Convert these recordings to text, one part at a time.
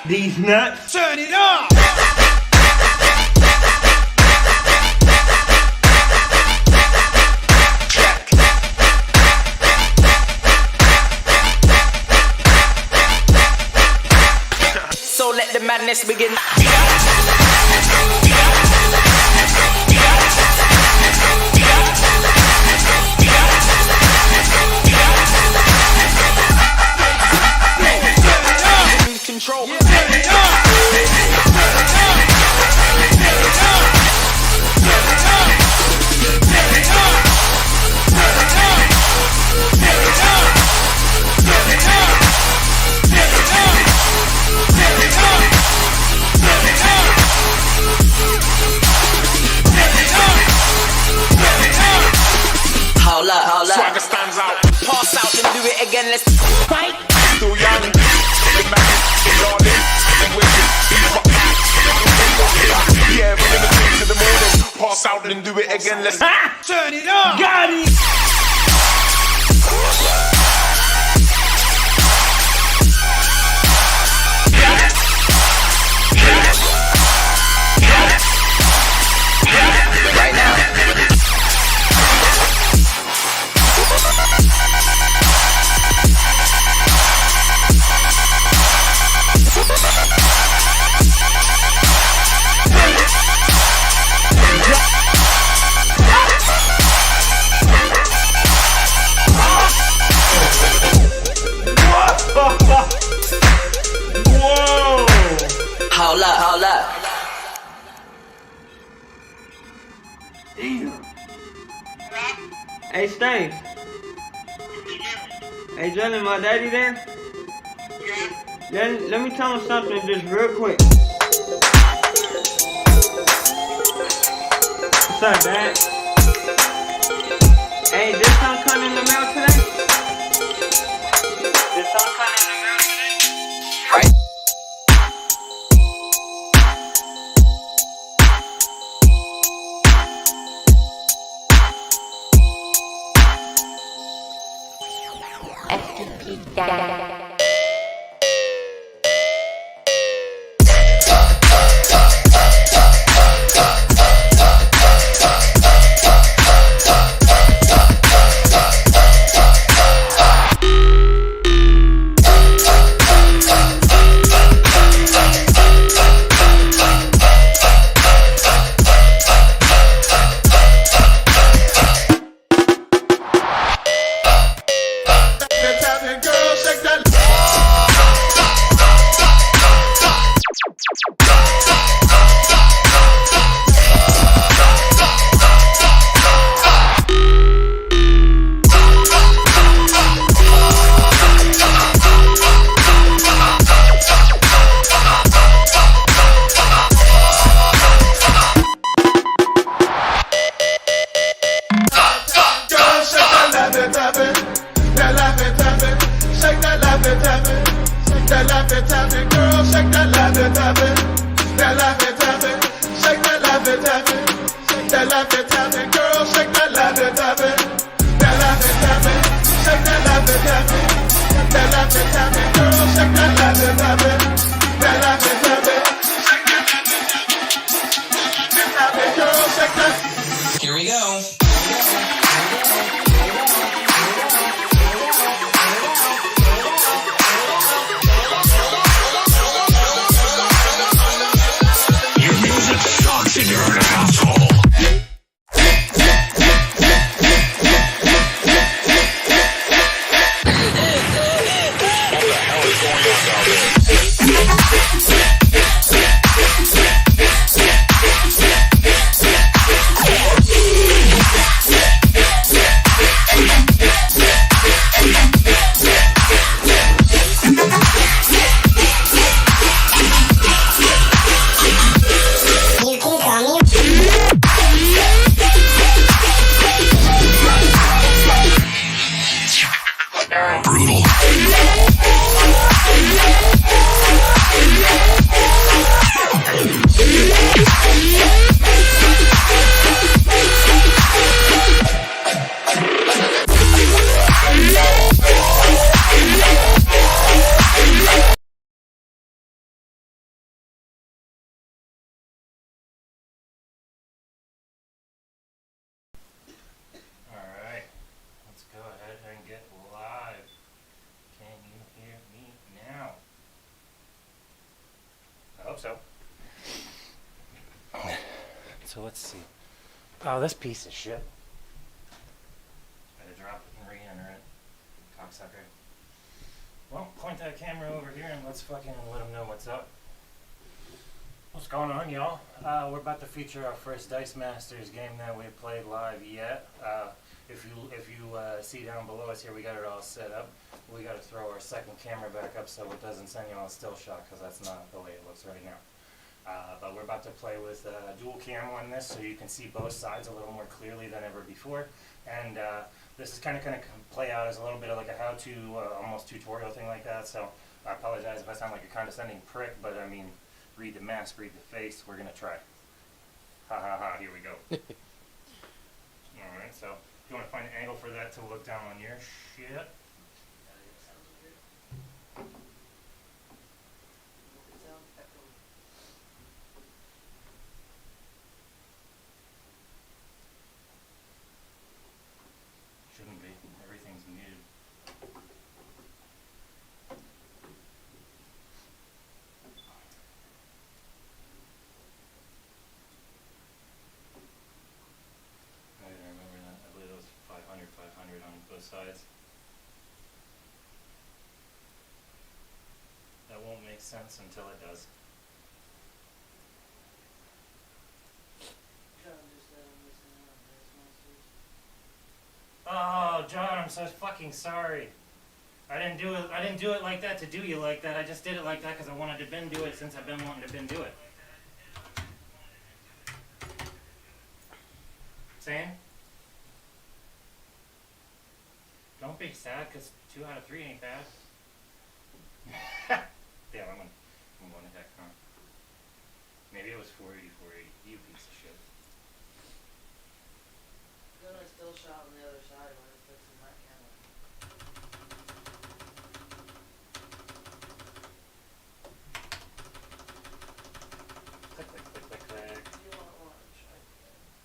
these nuts. Turn it up! So let the madness begin. Lose control. Swagger stands out. Pass out and do it again. Let's fight. Still young. The man is darling. Yeah, we're gonna take to the morning. Pass out and do it again. Let's turn it up. Got it. Right now. Whoa! Hold up. Damn. Hey, Stanks. Hey, Jalen, my daddy there? Let me tell him something just real quick. What's up, Dad? Hey, did something come in the mail today? Did something come in the mail today? Right. FTP down. Here we go. Your music sucks and you're an asshole. so let's see. Oh, this piece of shit. Better drop it and re-enter it. Cocksucker. Well, point that camera over here and let's fucking let them know what's up. What's going on, y'all? We're about to feature our first Dice Masters game that we played live yet. If you see down below us here, we got it all set up. We got to throw our second camera back up so it doesn't send you on a still shot, because that's not the way it looks right now. But we're about to play with dual cam on this, so you can see both sides a little more clearly than ever before. And this is kind of going to play out as a little bit of like a how-to, almost tutorial thing like that. So I apologize if I sound like a condescending prick, but I mean, read the mask, read the face. We're going to try. Ha ha ha, here we go. Alright, so if you want to find an angle for that to look down on your shit. Shouldn't be. Everything's muted. I didn't remember that. I believe it was 500, 500 on both sides. That won't make sense until it does. Oh, John, I'm so fucking sorry. I didn't do it like that to do you like that. I just did it like that because I wanted to Ben do it since I've been wanting to Ben do it. Saying? Don't be sad because 2 out of 3 ain't bad. Damn, I'm going to heck, huh? Maybe it was 480, 480. You piece of shit. Doing a still shot on the other side when it's fixing that camera. Click, click, click, click, click. You want orange?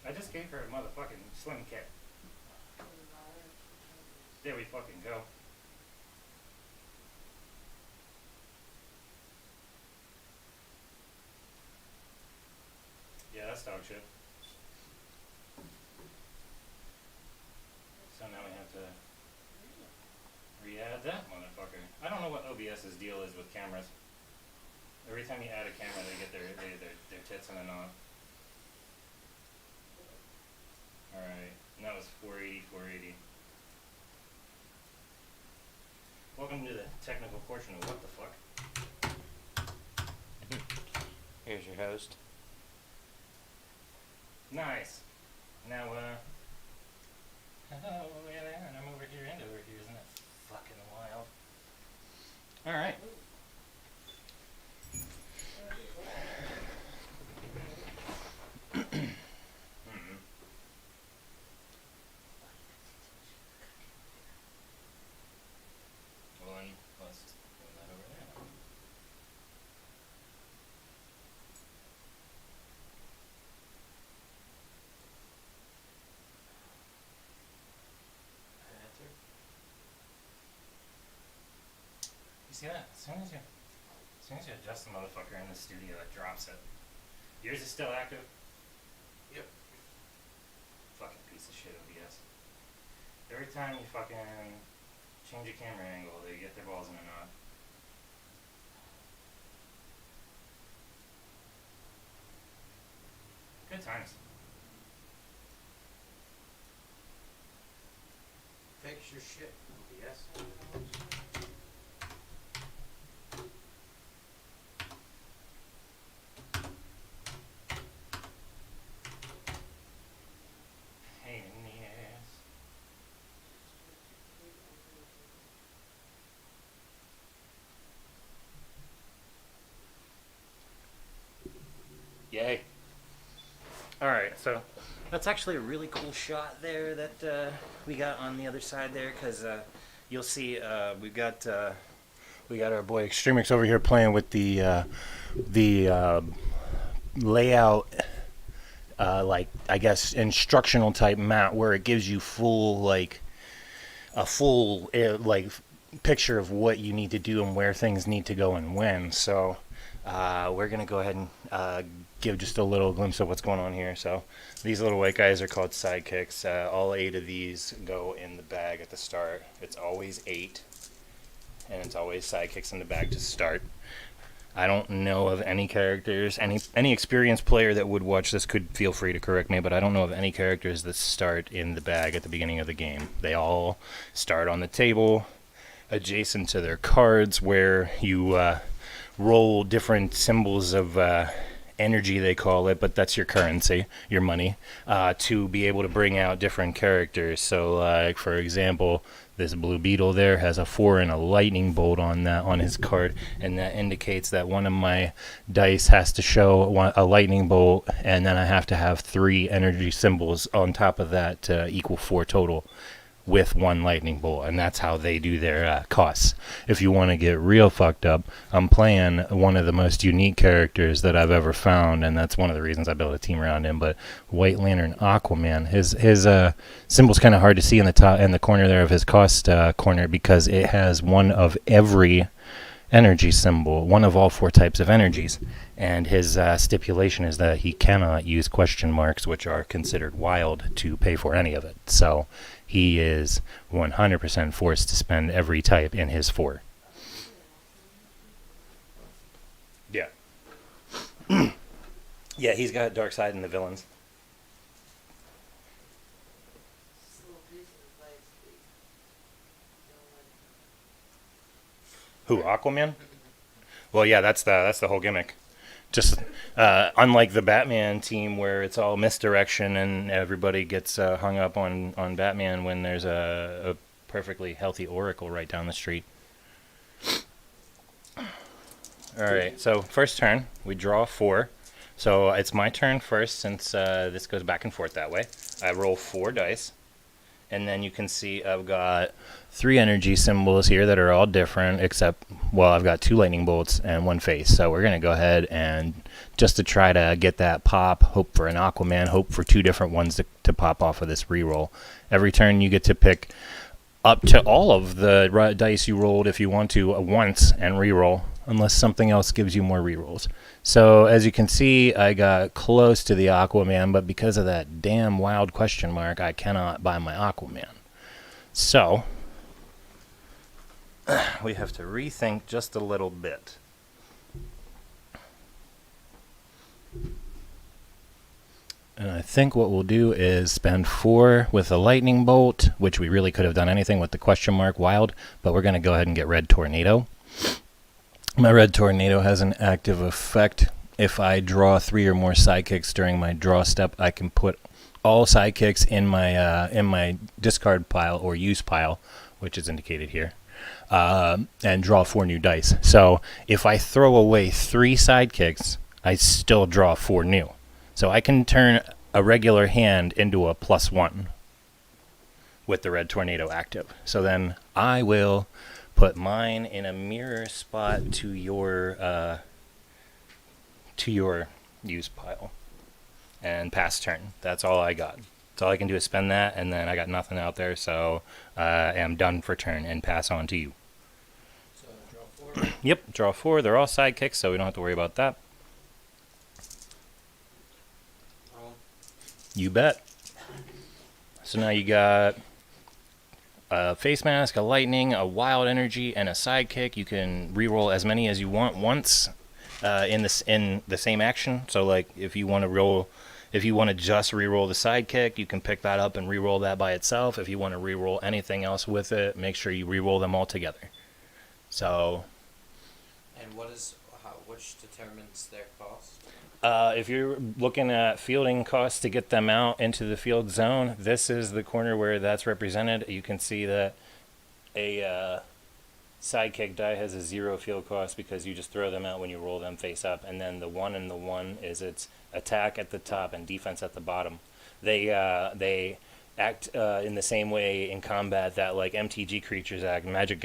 I just gave her a motherfucking slim kit. There we fucking go. Yeah, that's dog shit. So now we have to re-add that motherfucker. I don't know what OBS's deal is with cameras. Every time you add a camera, they get their tits in a knot. Alright, and that was 480, 480. Welcome to the technical portion of What the Fuck. Here's your host. Nice. Now, oh, yeah, and I'm over here and over here, isn't it fucking wild? Alright. Well, then, let's move that over there. You see that? As soon as you adjust the motherfucker in the studio, it drops it. Yours is still active? Yep. Fucking piece of shit OBS. Every time you fucking change a camera angle, they get their balls in a knot. Good times. Fix your shit, OBS. Pain in the ass. Yay. Alright, so that's actually a really cool shot there that we got on the other side there, because you'll see we got our boy XxtremixX over here playing with the layout, like I guess instructional type map where it gives you full like a full like picture of what you need to do and where things need to go and when. So we're going to go ahead and give just a little glimpse of what's going on here. So these little white guys are called sidekicks. All 8 of these go in the bag at the start. It's always 8, and it's always sidekicks in the bag to start. I don't know of any characters, any experienced player that would watch this could feel free to correct me, but I don't know of any characters that start in the bag at the beginning of the game. They all start on the table, adjacent to their cards, where you roll different symbols of energy, they call it, but that's your currency, your money, to be able to bring out different characters. So, like for example, this blue beetle there has a 4 and a lightning bolt on his card, and that indicates that one of my dice has to show a lightning bolt, and then I have to have 3 energy symbols on top of that to equal 4 total, with 1 lightning bolt, and that's how they do their costs. If you want to get real fucked up, I'm playing one of the most unique characters that I've ever found, and that's one of the reasons I built a team around him. But White Lantern Aquaman, his symbol's kind of hard to see in the top in the corner there of his cost corner, because it has one of every energy symbol, one of all 4 types of energies, and his stipulation is that he cannot use question marks, which are considered wild, to pay for any of it. So he is 100% forced to spend every type in his 4. Yeah. Yeah, he's got dark side in the villains. This little piece of advice, please. Don't let Who, Aquaman? Well, yeah, that's the whole gimmick. Just unlike the Batman team, where it's all misdirection and everybody gets hung up on Batman when there's a perfectly healthy Oracle right down the street. All right, so first turn, we draw 4. So it's my turn first, since this goes back and forth that way. I roll 4 dice, and then you can see I've got 3 energy symbols here that are all different, except, well, I've got 2 lightning bolts and 1 face. So we're going to go ahead and, just to try to get that pop, hope for an Aquaman, hope for 2 different ones to pop off of this reroll. Every turn you get to pick up to all of the dice you rolled if you want to once and reroll, unless something else gives you more rerolls. So as you can see, I got close to the Aquaman, but because of that damn wild question mark, I cannot buy my Aquaman. So we have to rethink just a little bit. And I think what we'll do is spend 4 with a lightning bolt, which we really could have done anything with the question mark wild, but we're going to go ahead and get Red Tornado. My Red Tornado has an active effect. If I draw 3 or more sidekicks during my draw step, I can put all sidekicks in my discard pile or use pile, which is indicated here, and draw 4 new dice. So if I throw away 3 sidekicks, I still draw 4 new. So I can turn a regular hand into a +1 with the Red Tornado active. So then I will put mine in a mirror spot to your use pile and pass turn. That's all I got. That's all I can do is spend that, and then I got nothing out there, so I am done for turn and pass on to you. So draw 4. Yep, draw 4. They're all sidekicks, so we don't have to worry about that. You bet. So now you got a face mask, a lightning, a wild energy, and a sidekick. You can reroll as many as you want once in the same action. So like if you want to just reroll the sidekick, you can pick that up and reroll that by itself. If you want to reroll anything else with it, make sure you reroll them all together. So. And which determines their cost? If you're looking at fielding costs to get them out into the field zone, this is the corner where that's represented. You can see that a sidekick die has a 0 field cost because you just throw them out when you roll them face up. And then the 1 and the 1 is its attack at the top and defense at the bottom. They act in the same way in combat that like MTG creatures act, Magic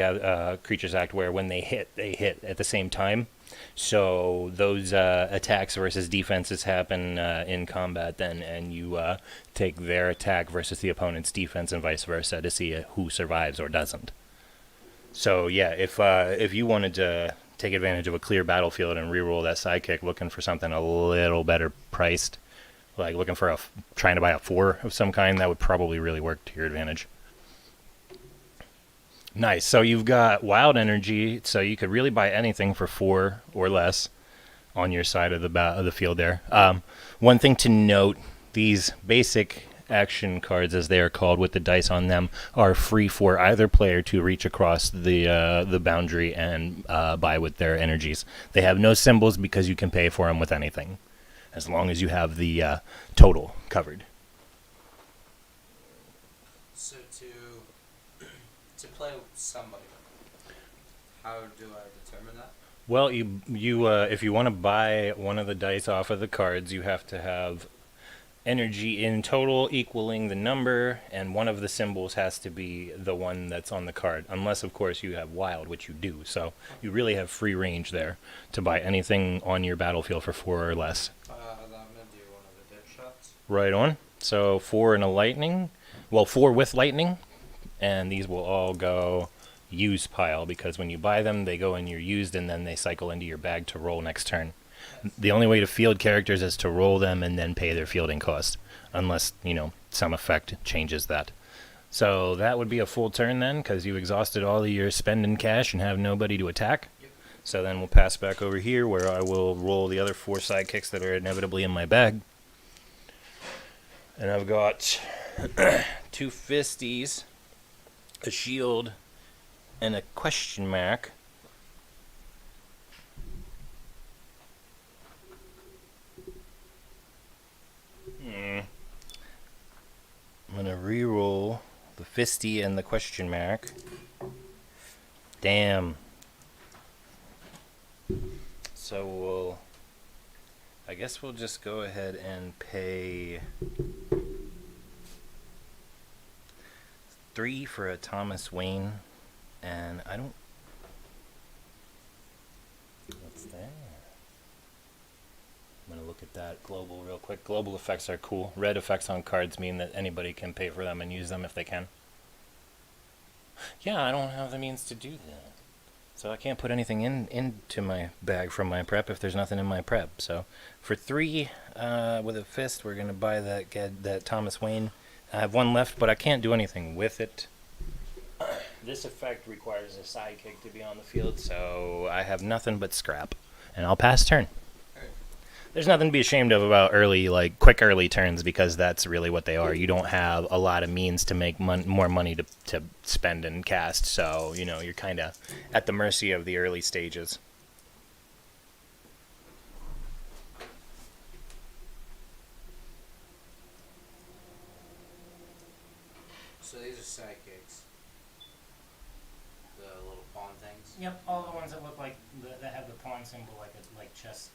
creatures act, where when they hit at the same time. So those attacks versus defenses happen in combat then, and you take their attack versus the opponent's defense and vice versa to see who survives or doesn't. So yeah, if you wanted to take advantage of a clear battlefield and reroll that sidekick, looking for something a little better priced, like looking for trying to buy a 4 of some kind, that would probably really work to your advantage. Nice. So you've got wild energy, so you could really buy anything for 4 or less on your side of the field there. One thing to note, these basic action cards, as they are called, with the dice on them, are free for either player to reach across the boundary and buy with their energies. They have no symbols because you can pay for them with anything, as long as you have the total covered. So to play with somebody, how do I determine that? Well, you if you want to buy one of the dice off of the cards, you have to have energy in total equaling the number, and one of the symbols has to be the one that's on the card, unless of course you have wild, which you do. So you really have free range there to buy anything on your battlefield for 4 or less. I'm gonna do one of the dead shots. Right on. So 4 in a lightning, well, 4 with lightning, and these will all go use pile, because when you buy them they go in your used and then they cycle into your bag to roll next turn. The only way to field characters is to roll them and then pay their fielding cost, unless, you know, some effect changes that. So that would be a full turn then, because you exhausted all of your spending cash and have nobody to attack. Yep. So then we'll pass back over here, where I will roll the other 4 sidekicks that are inevitably in my bag. And I've got 2 fisties, a shield, and a question mark. I'm gonna re-roll the fisty and the question mark. Damn. So I guess we'll just go ahead and pay 3 for a Thomas Wayne, and I don't. What's that? I'm going to look at that global real quick. Global effects are cool. Red effects on cards mean that anybody can pay for them and use them if they can. Yeah, I don't have the means to do that. So I can't put anything into my bag from my prep if there's nothing in my prep. So for 3 with a fist, we're going to buy that Thomas Wayne. I have 1 left, but I can't do anything with it. This effect requires a sidekick to be on the field, so I have nothing but scrap. And I'll pass turn. There's nothing to be ashamed of about quick early turns, because that's really what they are. You don't have a lot of means to make more money to spend and cast, so, you know, you're kind of at the mercy of the early stages. So these are sidekicks. The little pawn things. Yep, all the ones that look like that have the pawn symbol, like chess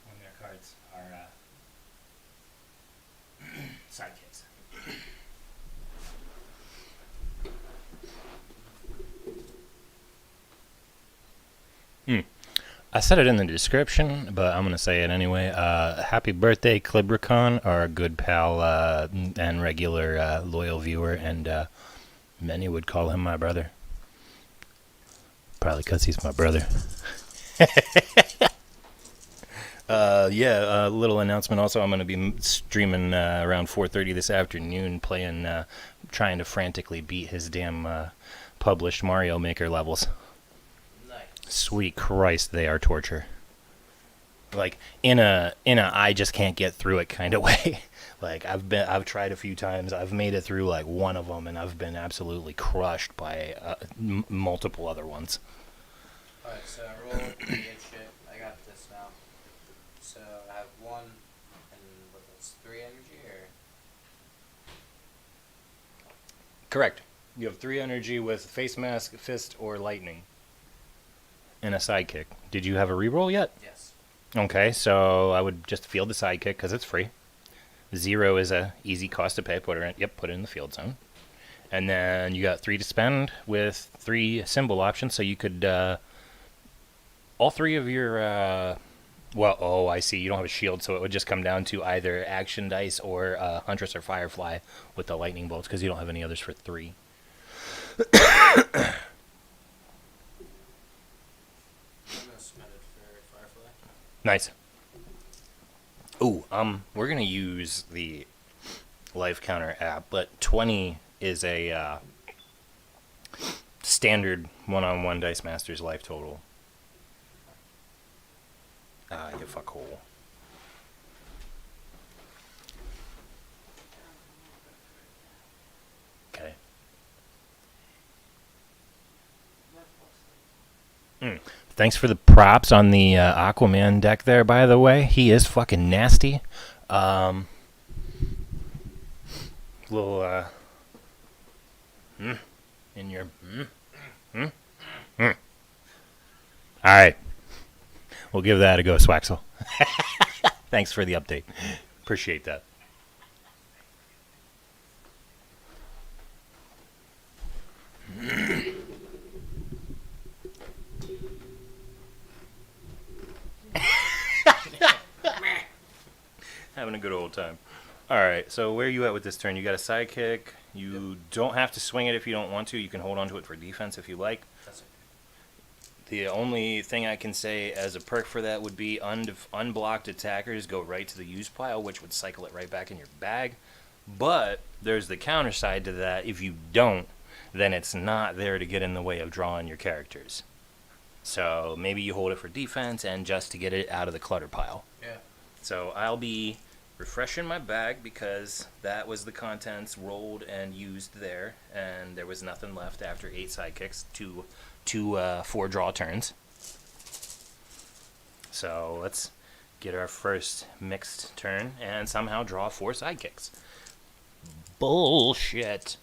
on their cards, are sidekicks. I said it in the description, but I'm going to say it anyway. Happy birthday, Clibrechaun, our good pal and regular loyal viewer, and many would call him my brother. Probably because he's my brother. Yeah, a little announcement also. I'm going to be streaming around 4:30 this afternoon, trying to frantically beat his damn published Mario Maker levels. Nice. Sweet Christ, they are torture. Like in a I just can't get through it kind of way. Like I've tried a few times. I've made it through like one of them, and I've been absolutely crushed by multiple other ones. Alright, so I roll the good shit. I got this now. So I have 1, and what, that's 3 energy, or? Correct. You have 3 energy with face mask, fist, or lightning, and a sidekick. Did you have a reroll yet? Yes. Okay, so I would just field the sidekick because it's free. 0 is a easy cost to pay. Put it in the field zone. And then you got 3 to spend with 3 symbol options, so you could all 3 of your I see, you don't have a shield, so it would just come down to either action dice or Huntress or Firefly with the lightning bolts, because you don't have any others for 3. I'm gonna Nice. Ooh, we're gonna use the life counter app, but 20 is a standard one-on-one Dice Masters life total. You fuckhole. Okay. Thanks for the props on the Aquaman deck there, by the way. He is fucking nasty. Little, in your, Alright. We'll give that a go, Swaxel. Thanks for the update. Appreciate that. Having a good old time. Alright, so where are you at with this turn? You got a sidekick. You don't have to swing it if you don't want to. You can hold on to it for defense if you like. That's okay. The only thing I can say as a perk for that would be unblocked attackers go right to the use pile, which would cycle it right back in your bag. But there's the counter side to that. If you don't, then it's not there to get in the way of drawing your characters. So maybe you hold it for defense and just to get it out of the clutter pile. Yeah. So I'll be refreshing my bag because that was the contents rolled and used there, and there was nothing left after 8 sidekicks, two 4 draw turns. So let's get our first mixed turn and somehow draw 4 sidekicks. Bullshit.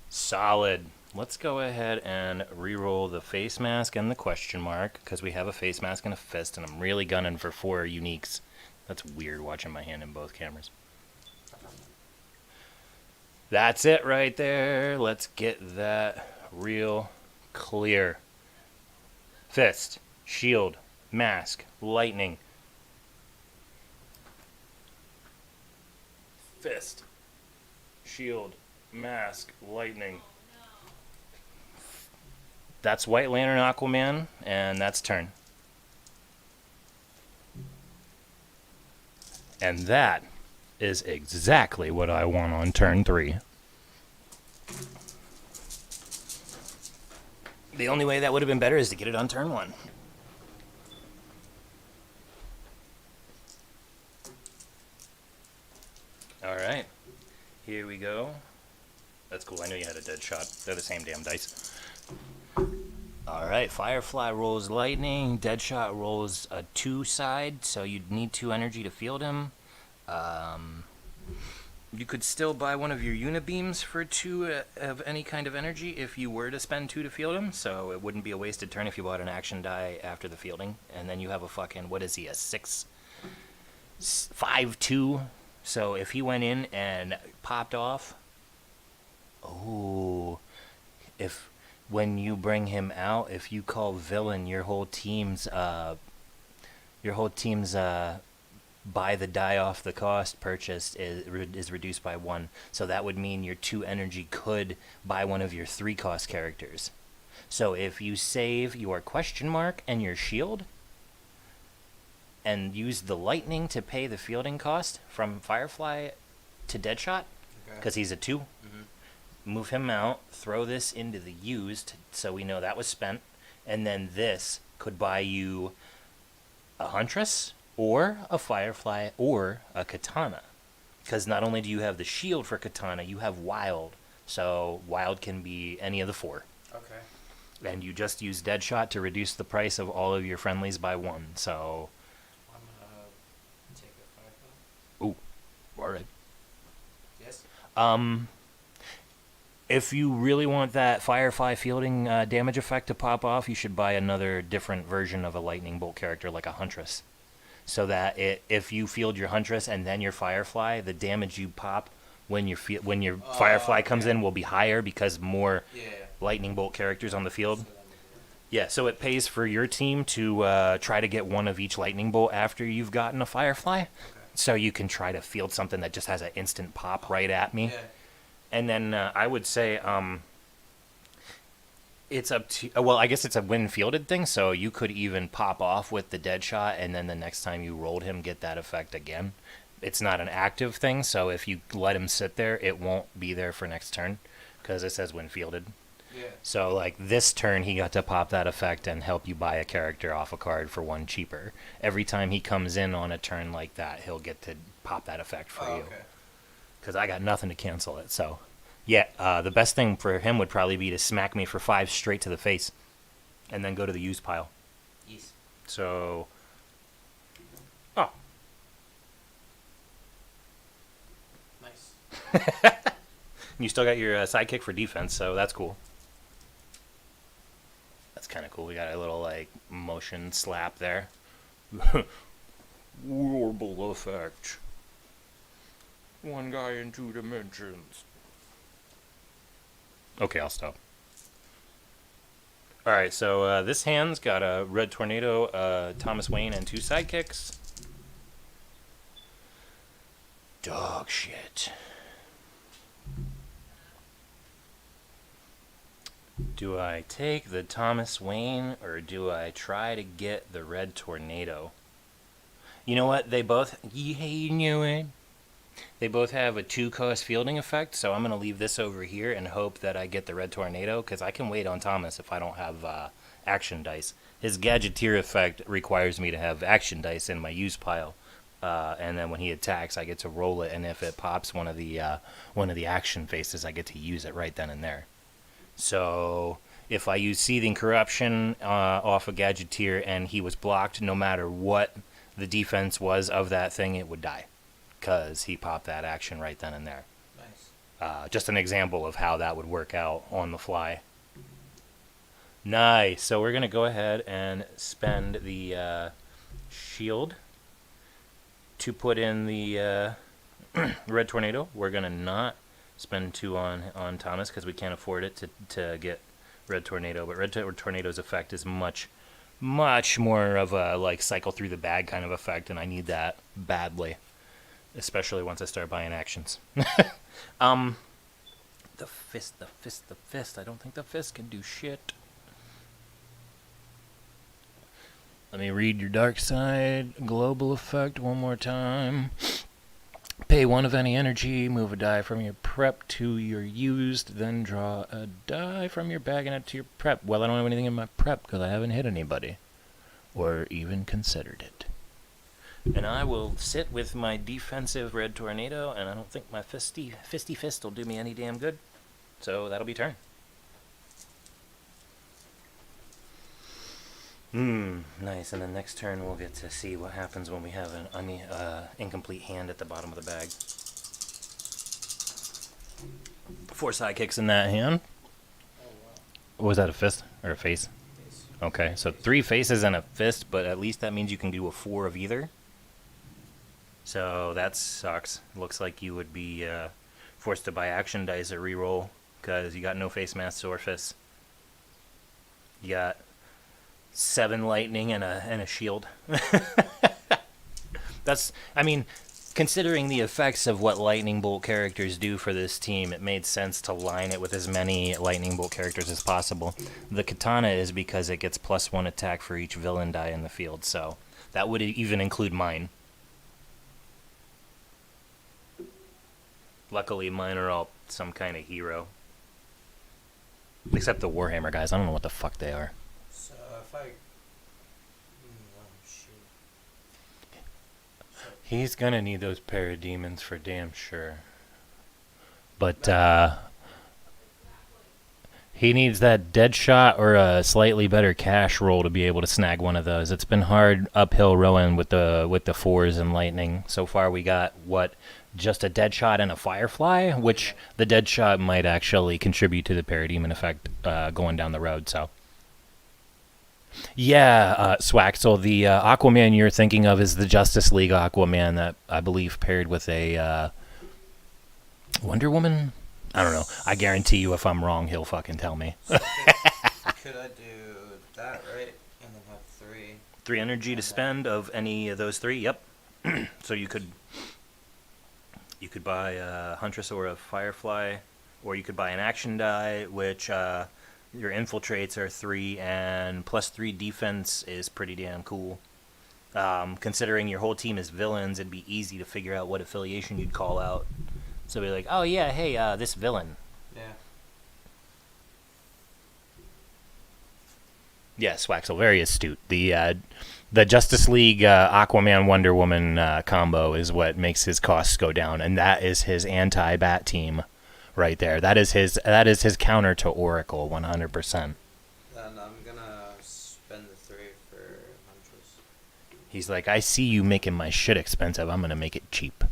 Solid. Let's go ahead and re-roll the face mask and the question mark, because we have a face mask and a fist, and I'm really gunning for 4 uniques. That's weird watching my hand in both cameras. That's it right there. Let's get that real clear. Fist, shield, mask, lightning. Fist, shield, mask, lightning. That's White Lantern Aquaman, and that's turn. And that is exactly what I want on turn 3. The only way that would have been better is to get it on turn 1. Alright, here we go. That's cool, I knew you had a dead shot. They're the same damn dice. Alright, Firefly rolls lightning, Deadshot rolls a 2 side, so you'd need 2 energy to field him. You could still buy one of your Unibeams for 2 of any kind of energy if you were to spend 2 to field him, so it wouldn't be a wasted turn if you bought an action die after the fielding. And then you have a fucking, what is he, a 5/2? So if he went in and popped off, oh, if... when you bring him out, if you call villain, your whole team's buy the die off the cost purchased is reduced by 1. So that would mean your 2 energy could buy one of your 3 cost characters. So if you save your question mark and your shield and use the lightning to pay the fielding cost from Firefly to Deadshot, because he's a 2, move him out, throw this into the used, so we know that was spent, and then this could buy you a Huntress, or a Firefly, or a Katana. Because not only do you have the shield for Katana, you have Wild, so Wild can be any of the 4. Okay. And you just use Deadshot to reduce the price of all of your friendlies by 1, so... I'm gonna take a Firefly. Ooh, alright. Yes? If you really want that Firefly fielding damage effect to pop off, you should buy another different version of a Lightning Bolt character, like a Huntress. So that if you field your Huntress and then your Firefly, the damage you pop when your Firefly comes in will be higher because more Lightning Bolt characters on the field. Yeah, so it pays for your team to try to get one of each Lightning Bolt after you've gotten a Firefly. Okay. So you can try to field something that just has an instant pop right at me. Yeah. And then I would say, It's up to, well, I guess it's a win fielded thing, so you could even pop off with the dead shot, and then the next time you rolled him, get that effect again. It's not an active thing, so if you let him sit there, it won't be there for next turn, because it says win fielded. Yeah. So, like, this turn, he got to pop that effect and help you buy a character off a card for 1 cheaper. Every time he comes in on a turn like that, he'll get to pop that effect for you. Okay. Because I got nothing to cancel it, so... Yeah, the best thing for him would probably be to smack me for 5 straight to the face, and then go to the use pile. Yes. So, oh, Nice. you still got your sidekick for defense, so that's cool. That's kind of cool. We got a little like motion slap there. Warble effect. One guy in 2 dimensions. Okay, I'll stop. Alright, so this hand's got a Red Tornado, Thomas Wayne, and 2 sidekicks. Dog shit. Do I take the Thomas Wayne, or do I try to get the Red Tornado? You know what? They both... Yeah, you knew it. They both have a 2-cost fielding effect, so I'm going to leave this over here and hope that I get the Red Tornado, because I can wait on Thomas if I don't have action dice. His Gadgeteer effect requires me to have action dice in my use pile, and then when he attacks, I get to roll it, and if it pops one of the action faces, I get to use it right then and there. So if I use Seething Corruption off a Gadgeteer and he was blocked, no matter what the defense was of that thing, it would die. Because he popped that action right then and there. Nice. Just an example of how that would work out on the fly. Nice. So we're going to go ahead and spend the shield to put in the Red Tornado. We're going to not spend 2 on Thomas because we can't afford it to get Red Tornado. But Red Tornado's effect is much more of a like cycle through the bag kind of effect, and I need that badly. Especially once I start buying actions. The fist. I don't think the fist can do shit. Let me read your dark side. Global effect one more time. Pay 1 of any energy. Move a die from your prep to your used. Then draw a die from your bag and add it to your prep. Well, I don't have anything in my prep because I haven't hit anybody. Or even considered it. And I will sit with my defensive Red Tornado, and I don't think my fisty fist will do me any damn good. So that'll be turn. Nice. And then next turn we'll get to see what happens when we have an incomplete hand at the bottom of the bag. 4 sidekicks in that hand. Oh, wow. What was that, a fist or a face? Face. Okay, so 3 faces and a fist, but at least that means you can do a 4 of either. So that sucks. Looks like you would be forced to buy action dice or reroll because you got no face masks or fists. You got 7 lightning and a shield. I mean, considering the effects of what lightning bolt characters do for this team, it made sense to line it with as many lightning bolt characters as possible. The katana is because it gets +1 attack for each villain die in the field, so that would even include mine. Luckily, mine are all some kind of hero. Except the Warhammer guys. I don't know what the fuck they are. So if I... oh, shoot. He's gonna need those parademons for damn sure. But, he needs that dead shot or a slightly better cash roll to be able to snag one of those. It's been hard uphill rowing with the 4s and lightning. So far we got, just a dead shot and a firefly, which the dead shot might actually contribute to the parademon effect going down the road. So, yeah, Swaxel, the Aquaman you're thinking of is the Justice League Aquaman that I believe paired with a Wonder Woman. I don't know. I guarantee you, if I'm wrong, he'll fucking tell me. So could I do that right, and then have 3? 3 energy to spend of any of those 3. Yep. So you could buy a Huntress or a Firefly, or you could buy an action die, which Your infiltrates are 3, and +3 defense is pretty damn cool. Considering your whole team is villains, it'd be easy to figure out what affiliation you'd call out. So be like, oh yeah, hey, this villain. Yeah. Yes, Waxel, very astute. The Justice League Aquaman Wonder Woman combo is what makes his costs go down, and that is his anti-Bat team right there. That is his counter to Oracle, 100%. Then I'm gonna spend the 3 for Huntress. He's like, I see you making my shit expensive. I'm gonna make it cheap.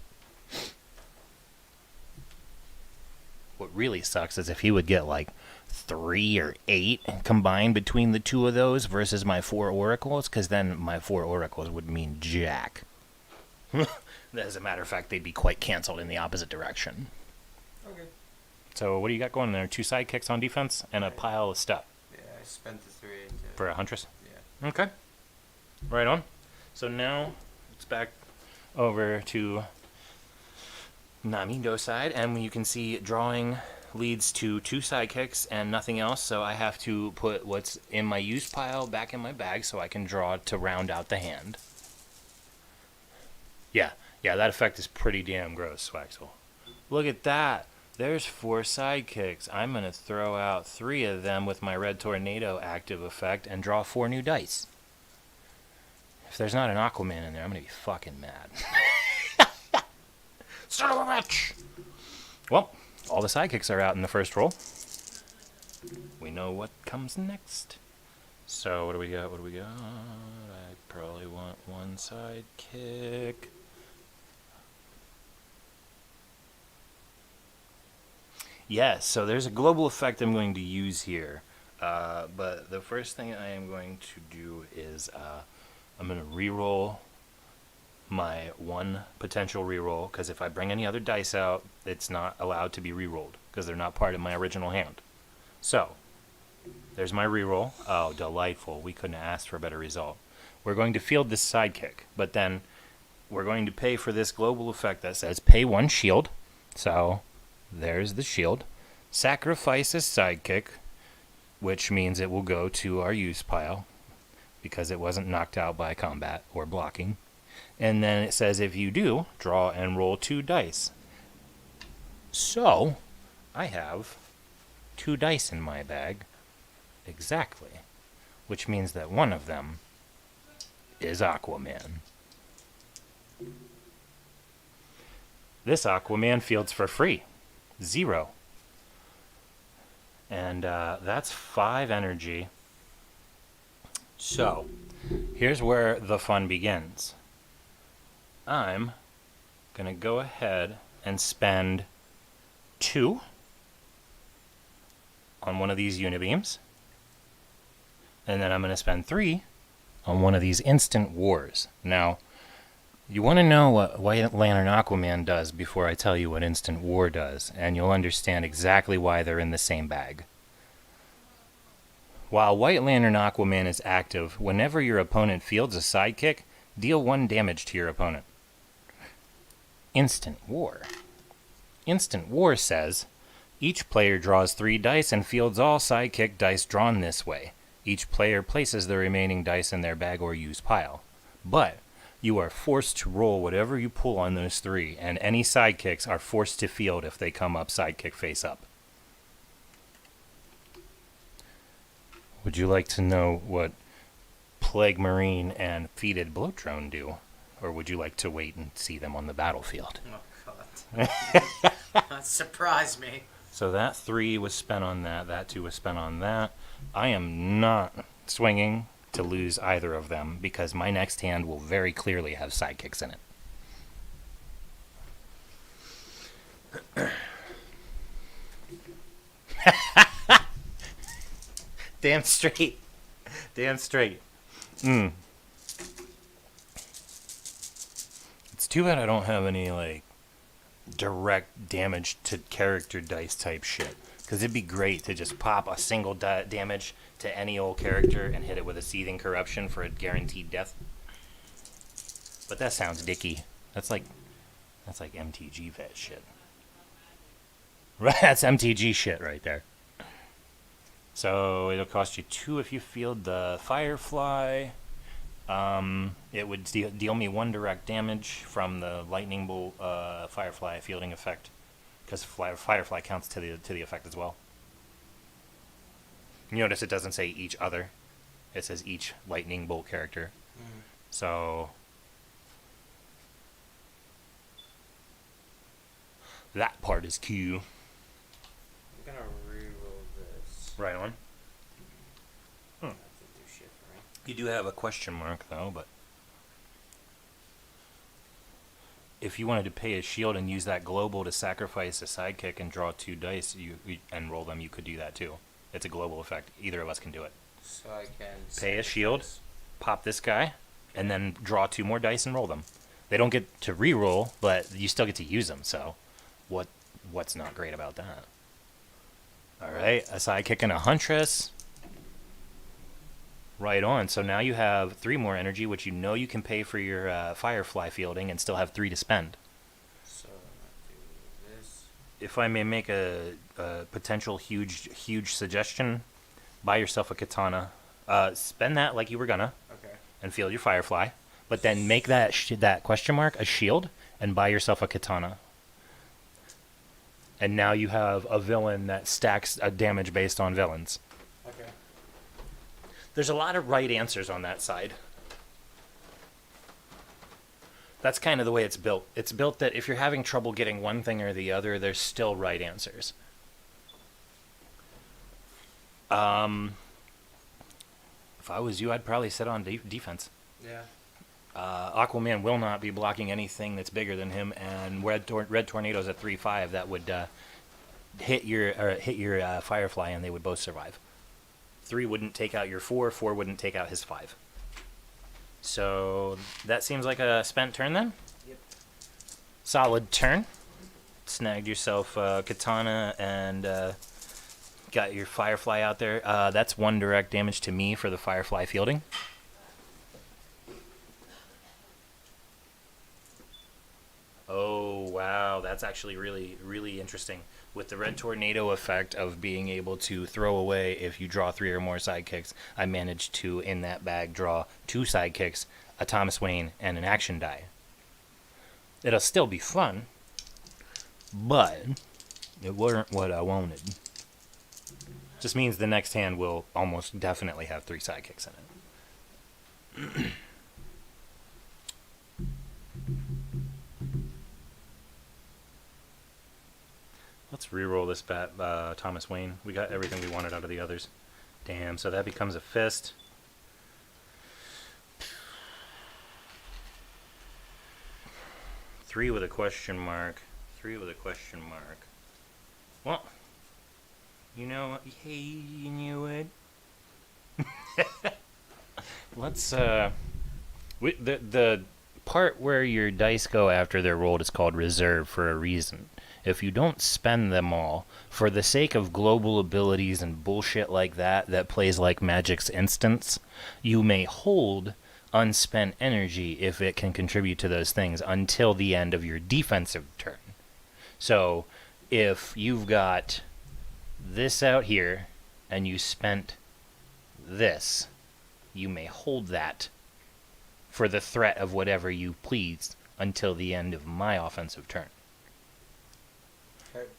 What really sucks is if he would get like 3 or 8 combined between the 2 of those versus my 4 oracles, because then my 4 oracles would mean jack. As a matter of fact, they'd be quite canceled in the opposite direction. Okay. So what do you got going there? 2 sidekicks on defense and a pile of stuff Yeah, I spent the 3 for a Huntress? Yeah. Okay. Right on. So now it's back over to NaMeanDoe side, and you can see drawing leads to 2 sidekicks and nothing else, so I have to put what's in my use pile back in my bag so I can draw to round out the hand. Yeah, that effect is pretty damn gross, Swaxel. Look at that. There's 4 sidekicks. I'm going to throw out 3 of them with my Red Tornado active effect and draw 4 new dice. If there's not an Aquaman in there, I'm going to be fucking mad. Son of a bitch! Well, all the sidekicks are out in the first roll. We know what comes next. So, what do we got? I probably want 1 sidekick. Yes, so there's a global effect I'm going to use here. But the first thing I am going to do is I'm going to reroll my 1 potential reroll, because if I bring any other dice out, it's not allowed to be rerolled because they're not part of my original hand. So, there's my reroll. Oh, delightful. We couldn't have asked for a better result. We're going to field this sidekick, but then we're going to pay for this global effect that says pay 1 shield. So, there's the shield. Sacrifice a sidekick, which means it will go to our use pile because it wasn't knocked out by combat or blocking. And then it says if you do, draw and roll 2 dice. So, I have 2 dice in my bag, exactly, which means that one of them is Aquaman. This Aquaman fields for free. 0. And that's 5 energy. So, here's where the fun begins. I'm going to go ahead and spend 2 on one of these unibeams. And then I'm going to spend 3 on one of these instant wars. Now, you want to know what White Lantern Aquaman does before I tell you what instant war does, and you'll understand exactly why they're in the same bag. While White Lantern Aquaman is active, whenever your opponent fields a sidekick, deal 1 damage to your opponent. Instant War. Instant War says, each player draws 3 dice and fields all sidekick dice drawn this way. Each player places the remaining dice in their bag or use pile. But you are forced to roll whatever you pull on those 3, and any sidekicks are forced to field if they come up sidekick face up. Would you like to know what Plague Marine and Feated Bloat Drone do? Or would you like to wait and see them on the battlefield? Oh, God. That surprised me. So that 3 was spent on that. That 2 was spent on that. I am not swinging to lose either of them because my next hand will very clearly have sidekicks in it. Damn straight. Damn straight. It's too bad I don't have any, like, direct damage to character dice type shit. Because it'd be great to just pop a single damage to any old character and hit it with a Seething Corruption for a guaranteed death. But that sounds dicky. That's like MTG vet shit. Right, that's MTG shit right there. So it'll cost you 2 if you field the Firefly. It would deal me 1 direct damage from the lightning bolt Firefly fielding effect, because Firefly counts to the effect as well. You notice it doesn't say each other; it says each lightning bolt character. So that part is Q. I'm gonna reroll this. Right on. That didn't do shit for me. You do have a question mark though, but if you wanted to pay a shield and use that global to sacrifice a sidekick and draw 2 dice and roll them, you could do that too. It's a global effect. Either of us can do it. So I can Pay a shield, pop this guy, and then draw 2 more dice and roll them. They don't get to re-roll, but you still get to use them. So, what's not great about that? All right, a sidekick and a huntress. Right on. So now you have 3 more energy, which you know you can pay for your Firefly fielding and still have 3 to spend. So I'm gonna do this. If I may make a potential huge suggestion, buy yourself a katana. Spend that like you were gonna, Okay. and field your Firefly. But then make that that question mark a shield and buy yourself a katana. And now you have a villain that stacks a damage based on villains. Okay. There's a lot of right answers on that side. That's kind of the way it's built. It's built that if you're having trouble getting one thing or the other, there's still right answers. If I was you, I'd probably sit on defense. Yeah. Aquaman will not be blocking anything that's bigger than him, and Red Tornado's at 3/5 that would hit your Firefly, and they would both survive. 3 wouldn't take out your 4. 4 wouldn't take out his 5. So that seems like a spent turn then. Yep. Solid turn. Snagged yourself a katana and got your Firefly out there. That's 1 direct damage to me for the Firefly fielding. Oh, wow. That's actually really, really interesting. With the Red Tornado effect of being able to throw away if you draw 3 or more sidekicks, I managed to, in that bag, draw 2 sidekicks, a Thomas Wayne, and an action die. It'll still be fun, but it weren't what I wanted. Just means the next hand will almost definitely have 3 sidekicks in it. Let's reroll this Thomas Wayne. We got everything we wanted out of the others. Damn, so that becomes a fist. Three with a question mark. 3 with a question mark. Well, you know, hey, you know what? Let's, the part where your dice go after they're rolled is called reserve for a reason. If you don't spend them all, for the sake of global abilities and bullshit like that plays like Magic's instance, you may hold unspent energy if it can contribute to those things until the end of your defensive turn. So, if you've got this out here, and you spent this, you may hold that for the threat of whatever you please until the end of my offensive turn.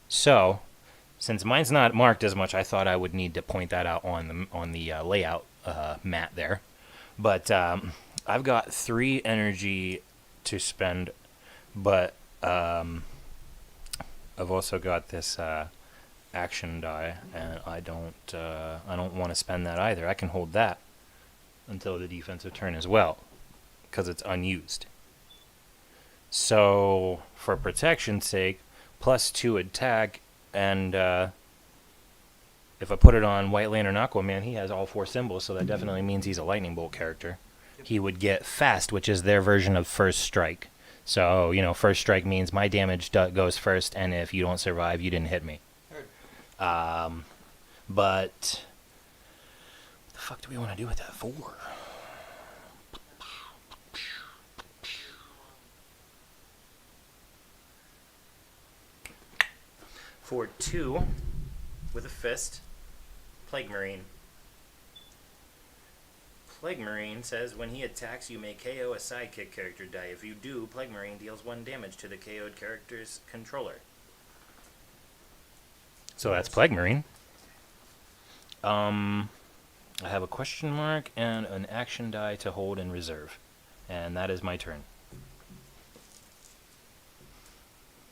So, since mine's not marked as much, I thought I would need to point that out on the layout mat there. But I've got 3 energy to spend, but I've also got this action die, and I don't want to spend that either. I can hold that until the defensive turn as well, because it's unused. So, for protection's sake, +2 attack, and if I put it on White Lantern Aquaman, he has all 4 symbols, so that definitely means he's a lightning bolt character. Yep. He would get fast, which is their version of first strike. So, you know, first strike means my damage goes first, and if you don't survive, you didn't hit me. But what the fuck do we want to do with that for? For 2 with a fist, Plague Marine. Plague Marine says when he attacks, you may KO a sidekick character die. If you do, Plague Marine deals 1 damage to the KO'd character's controller. So that's Plague Marine. I have a question mark and an action die to hold in reserve. And that is my turn.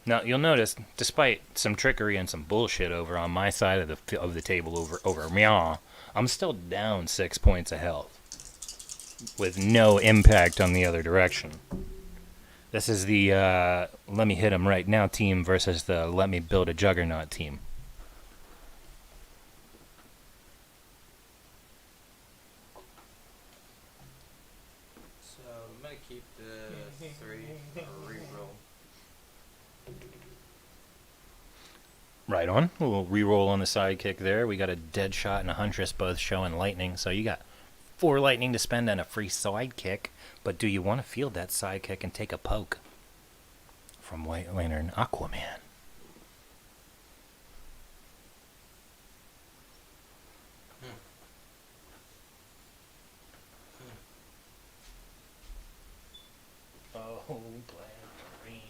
Now, you'll notice, despite some trickery and some bullshit over on my side of the table over meow, I'm still down 6 points of health. With no impact on the other direction. This is the let me hit him right now team versus the let me build a juggernaut team. So I'm gonna keep the 3 or reroll. Right on. We'll reroll on the sidekick there. We got a dead shot and a huntress both showing lightning, so you got 4 lightning to spend and a free sidekick. But do you want to field that sidekick and take a poke from White Lantern Aquaman? Oh, Black Marine.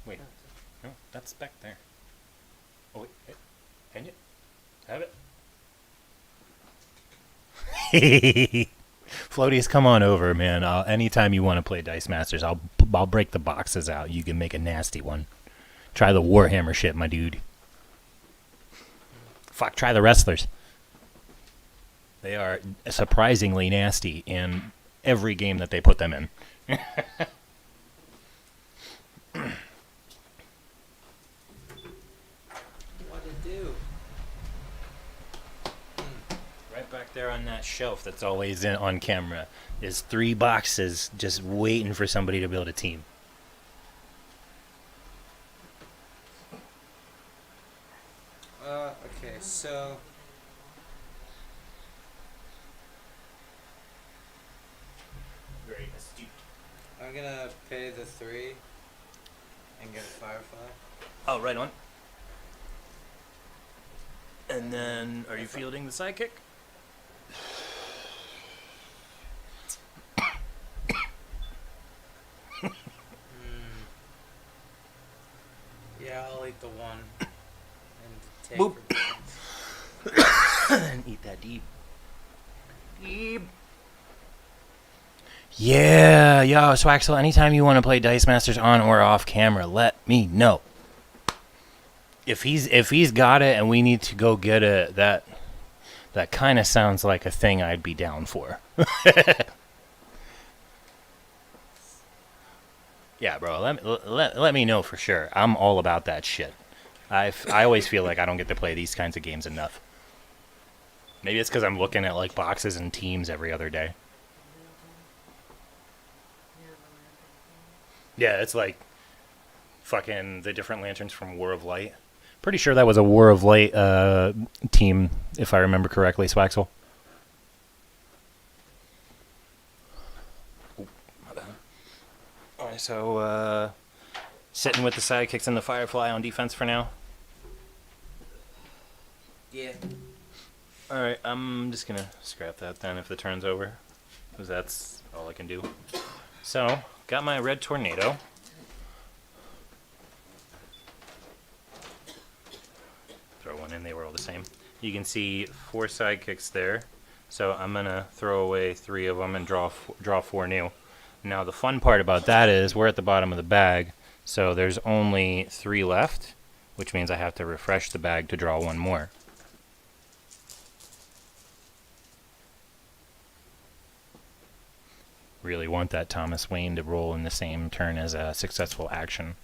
Wait, no, that's back there. Oh wait, can you have it? Floaties, come on over, man. Anytime you want to play Dice Masters, I'll break the boxes out. You can make a nasty one. Try the Warhammer shit, my dude. Fuck, try the Wrestlers. They are surprisingly nasty in every game that they put them in. What'd it do? Right back there on that shelf that's always on camera is 3 boxes just waiting for somebody to build a team. Okay, so Very astute. I'm gonna pay the 3 and get a Firefly. Oh, right on. And then, are you fielding the sidekick? Yeah, I'll eat the 1 and take Boop. for defense. And eat that deep. Deep. Yeah, yo, Swaxel, anytime you want to play Dice Masters on or off camera, let me know. If he's got it and we need to go get it, that kind of sounds like a thing I'd be down for. Yeah, bro, let me know for sure. I'm all about that shit. I always feel like I don't get to play these kinds of games enough. Maybe it's because I'm looking at like boxes and teams every other day. Yeah, it's like fucking the different lanterns from War of Light. Pretty sure that was a War of Light team, if I remember correctly, Swaxel. Alright, so sitting with the sidekicks and the Firefly on defense for now. Yeah. Alright, I'm just gonna scrap that then if the turn's over, because that's all I can do. So, got my red tornado. Throw one in, they were all the same. You can see 4 sidekicks there, so I'm gonna throw away 3 of them and draw 4 new. Now the fun part about that is we're at the bottom of the bag, so there's only 3 left, which means I have to refresh the bag to draw 1 more. Really want that Thomas Wayne to roll in the same turn as a successful action,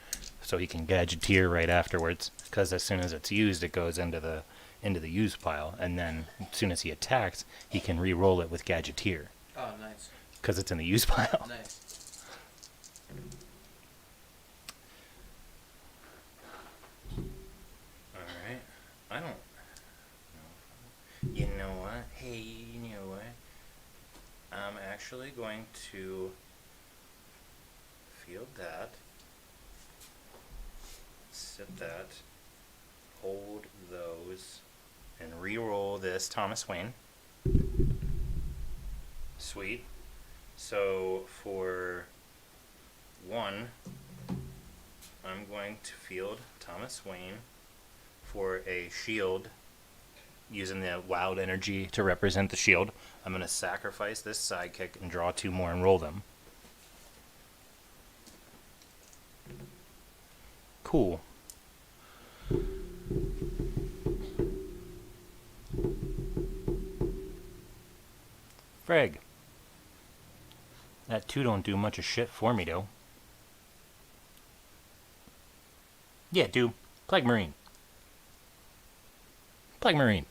so he can gadgeteer right afterwards. Because as soon as it's used, it goes into the use pile, and then as soon as he attacks, he can re-roll it with gadgeteer. Oh, nice. Because it's in the use pile. Nice. Alright. I don't know. You know what? Hey, you know what? I'm actually going to field that. Sit that. Hold those. And re-roll this Thomas Wayne. Sweet. So for 1, I'm going to field Thomas Wayne for a shield, using the wild energy to represent the shield. I'm going to sacrifice this sidekick and draw 2 more and roll them. Cool. Frag. That 2 don't do much of shit for me, though. Yeah, do. Plague Marine. Plague Marine.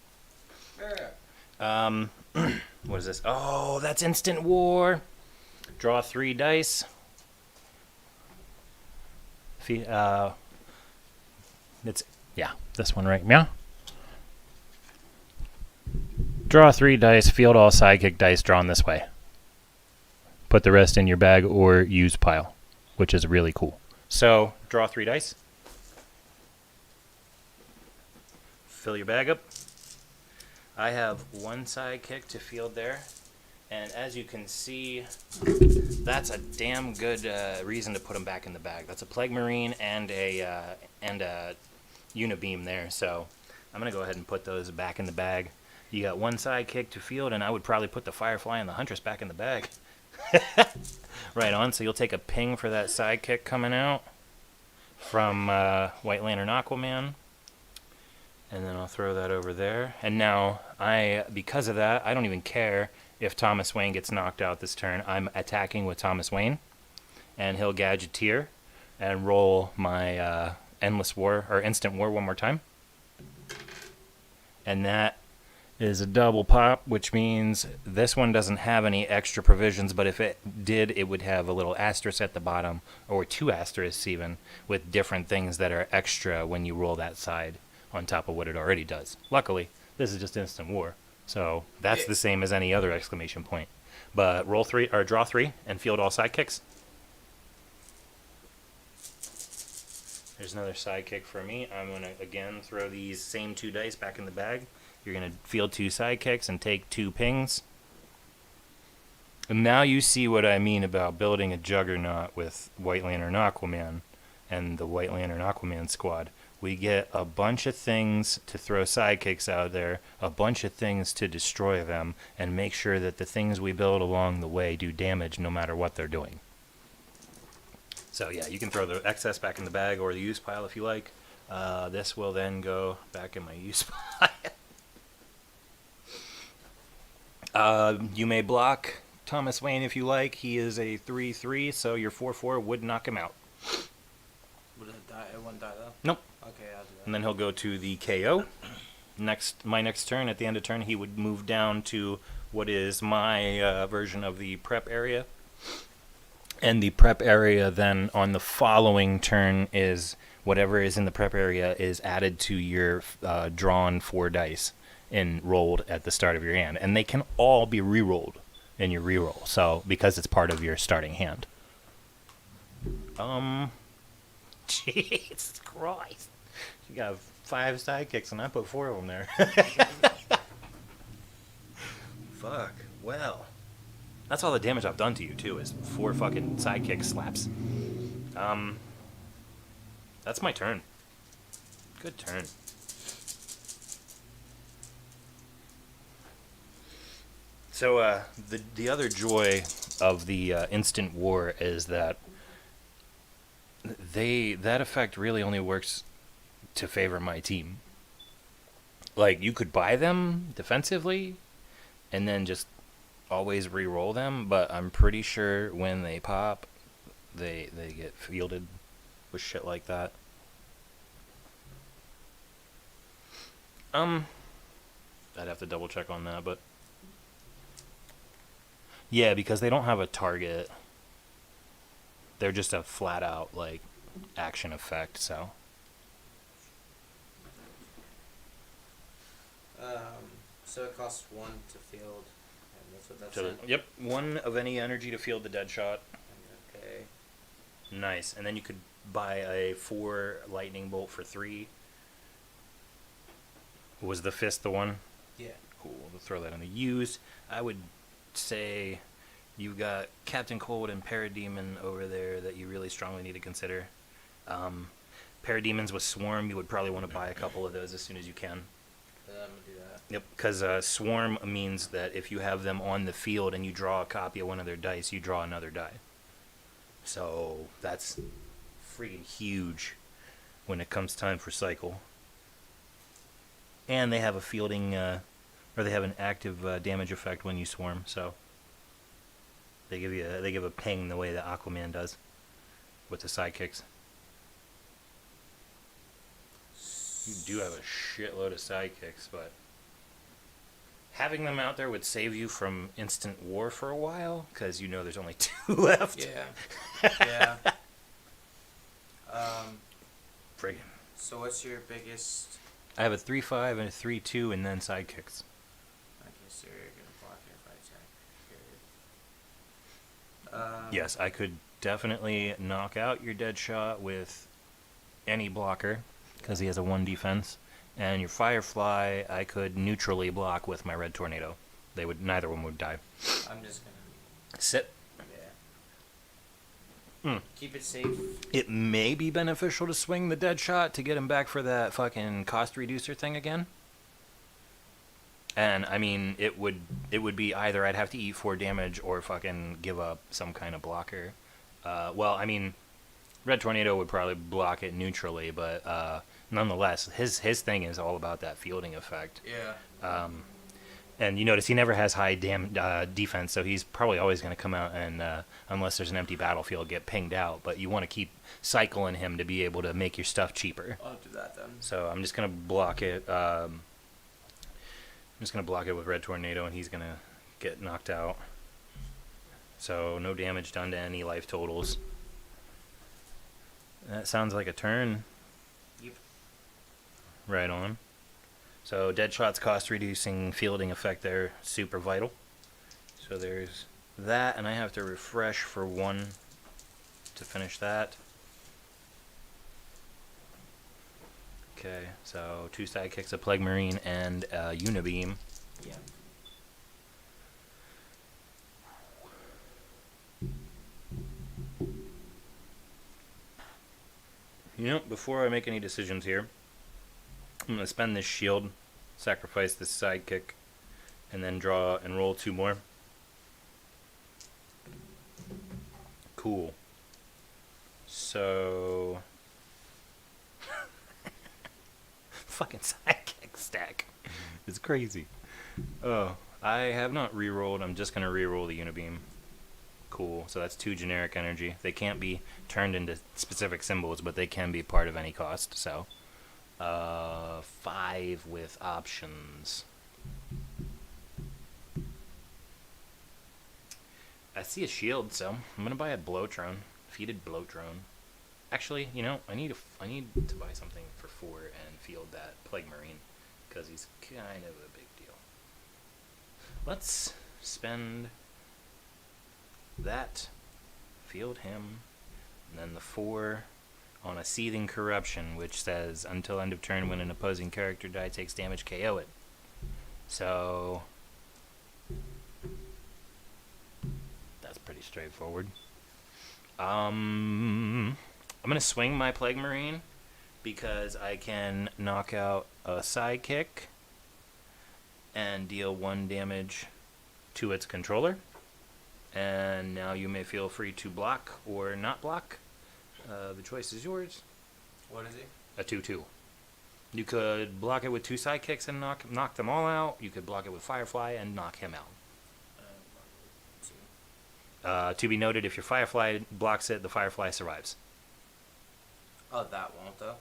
What is this? Oh, that's Instant War. Draw 3 dice. It's, yeah, this one right meow. Draw 3 dice, field all sidekick dice drawn this way. Put the rest in your bag or use pile, which is really cool. So, draw 3 dice. Fill your bag up. I have 1 sidekick to field there. And as you can see, that's a damn good reason to put them back in the bag. That's a Plague Marine and a Unibeam there. So I'm going to go ahead and put those back in the bag. You got 1 sidekick to field, and I would probably put the Firefly and the Huntress back in the bag. Right on. So you'll take a ping for that sidekick coming out from White Lantern Aquaman. And then I'll throw that over there. And now, because of that, I don't even care if Thomas Wayne gets knocked out this turn. I'm attacking with Thomas Wayne. And he'll Gadgeteer and roll my Endless War, or Instant War one more time. And that is a double pop, which means this one doesn't have any extra provisions, but if it did, it would have a little asterisk at the bottom, or 2 asterisks even, with different things that are extra when you roll that side on top of what it already does. Luckily, this is just Instant War, so that's the same as any other exclamation point. But roll 3 or draw 3 and field all sidekicks. There's another sidekick for me. I'm gonna again throw these same 2 dice back in the bag. You're gonna field 2 sidekicks and take 2 pings. And now you see what I mean about building a juggernaut with White Lantern Aquaman and the White Lantern Aquaman squad. We get a bunch of things to throw sidekicks out there, a bunch of things to destroy them, and make sure that the things we build along the way do damage no matter what they're doing. So yeah, you can throw the excess back in the bag or the use pile if you like. This will then go back in my use pile. You may block Thomas Wayne if you like. He is a 3/3, so your 4/4 would knock him out. Would it die? It wouldn't die though? Nope. Okay, I'll do that. And then he'll go to the KO. My next turn, at the end of turn, he would move down to what is my version of the prep area. And the prep area then on the following turn is whatever is in the prep area is added to your drawn 4 dice and rolled at the start of your hand. And they can all be re-rolled in your re-roll, so because it's part of your starting hand. Jesus Christ. You got 5 sidekicks and I put 4 of them there. Fuck. Well. That's all the damage I've done to you, too, is 4 fucking sidekick slaps. That's my turn. Good turn. So, the other joy of the Instant War is that that effect really only works to favor my team. Like, you could buy them defensively and then just always re-roll them, but I'm pretty sure when they pop, they get fielded with shit like that. I'd have to double check on that, but yeah, because they don't have a target. They're just a flat out like action effect, so. So it costs 1 to field, and that's what that's in. Yep, 1 of any energy to field the dead shot. Okay. Nice, and then you could buy a 4 lightning bolt for 3. Was the fist the one? Yeah. Cool. We'll throw that on the use. I would say you've got Captain Cold and Parademon over there that you really strongly need to consider. Parademons with Swarm, you would probably want to buy a couple of those as soon as you can. I'm gonna do that. Yep, because Swarm means that if you have them on the field and you draw a copy of one of their dice, you draw another die. So that's freaking huge when it comes time for cycle. And they have a fielding, or they have an active damage effect when you swarm. So they give a ping the way that Aquaman does with the sidekicks. You do have a shitload of sidekicks, but having them out there would save you from instant war for a while, because you know there's only 2 left. Yeah. Yeah. Friggin'. So what's your biggest... I have a 3-5 and a 3-2 and then sidekicks. Okay, so you're gonna block it if I attack. Period. Yes, I could definitely knock out your Deadshot with any blocker, because he has a 1 defense. And your Firefly, I could neutrally block with my Red Tornado. Neither one would die. I'm just gonna... Sit. Yeah. Keep it safe. It may be beneficial to swing the Deadshot to get him back for that fucking cost reducer thing again. And, I mean, it would be either I'd have to eat 4 damage or fucking give up some kind of blocker. Well, I mean, Red Tornado would probably block it neutrally, but nonetheless, his thing is all about that fielding effect. Yeah. And you notice he never has high defense, so he's probably always going to come out and, unless there's an empty battlefield, get pinged out. But you want to keep cycling him to be able to make your stuff cheaper. I'll do that then. So I'm just going to block it. I'm just going to block it with Red Tornado, and he's going to get knocked out. So no damage done to any life totals. That sounds like a turn. Yep. Right on. So Deadshot's cost reducing fielding effect there, super vital. So there's that, and I have to refresh for 1 to finish that. Okay, so 2 sidekicks, a Plague Marine, and a Unibeam. Yeah. You know, before I make any decisions here, I'm going to spend this shield, sacrifice this sidekick, and then draw and roll 2 more. Cool. So... fucking sidekick stack. It's crazy. Oh, I have not rerolled. I'm just going to reroll the Unibeam. Cool. So that's 2 generic energy. They can't be turned into specific symbols, but they can be part of any cost, so... 5 with options. I see a shield, so I'm gonna buy a Blowtron, defeated Blowtron. Actually, you know, I need to buy something for 4 and field that Plague Marine, because he's kind of a big deal. Let's spend that, field him, and then the 4 on a Seething Corruption, which says, until end of turn, when an opposing character die takes damage, KO it. So, that's pretty straightforward. I'm going to swing my Plague Marine, because I can knock out a Sidekick, and deal 1 damage to its controller. And now you may feel free to block or not block. The choice is yours. What is he? A 2/2. You could block it with 2 sidekicks and knock them all out. You could block it with Firefly and knock him out. To be noted, if your Firefly blocks it, the Firefly survives. Oh, that won't though.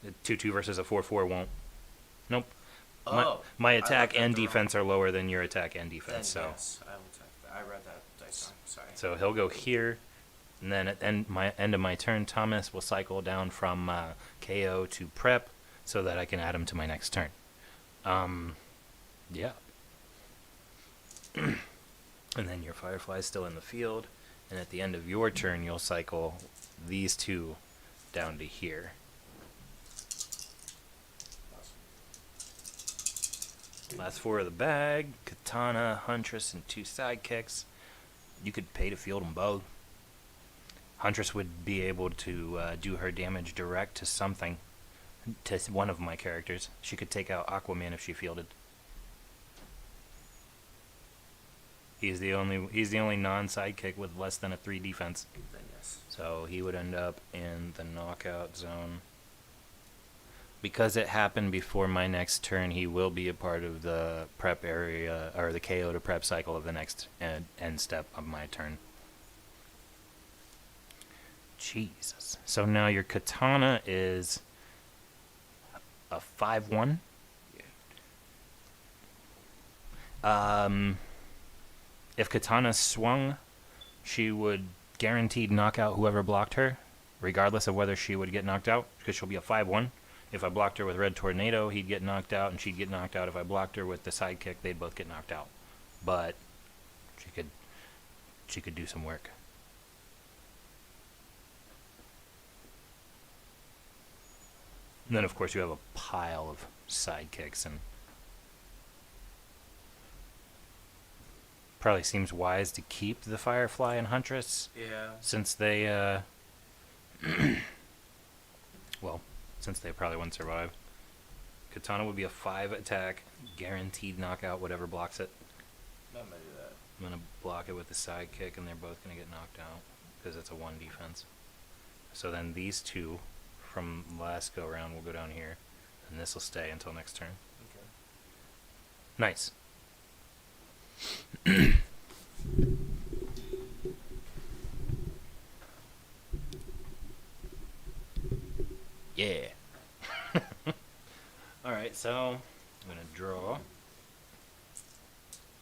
The 2/2 versus a 4/4 won't. Nope. Oh. My I attack looked at and the wrong- defense are lower than your attack and Then defense. So yes, I will take that. I read that dice wrong. Sorry. So he'll go here, and then at end of my turn, Thomas will cycle down from KO to prep, so that I can add him to my next turn. Yeah. And then your Firefly's still in the field, and at the end of your turn, you'll cycle these 2 down to here. Last 4 of the bag, Katana, Huntress, and 2 sidekicks. You could pay to field them both. Huntress would be able to do her damage direct to something, to one of my characters. She could take out Aquaman if she fielded. He's the only non-sidekick with less than a 3 defense. Then yes. So he would end up in the knockout zone. Because it happened before my next turn, he will be a part of the prep area, or the KO to prep cycle of the next end step of my turn. Jesus. So now your Katana is a 5-1. Yeah. If Katana swung, she would guaranteed knock out whoever blocked her, regardless of whether she would get knocked out, because she'll be a 5-1. If I blocked her with Red Tornado, he'd get knocked out, and she'd get knocked out. If I blocked her with the sidekick, they'd both get knocked out. But she could do some work. And then, of course, you have a pile of sidekicks, and probably seems wise to keep the Firefly and Huntress, Yeah. since they, well, since they probably wouldn't survive. Katana would be a 5 attack, guaranteed knockout, whatever blocks it. I'm gonna do that. I'm going to block it with the sidekick, and they're both going to get knocked out, because it's a 1 defense. So then these 2 from last go round will go down here, and this will stay until next turn. Okay. Nice. Yeah. Alright, so I'm going to draw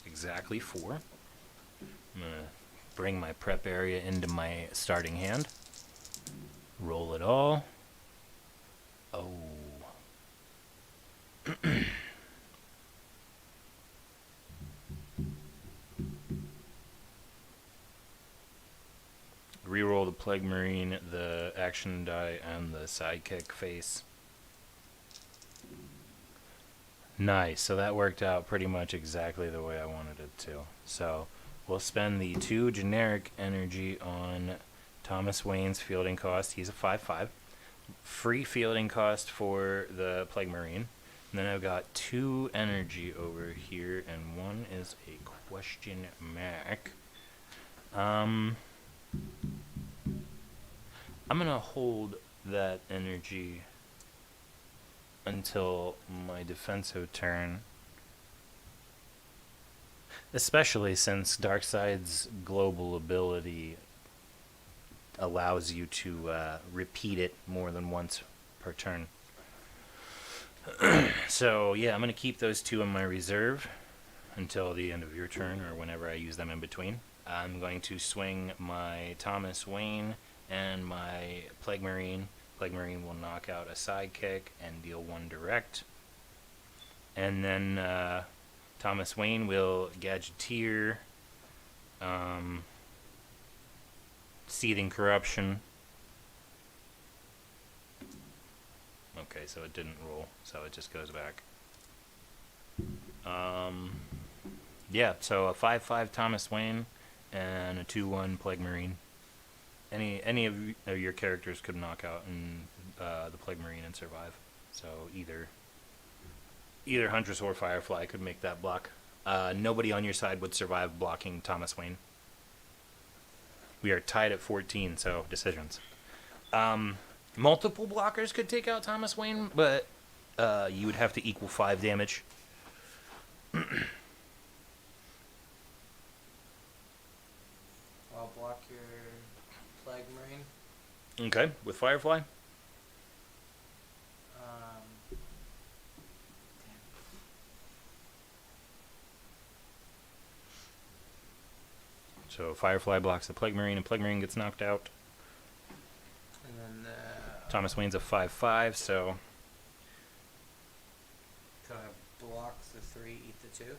exactly 4. I'm going to bring my prep area into my starting hand. Roll it all. Oh. Reroll the Plague Marine, the action die, and the sidekick face. Nice, so that worked out pretty much exactly the way I wanted it to. So we'll spend the 2 generic energy on Thomas Wayne's fielding cost. He's a 5/5. Free fielding cost for the Plague Marine. And then I've got 2 energy over here, and 1 is a question mark. I'm gonna hold that energy until my defensive turn, especially since Darkseid's global ability allows you to repeat it more than once per turn. So yeah, I'm gonna keep those 2 in my reserve until the end of your turn, or whenever I use them in between. I'm going to swing my Thomas Wayne and my Plague Marine. Plague Marine will knock out a sidekick and deal 1 direct. And then Thomas Wayne will Gadgeteer, Seething Corruption. Okay, so it didn't roll, so it just goes back. Yeah, so a 5/5 Thomas Wayne and a 2/1 Plague Marine. Any of your characters could knock out in the Plague Marine and survive. So either Huntress or Firefly could make that block. Nobody on your side would survive blocking Thomas Wayne. We are tied at 14, so decisions. Multiple blockers could take out Thomas Wayne, but you would have to equal 5 damage. I'll block your Plague Marine. Okay, with Firefly. So Firefly blocks the Plague Marine, and Plague Marine gets knocked out. And then Thomas Wayne's a 5/5, so could I block the 3, eat the 2?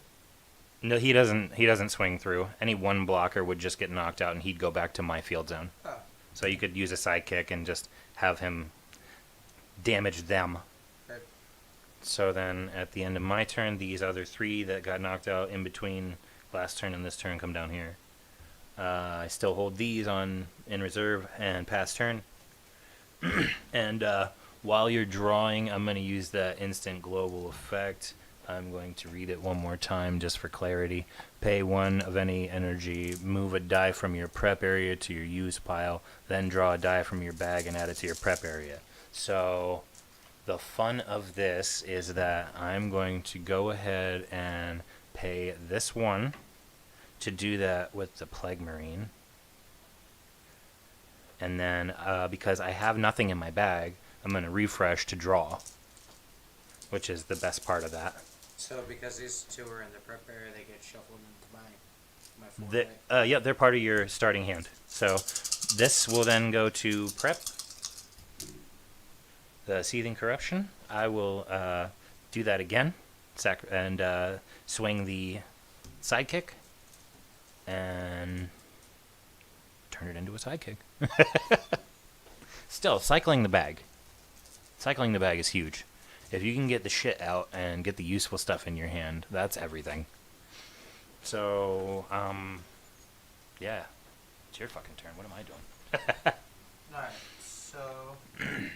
no, he doesn't swing through. Any one blocker would just get knocked out, and he'd go back to my field zone. Oh. So you could use a sidekick and just have him damage them. Okay. So then at the end of my turn, these other 3 that got knocked out in between last turn and this turn come down here. I still hold these on in reserve and pass turn. And while you're drawing, I'm going to use that instant global effect. I'm going to read it one more time just for clarity. Pay 1 of any energy, move a die from your prep area to your use pile, then draw a die from your bag and add it to your prep area. So the fun of this is that I'm going to go ahead and pay this 1 to do that with the Plague Marine. And then because I have nothing in my bag, I'm going to refresh to draw, which is the best part of that. So because these 2 are in the prep area, they get shuffled into my 4, right? Yeah, they're part of your starting hand. So this will then go to prep. The Seething Corruption. I will do that again, and swing the sidekick, and turn it into a sidekick. Still, cycling the bag. Cycling the bag is huge. If you can get the shit out and get the useful stuff in your hand, that's everything. So, yeah. It's your fucking turn. What am I doing? Alright, so... the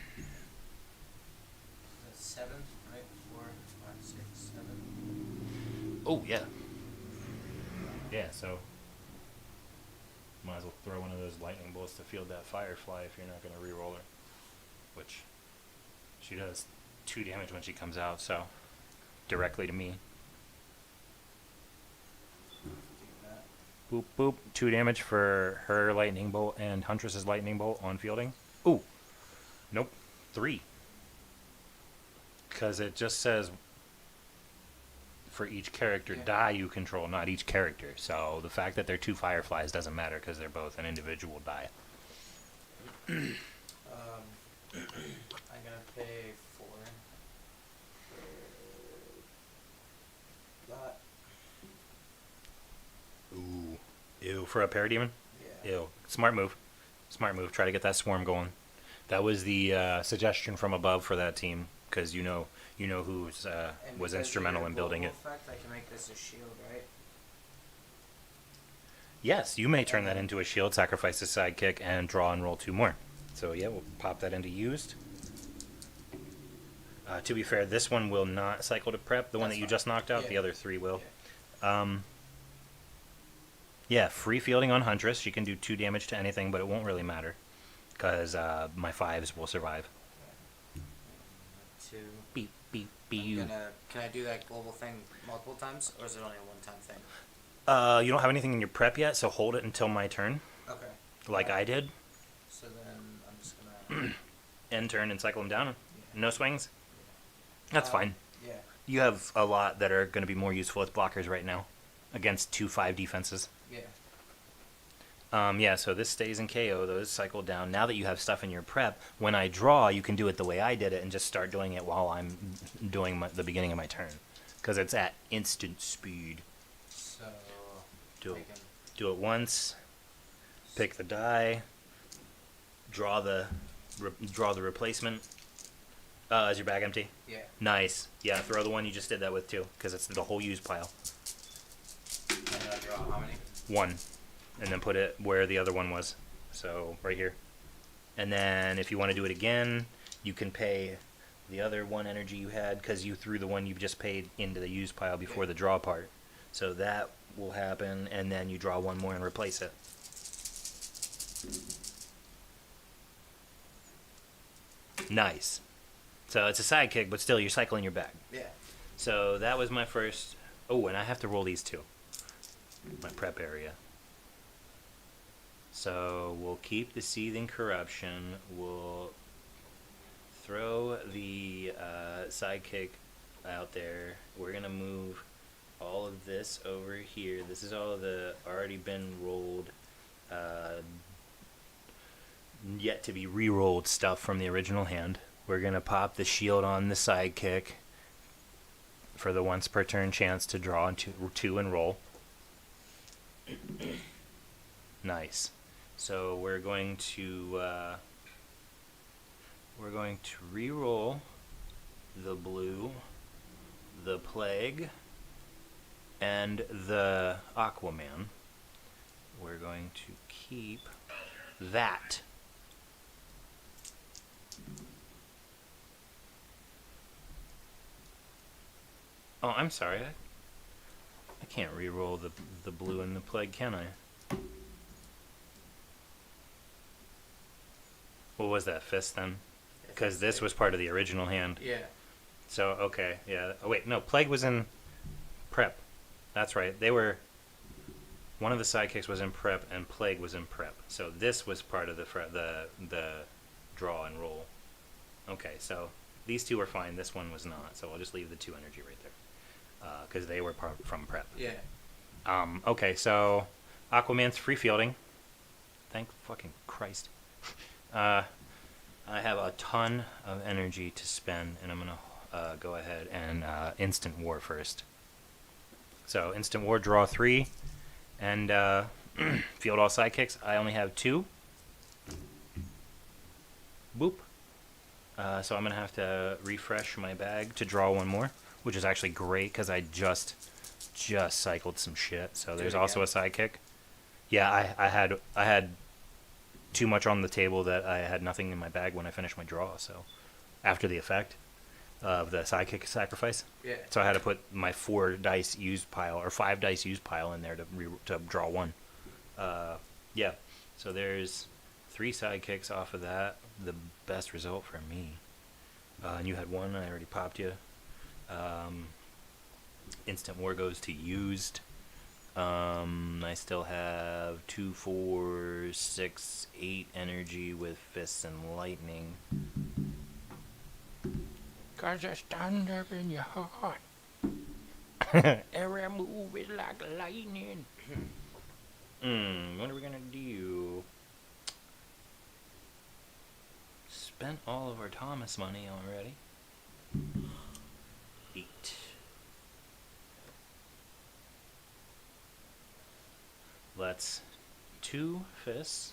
7, right? 4, 5, 6, 7. Oh, yeah. Yeah, so... might as well throw one of those lightning bolts to field that Firefly if you're not going to re-roll her. Which, she does 2 damage when she comes out, so... directly to me. Boop, boop. 2 damage for her lightning bolt and Huntress's lightning bolt on fielding. Ooh. Nope. 3. Because it just says for each character die you control, not each character. So the fact that they're 2 Fireflies doesn't matter because they're both an individual die. I'm gonna pay 4. That. Ooh. Ew. For a Parademon? Yeah. Ew. Smart move. Smart move. Try to get that swarm going. That was the suggestion from above for that team, because you know who was instrumental in building it. Effect, I can make this a shield, right? Yes, you may turn that into a shield, sacrifice the sidekick, and draw and roll 2 more. So yeah, we'll pop that into used. To be fair, this one will not cycle to prep. The one that you just knocked out, the other 3 will. Yeah, free fielding on Huntress. She can do 2 damage to anything, but it won't really matter, because my 5s will survive. 2. Beep, beep, beep. Can I do that global thing multiple times, or is it only a one-time thing? You don't have anything in your prep yet, so hold it until my turn, Okay. like I did. So then I'm just gonna... End turn and cycle them down. Yeah. No swings. That's fine. Yeah. You have a lot that are going to be more useful as blockers right now against 2/5 defenses. Yeah. Yeah, so this stays in KO. Those cycle down. Now that you have stuff in your prep, when I draw, you can do it the way I did it and just start doing it while I'm doing the beginning of my turn, because it's at instant speed. So... Do it once. Pick the die. Draw the replacement. Is your bag empty? Yeah. Nice. Yeah, throw the one you just did that with too, because it's the whole use pile. And I draw how many? 1. And then put it where the other one was. So, right here. And then if you want to do it again, you can pay the other 1 energy you had, because you threw the one you just paid into the use pile before the draw part. So that will happen, and then you draw 1 more and replace it. Nice. So it's a sidekick, but still you're cycling your bag. Yeah. So that was my first... Oh, and I have to roll these 2. My prep area. So we'll keep the Seething Corruption. We'll throw the sidekick out there. We're going to move all of this over here. This is all of the already been rolled, yet to be re-rolled stuff from the original hand. We're going to pop the shield on the sidekick for the once per turn chance to draw 2 and roll. Nice. So we're going to we're going to re-roll the blue, the plague, and the Aquaman. We're going to keep that. Oh, I'm sorry. I can't re-roll the blue and the plague, can I? What was that, fist then? Because this was part of the original hand. Yeah. So, okay, yeah. Oh, wait, no, plague was in prep. That's right. They were... One of the sidekicks was in prep, and plague was in prep. So this was part of the draw and roll. Okay, so these two were fine. This one was not. So I'll just leave the 2 energy right there. Because they were from prep. Yeah. Okay, so Aquaman's free fielding. Thank fucking Christ. I have a ton of energy to spend, and I'm going to go ahead and instant war first. So instant war, draw 3, and field all sidekicks. I only have 2. Boop. So I'm going to have to refresh my bag to draw 1 more, which is actually great because I just cycled some shit. So there's also a sidekick. Yeah, I had too much on the table that I had nothing in my bag when I finished my draw. So after the effect of the sidekick sacrifice, Yeah. so I had to put my 4 dice used pile or 5 dice used pile in there to draw 1. Yeah. So there's 3 sidekicks off of that. The best result for me. And you had 1. I already popped you. Instant war goes to used. I still have 2, 4, 6, 8 energy with fists and lightning. 'Cause it's thunder in your heart. Every move is like lightning. What are we gonna do? Spent all of our Thomas money already. 8. Let's 2 fists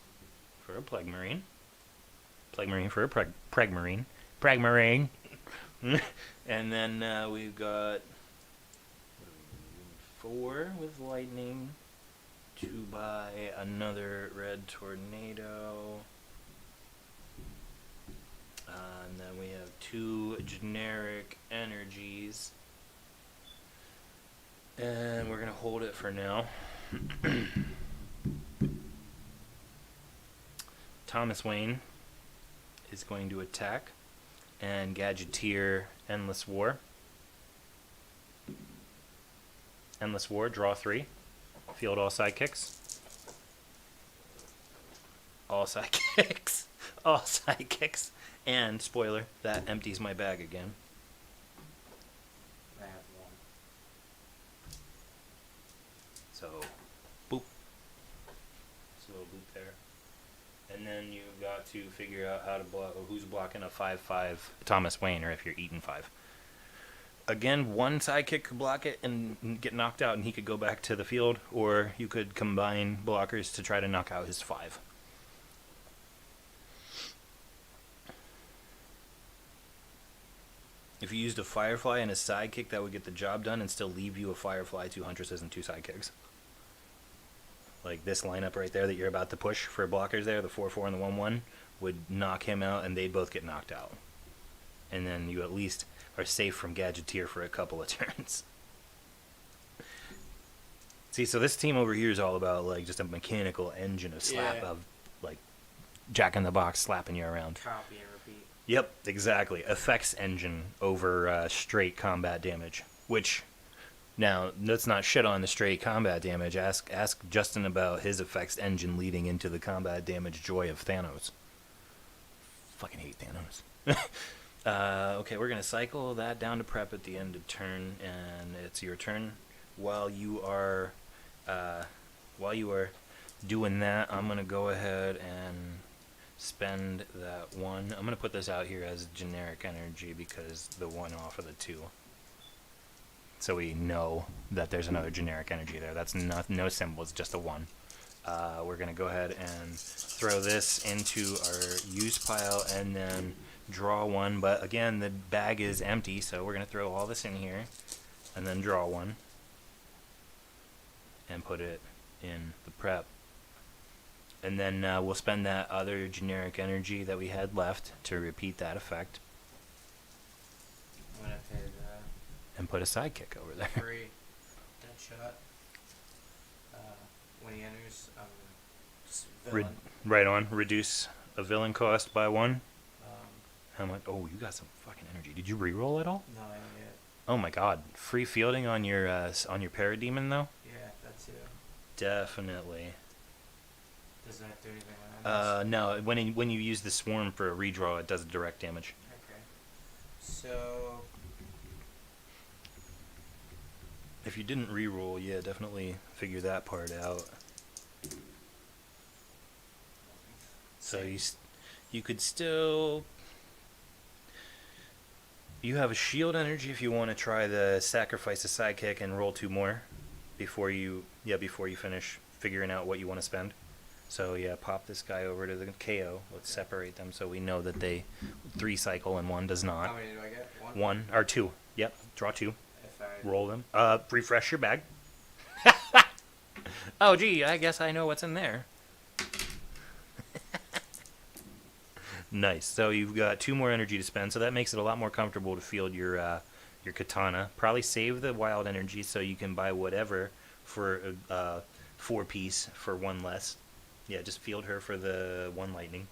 for a plague marine. Plague marine for a preg marine. Preg marine. And then we've got 4 with lightning to buy another red tornado. And then we have 2 generic energies. And we're going to hold it for now. Thomas Wayne is going to attack and gadgeteer Endless War. Endless War, draw 3. Field all sidekicks. All sidekicks. All sidekicks. And, spoiler, that empties my bag again. I have 1. So, boop. So, boop there. And then you've got to figure out how to block, who's blocking a 5/5 Thomas Wayne, or if you're eating 5. Again, 1 sidekick could block it and get knocked out, and he could go back to the field, or you could combine blockers to try to knock out his 5. If you used a Firefly and a sidekick, that would get the job done and still leave you a Firefly, 2 Huntresses, and 2 sidekicks. Like this lineup right there that you're about to push for blockers there, the 4/4 and the 1/1, would knock him out, and they'd both get knocked out. And then you at least are safe from Gadgeteer for a couple of turns. See, so this team over here is all about like just a mechanical engine of slap of like Jack in the Box slapping you around. Copy and repeat. Yep, exactly. Effects engine over straight combat damage. Which, now, let's not shit on the straight combat damage. Ask Justin about his effects engine leading into the combat damage joy of Thanos. Fucking hate Thanos. Okay, we're gonna cycle that down to prep at the end of turn, and it's your turn. While you are doing that, I'm gonna go ahead and spend that 1. I'm gonna put this out here as generic energy because the 1 off of the 2. So we know that there's another generic energy there. That's no symbol, it's just a 1. We're gonna go ahead and throw this into our use pile and then draw one, but again, the bag is empty, so we're going to throw all this in here, and then draw one, and put it in the prep. And then we'll spend that other generic energy that we had left to repeat that effect, I'm gonna pay and put a sidekick over the there. free dead shot. When he enters, Re- villain. right on. Reduce a villain cost by 1. Um, How much? Oh, you got some fucking energy. Did you reroll at all? no, I ain't yet. Oh my god. Free fielding on your parademon though? Yeah, that too. Definitely. Does that do anything when I miss? No. When you use the swarm for a redraw, it does direct damage. Okay. So, If you didn't reroll, yeah, definitely figure that part out. So you could still. You have a shield energy if you want to try the sacrifice a sidekick and roll 2 more before you finish figuring out what you want to spend. So yeah, pop this guy over to the KO. Let's separate them so we know that they 3 cycle and 1 does not. how many do I get? 1? 1 or 2. Yep, draw 2. If I Roll them. Refresh your bag. Oh gee, I guess I know what's in there. Nice. So you've got 2 more energy to spend, so that makes it a lot more comfortable to field your katana. Probably save the wild energy so you can buy whatever for 4 piece for 1 less. Yeah, just field her for the 1 lightning,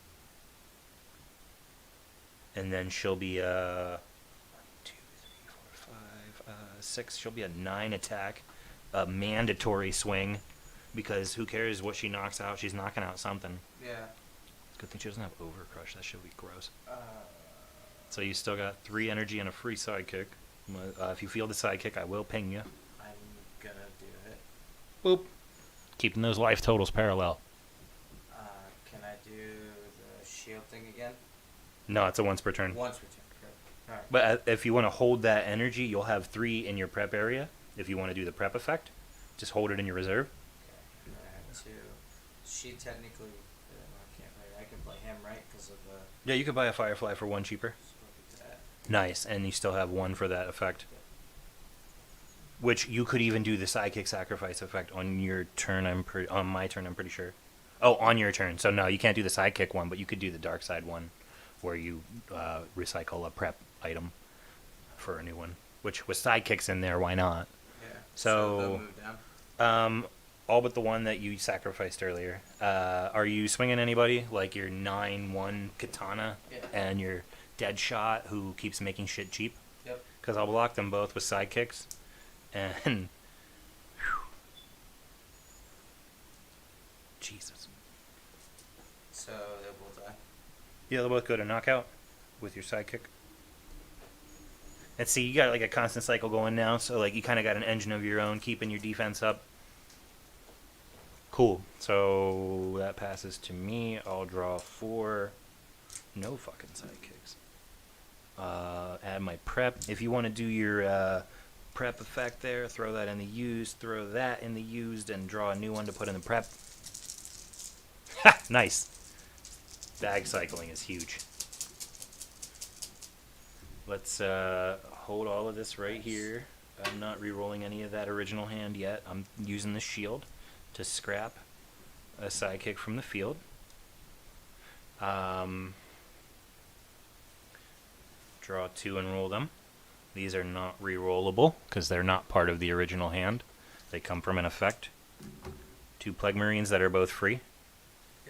and then she'll be 1, 2, 3, 4, 5, 6. She'll be a 9 attack, a mandatory swing, because who cares what she knocks out? She's knocking out something. Yeah. Good thing she doesn't have overcrush. That should be gross. Uh, So you still got 3 energy and a free sidekick. If you feel the sidekick, I will ping you. I'm gonna do it. Boop. Keeping those life totals parallel. Can I do the shield thing again? No, it's a once per turn. Once per turn. Correct. Alright. But if you want to hold that energy, you'll have 3 in your prep area. If you want to do the prep effect, just hold it in your reserve. Okay. I have 2. She technically. I can't play. I can play him, right? Because of the. Yeah, you could buy a Firefly for 1 cheaper. So look at that. Nice, and you still have 1 for that effect. Which you could even do the sidekick sacrifice effect on your turn. On my turn, I'm pretty sure. Oh, on your turn. So no, you can't do the sidekick one, but you could do the dark side one, where you recycle a prep item for a new one. Which with sidekicks in there, why not? Yeah. So they'll move down. all but the one that you sacrificed earlier. Are you swinging anybody like your 9/1 katana Yeah. and your dead shot who keeps making shit cheap? Yep. Because I'll block them both with sidekicks, and Jesus. So they will die. Yeah, they'll both go to knockout with your sidekick. And see, you got like a constant cycle going now, so like you kind of got an engine of your own, keeping your defense up. Cool. So that passes to me. I'll draw 4. No fucking sidekicks. Add my prep. If you want to do your prep effect there, throw that in the used, throw that in the used, and draw a new one to put in the prep. Ha! Nice. Bag cycling is huge. Let's hold all of this right here. I'm not re-rolling any of that original hand yet. I'm using the shield to scrap a sidekick from the field. Draw 2 and roll them. These are not re-rollable because they're not part of the original hand. They come from an effect. 2 Plague Marines that are both free.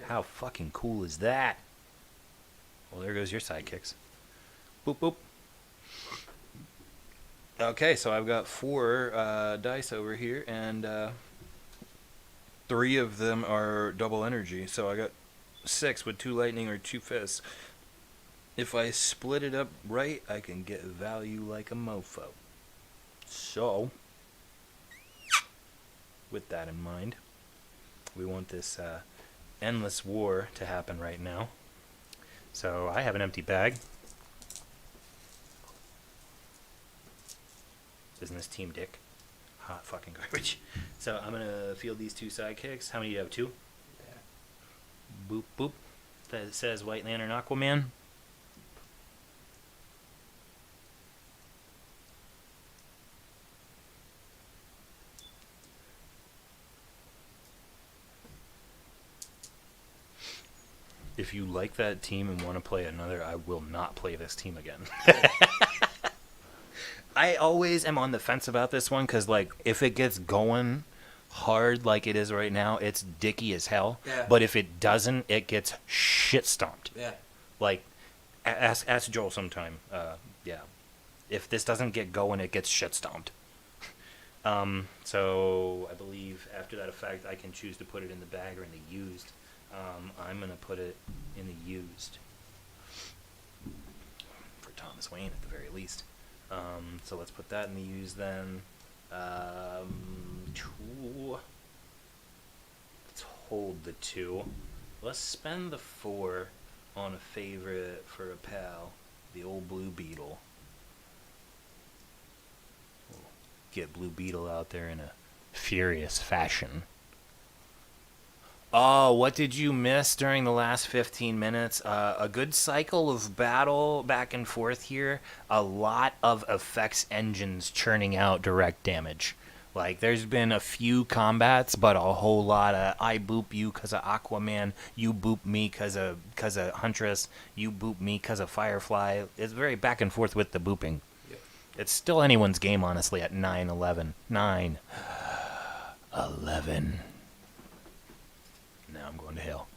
How fucking cool is that? Well, there goes your sidekicks. Boop, boop. Okay, so I've got 4 dice over here, and 3 of them are double energy. So I got 6 with 2 lightning or 2 fists. If I split it up right, I can get value like a mofo. So, with that in mind, we want this endless war to happen right now. So I have an empty bag. Isn't this team dick? Hot fucking garbage. So I'm gonna field these 2 sidekicks. How many do you have? 2? Yeah. Boop boop. That says White Lantern Aquaman. If you like that team and want to play another, I will not play this team again. I always am on the fence about this one because, like, if it gets going hard like it is right now, it's dicky as hell. Yeah. But if it doesn't, it gets shit stomped. Yeah. Like, ask Joel sometime. Yeah. If this doesn't get going, it gets shit stomped. So I believe after that effect, I can choose to put it in the bag or in the used. I'm gonna put it in the used for Thomas Wayne at the very least. So let's put that in the used then. Two. Let's hold the 2. Let's spend the 4 on a favorite for a pal, the old Blue Beetle. We'll get Blue Beetle out there in a furious fashion. Oh, what did you miss during the last 15 minutes? A good cycle of battle back and forth here. A lot of effects engines churning out direct damage. Like, there's been a few combats, but a whole lot of I boop you because of Aquaman, you boop me because of Huntress, you boop me because of Firefly. It's very back and forth with the booping. Yep. It's still anyone's game, honestly, at 9-11. 9-11. Now I'm going to hell.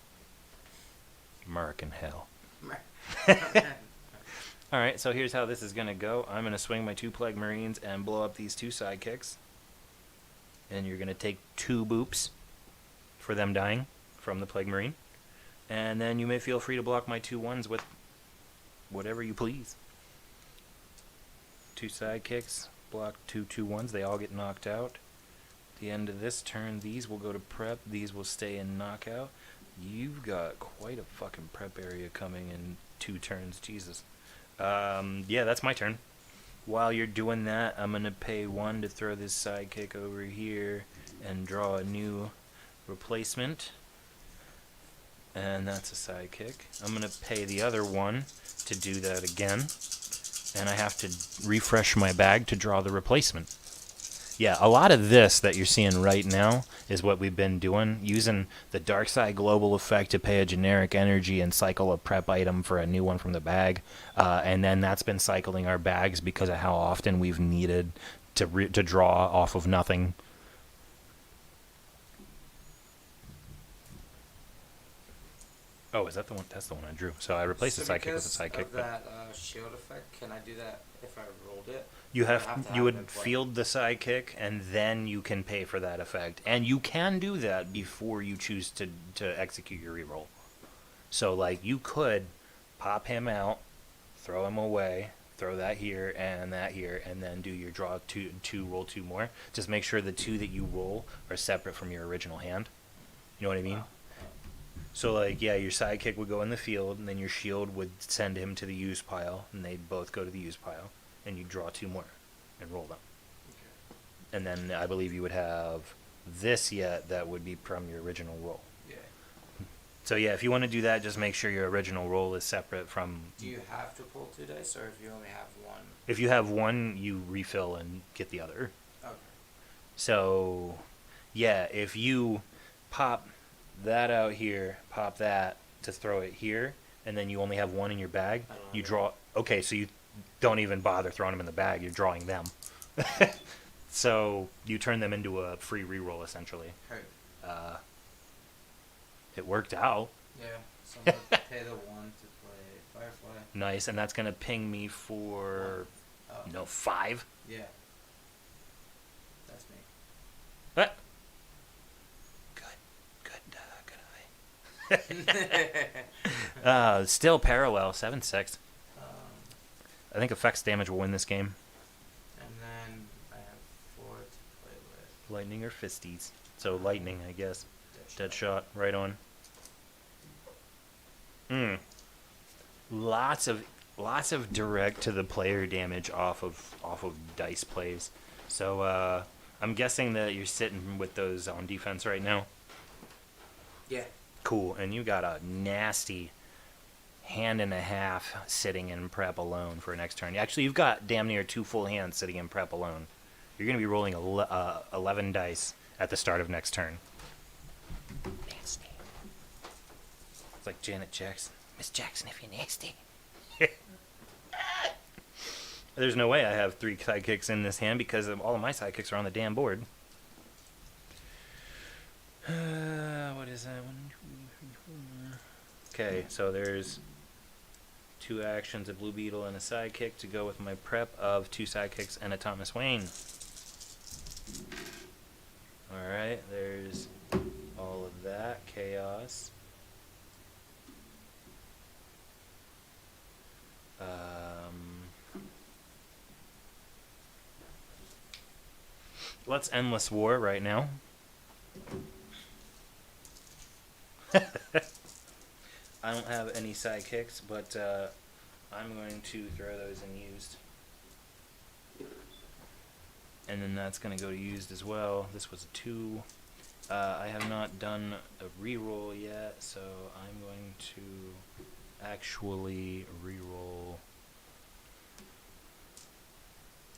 American hell. Alright, so here's how this is going to go. I'm going to swing my 2 Plague Marines and blow up these 2 sidekicks. And you're going to take 2 boops for them dying from the Plague Marine. And then you may feel free to block my 2 1s with whatever you please. 2 sidekicks, block 2 2-1s. They all get knocked out. At the end of this turn, these will go to prep. These will stay in knockout. You've got quite a fucking prep area coming in 2 turns. Jesus. Yeah, that's my turn. While you're doing that, I'm going to pay 1 to throw this sidekick over here and draw a new replacement. And that's a sidekick. I'm going to pay the other 1 to do that again. And I have to refresh my bag to draw the replacement. Yeah, a lot of this that you're seeing right now is what we've been doing, using the Dark Side Global effect to pay a generic energy and cycle a prep item for a new one from the bag. And then that's been cycling our bags because of how often we've needed to draw off of nothing. Oh, is that the one? That's the one I drew. So I replaced the sidekick with the sidekick. Of that shield effect, can I do that if I rolled it? You would field the sidekick, and then you can pay for that effect. And you can do that before you choose to execute your reroll. So, like, you could pop him out, throw him away, throw that here, and then do your draw 2, roll 2 more. Just make sure the 2 that you roll are separate from your original hand. You know what I mean? So, like, yeah, your sidekick would go in the field, and then your shield would send him to the use pile, and they'd both go to the use pile. And you draw 2 more and roll them. Okay. And then I believe you would have this yet that would be from your original roll. Yeah. So yeah, if you want to do that, just make sure your original roll is separate from... Do you have to pull 2 dice, or if you only have 1? If you have 1, you refill and get the other. Okay. So, yeah, if you pop that out here, pop that to throw it here, and then you only have 1 in your bag, you draw... Okay, so you... don't even bother throwing them in the bag. You're drawing them. So you turn them into a free reroll, essentially. Right. It worked out. Yeah. So I'm going to pay the 1 to play Firefly. Nice, and that's going to ping me for... No, 5? Yeah. That's me. What? Good eye. Still parallel, 7-6. I think effects damage will win this game. And then I have 4 to play with. Lightning or fisties. So lightning, I guess. Dead shot, right on. Lots of direct to the player damage off of dice plays. So I'm guessing that you're sitting with those on defense right now. Yeah. Cool, and you got a nasty hand and a half sitting in prep alone for next turn. Actually, you've got damn near 2 full hands sitting in prep alone. You're going to be rolling 11 dice at the start of next turn. Nasty. It's like Janet Jackson. Miss Jackson, if you're nasty. There's no way I have 3 sidekicks in this hand because all of my sidekicks are on the damn board. What is that? 1, 2, 3, 4. Okay, so there's 2 actions, a Blue Beetle and a sidekick to go with my prep of 2 sidekicks and a Thomas Wayne. Alright, there's all of that. Chaos. Let's Endless War right now. I don't have any sidekicks, but I'm going to throw those in used. And then that's going to go to used as well. This was a 2. I have not done a reroll yet, so I'm going to actually reroll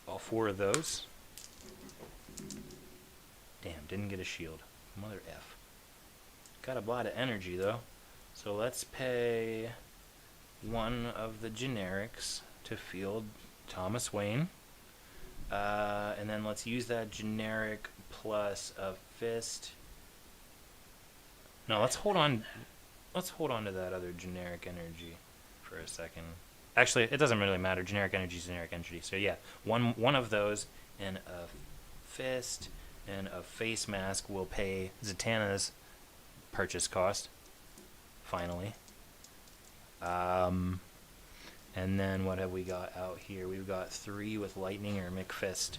all 4 of those. Damn, didn't get a shield. Mother F. Got a lot of energy though. So let's pay 1 of the generics to field Thomas Wayne. And then let's use that generic plus a fist. No, let's hold on. Let's hold on to that other generic energy for a second. Actually, it doesn't really matter. Generic energy is generic energy. So yeah, one of those and a fist and a face mask will pay Zatanna's purchase cost. Finally. And then what have we got out here? We've got 3 with lightning or McFist.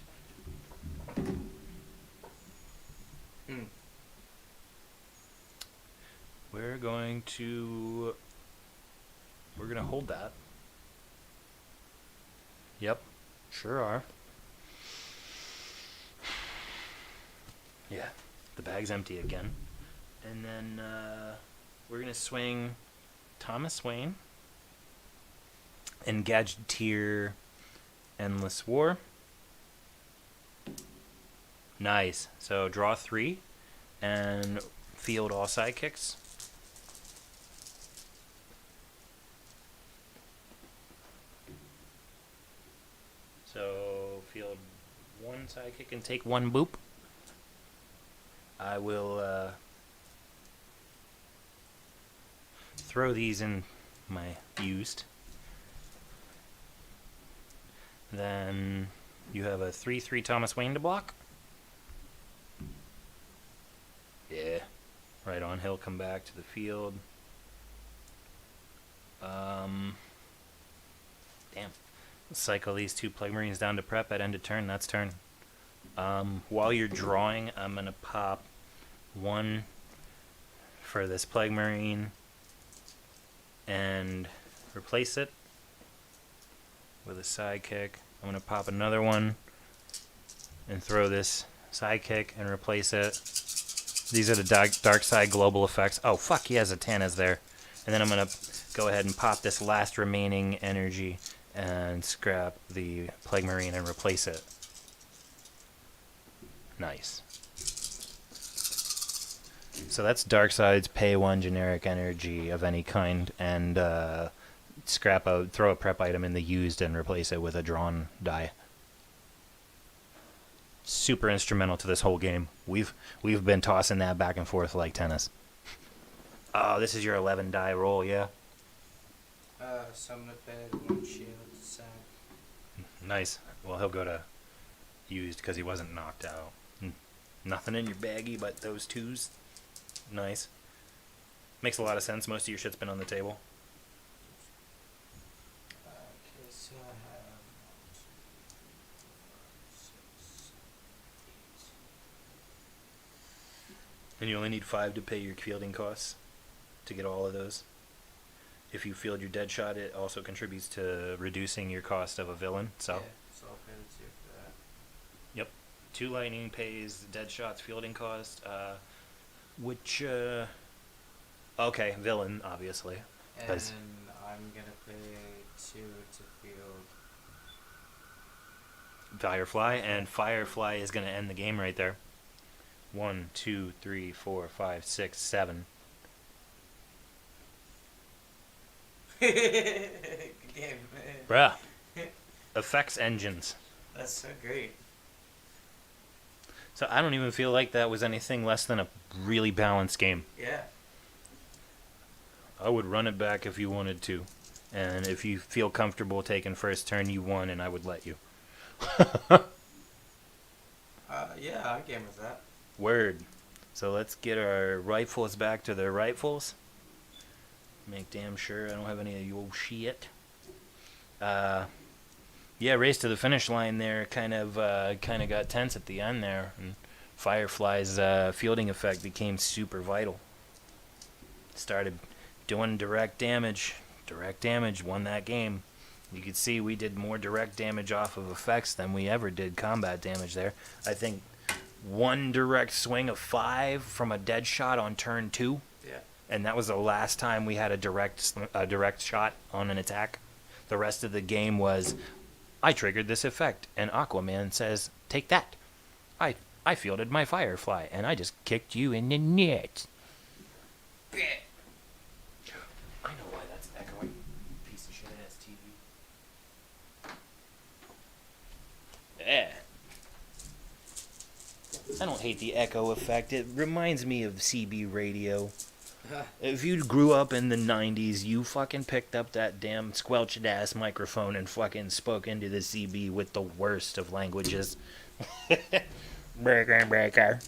We're going to hold that. Yep, sure are. Yeah, the bag's empty again. And then we're gonna swing Thomas Wayne and Gadgeteer Endless War. Nice. So draw 3 and field all sidekicks. So field 1 sidekick and take 1 boop. I will throw these in my used. Then you have a 3/3 Thomas Wayne to block. Yeah, right on. He'll come back to the field. Damn. Cycle these 2 Plague Marines down to prep at end of turn. That's turn. While you're drawing, I'm gonna pop 1 for this Plague Marine and replace it with a sidekick. I'm gonna pop another 1 and throw this sidekick and replace it. These are the dark side global effects. Oh fuck, yeah, Zatanna's there. And then I'm gonna go ahead and pop this last remaining energy and scrap the Plague Marine and replace it. Nice. So that's Darkseid's pay 1 generic energy of any kind and throw a prep item in the used and replace it with a drawn die. Super instrumental to this whole game. We've been tossing that back and forth like tennis. Oh, this is your 11 die roll, yeah? Summon a bed, 1 shield, sack. Nice. Well, he'll go to used because he wasn't knocked out. Nothing in your baggie but those 2s. Nice. Makes a lot of sense. Most of your shit's been on the table. Okay, so I have 6, 8. And you only need 5 to pay your fielding costs to get all of those. If you field your dead shot, it also contributes to reducing your cost of a villain. So, Yeah, so I'll pay the 2 for that. Yep. 2 lightning pays dead shot's fielding cost. Which okay, villain obviously. And I'm gonna pay 2 to field Firefly, and Firefly is gonna end the game right there. 1, 2, 3, 4, 5, 6, 7. Good game, man. Bruh. Effects engines. That's so great. So I don't even feel like that was anything less than a really balanced game. Yeah. I would run it back if you wanted to. And if you feel comfortable taking first turn, you won, and I would let you. Yeah, I game with that. Word. So let's get our rifles back to their rifles. Make damn sure I don't have any of your shit. Yeah, race to the finish line there kind of got tense at the end there, and Firefly's fielding effect became super vital. Started doing direct damage. Direct damage won that game. You could see we did more direct damage off of effects than we ever did combat damage there. I think one direct swing of 5 from a dead shot on turn 2. Yeah. And that was the last time we had a direct shot on an attack. The rest of the game was, I triggered this effect, and Aquaman says, take that. I fielded my Firefly, and I just kicked you in the net. I know why that's echoing. Piece of shit ass TV. Yeah. I don't hate the echo effect. It reminds me of CB radio. If you grew up in the 90s, you fucking picked up that damn squelched ass microphone and fucking spoke into the CB with the worst of languages. Breaker, breaker.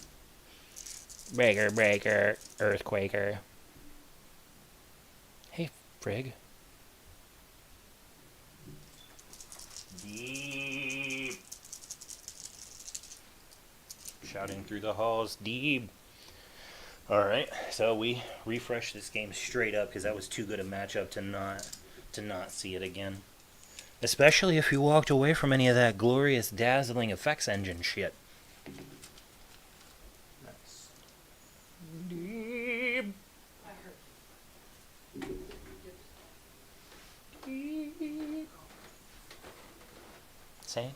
Breaker, breaker. Earthquaker. Hey, Frig. Deep. Shouting through the halls, deep. Alright, so we refreshed this game straight up because that was too good a matchup to not see it again. Especially if you walked away from any of that glorious, dazzling effects engine shit. Nice. Deep. I heard. Deep. Say.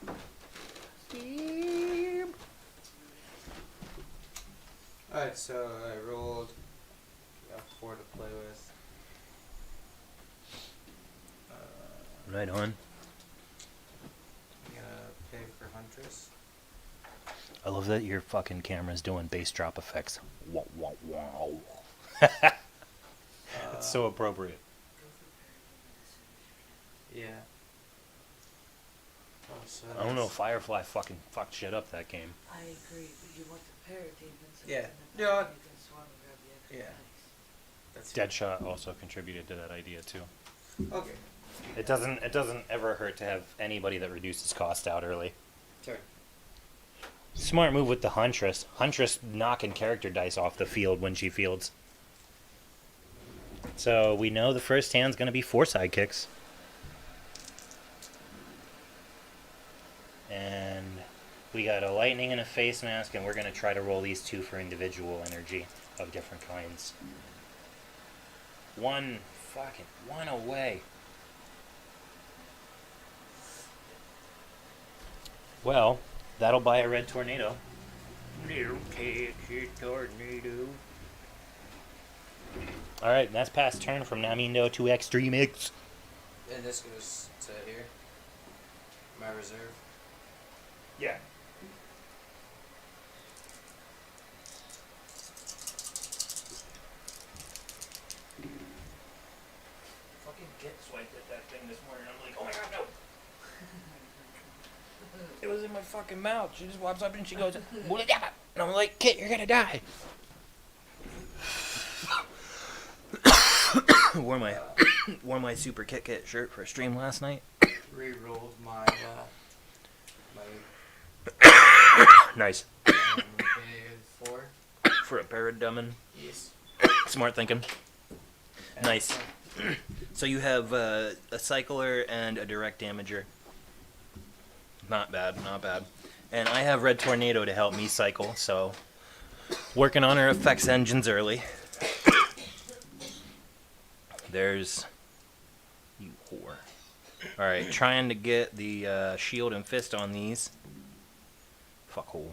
Deep. Alright, so I rolled. Got 4 to play with. Right on. I'm gonna pay for Huntress. I love that your fucking camera's doing bass drop effects. Wow, wow, wow. That's so appropriate. Yeah. Oh, so I don't know, Firefly fucking fucked shit up that game. I agree, but you want the parademons. So Yeah. in the Yeah. back, you can swarm and grab the extra Yeah. dice. That's Deadshot also contributed to that idea too. Okay. It doesn't ever hurt to have anybody that reduces cost out early. Sure. Smart move with the Huntress. Huntress knocking character dice off the field when she fields. So we know the first hand's going to be 4 sidekicks. And we got a lightning and a face mask, and we're going to try to roll these 2 for individual energy of different kinds. One away. Well, that'll buy a red tornado. Little Texas tornado. Alright, that's past turn from NaMeanDoe to XxtremixX. And this goes to here. My reserve. Yeah. Fucking Kit swiped at that thing this morning. I'm like, oh my god, no. It was in my fucking mouth. She just walks up and she goes, and I'm like, Kit, you're gonna die. wore my Super Kit Kit shirt for a stream last night. Re-rolled my Nice. paid 4. For a Parademon. Yes. Smart thinking. Nice. So you have a cycler and a direct damager. Not bad, not bad. And I have Red Tornado to help me cycle, so working on our effects engines early. There's you whore. Alright, trying to get the shield and fist on these. Fuckhole.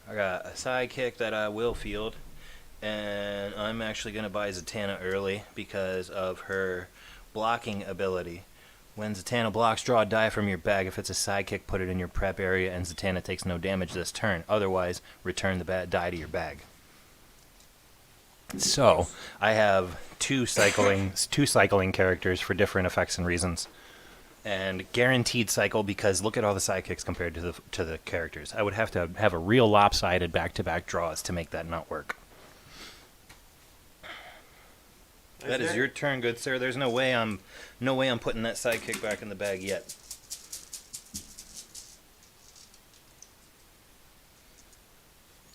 I got a sidekick that I will field. And I'm actually going to buy Zatanna early because of her Blocking ability. When Zatanna blocks, draw a die from your bag. If it's a sidekick, put it in your prep area, and Zatanna takes no damage this turn. Otherwise, return the die to your bag. So, I have two cycling characters for different effects and reasons. And guaranteed cycle because look at all the sidekicks compared to the characters. I would have to have a real lopsided back-to-back draws to make that not work. That is your turn, good sir. There's no way I'm putting that sidekick back in the bag yet.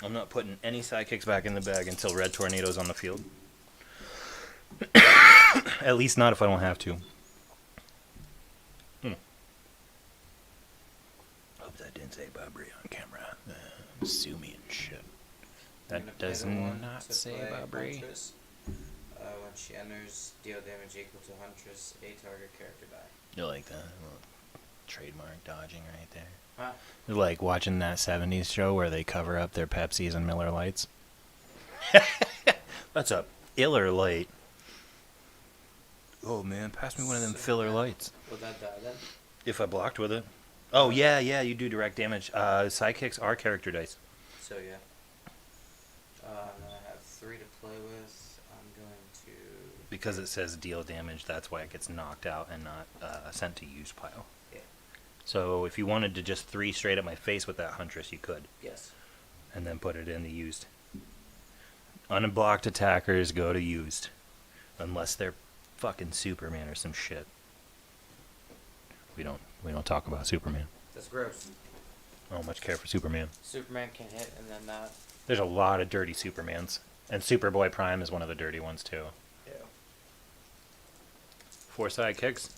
I'm not putting any sidekicks back in the bag until Red Tornado's on the field. At least not if I don't have to. Hope that didn't say Bobry on camera. Sue me and shit. That does not say Bobry. When she enters, deal damage equal to Huntress, a target character die. You like that? Little trademark dodging right there. Huh? You're like watching that 70s show where they cover up their Pepsis and Miller Lights. That's a iller light. Oh man, pass me one of them filler lights. Will that die then? If I blocked with it. Oh yeah, you do direct damage. Sidekicks are character dice. So yeah. And then I have 3 to play with. I'm going to... Because it says deal damage, that's why it gets knocked out and not sent to use pile. Yeah. So if you wanted to just 3 straight at my face with that Huntress, you could. Yes. And then put it in the used. Unblocked attackers go to used. Unless they're fucking Superman or some shit. We don't talk about Superman. That's gross. I don't much care for Superman. Superman can hit and then not. There's a lot of dirty Supermans. And Superboy Prime is one of the dirty ones too. Yeah. 4 sidekicks.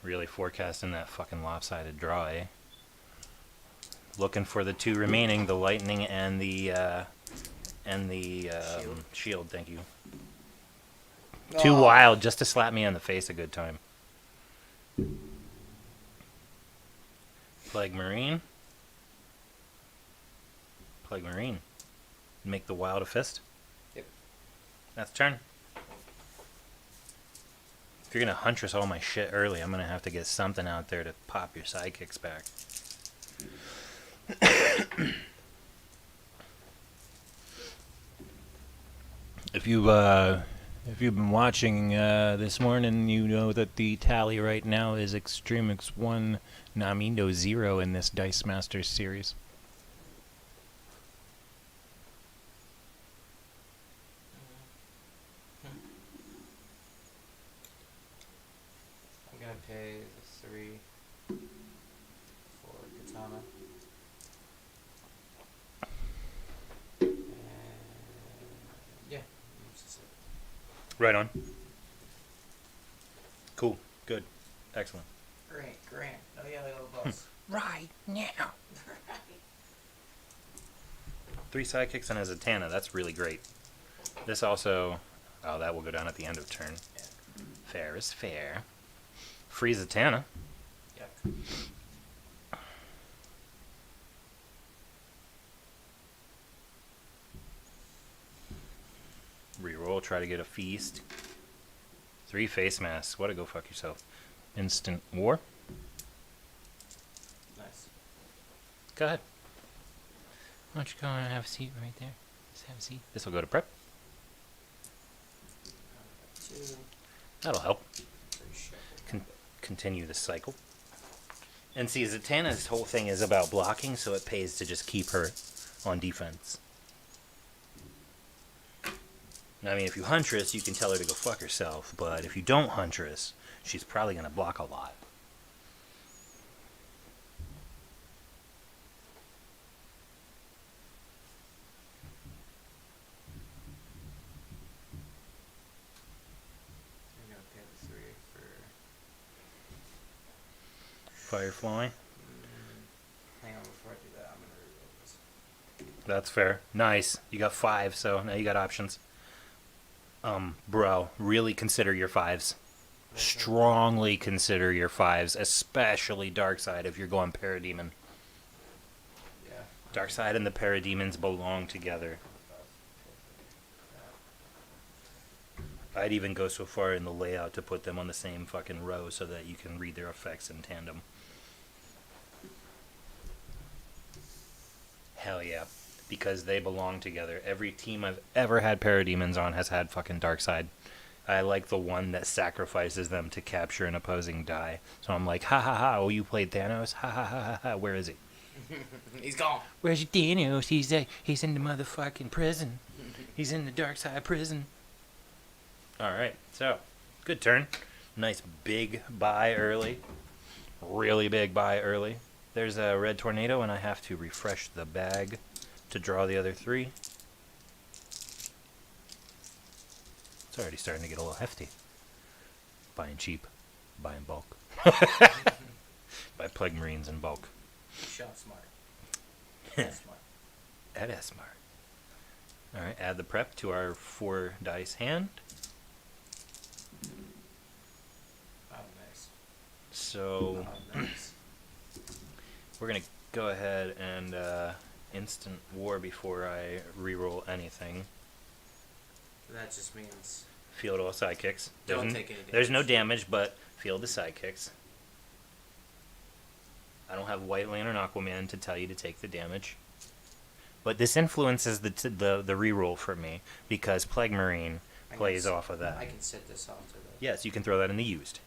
Really forecasting that fucking lopsided draw, eh? Looking for the 2 remaining, the lightning and the shield. Thank you. Too wild just to slap me in the face a good time. Plague Marine. Plague Marine. Make the wild a fist. Yep. That's turn. If you're gonna Huntress all my shit early, I'm gonna have to get something out there to pop your sidekicks back. If you've been watching this morning, you know that the tally right now is XxtremixX, NaMeanDoe 0 in this Dice Masters series. I'm gonna pay the 3 for Katana. And yeah, that's just it. Right on. Cool. Good. Excellent. Grant. Oh yeah, little boss. Right now. 3 sidekicks and a Zatanna. That's really great. This also... Oh, that will go down at the end of turn. Yeah. Fair is fair. Free Zatanna. Yuck. Reroll, try to get a feast. 3 face masks. What a go fuck yourself. Instant war. Nice. Go ahead. Why don't you go and have a seat right there? Just have a seat. This will go to prep. 2. That'll help. 3 shuffle. Continue the cycle. And see, Zatanna's whole thing is about blocking, so it pays to just keep her on defense. I mean, if you Huntress, you can tell her to go fuck herself, but if you don't Huntress, she's probably going to block a lot. I'm gonna pay the 3 for... Firefly. Hang on, before I do that, I'm gonna reroll this. That's fair. Nice. You got 5, so now you got options. Bro, really consider your 5s. Strongly consider your 5s, especially Darkside if you're going Parademon. Yeah. Darkside and the Parademons belong together. I'd even go so far in the layout to put them on the same fucking row so that you can read their effects in tandem. Hell yeah. Because they belong together. Every team I've ever had Parademons on has had fucking Darkseid. I like the one that sacrifices them to capture an opposing die. So I'm like, ha ha ha, oh, you played Thanos? Ha ha ha ha ha, where is he? He's gone. Where's your Thanos? He's in the motherfucking prison. He's in the Darkseid prison. Alright, so, good turn. Nice big buy early. Really big buy early. There's a red tornado, and I have to refresh the bag to draw the other 3. It's already starting to get a little hefty. Buying cheap, buying bulk. Buy Plague Marines in bulk. Shot smart. That's smart. That is smart. Alright, add the prep to our 4 dice hand. Oh, nice. So, Oh, nice. we're going to go ahead and instant war before I reroll anything. That just means Field all sidekicks. don't take any damage. There's no damage, but field the sidekicks. I don't have White Lantern Aquaman to tell you to take the damage. But this influences the reroll for me, because Plague Marine plays off of that. I can set this off to the... Yes, you can throw that in the used.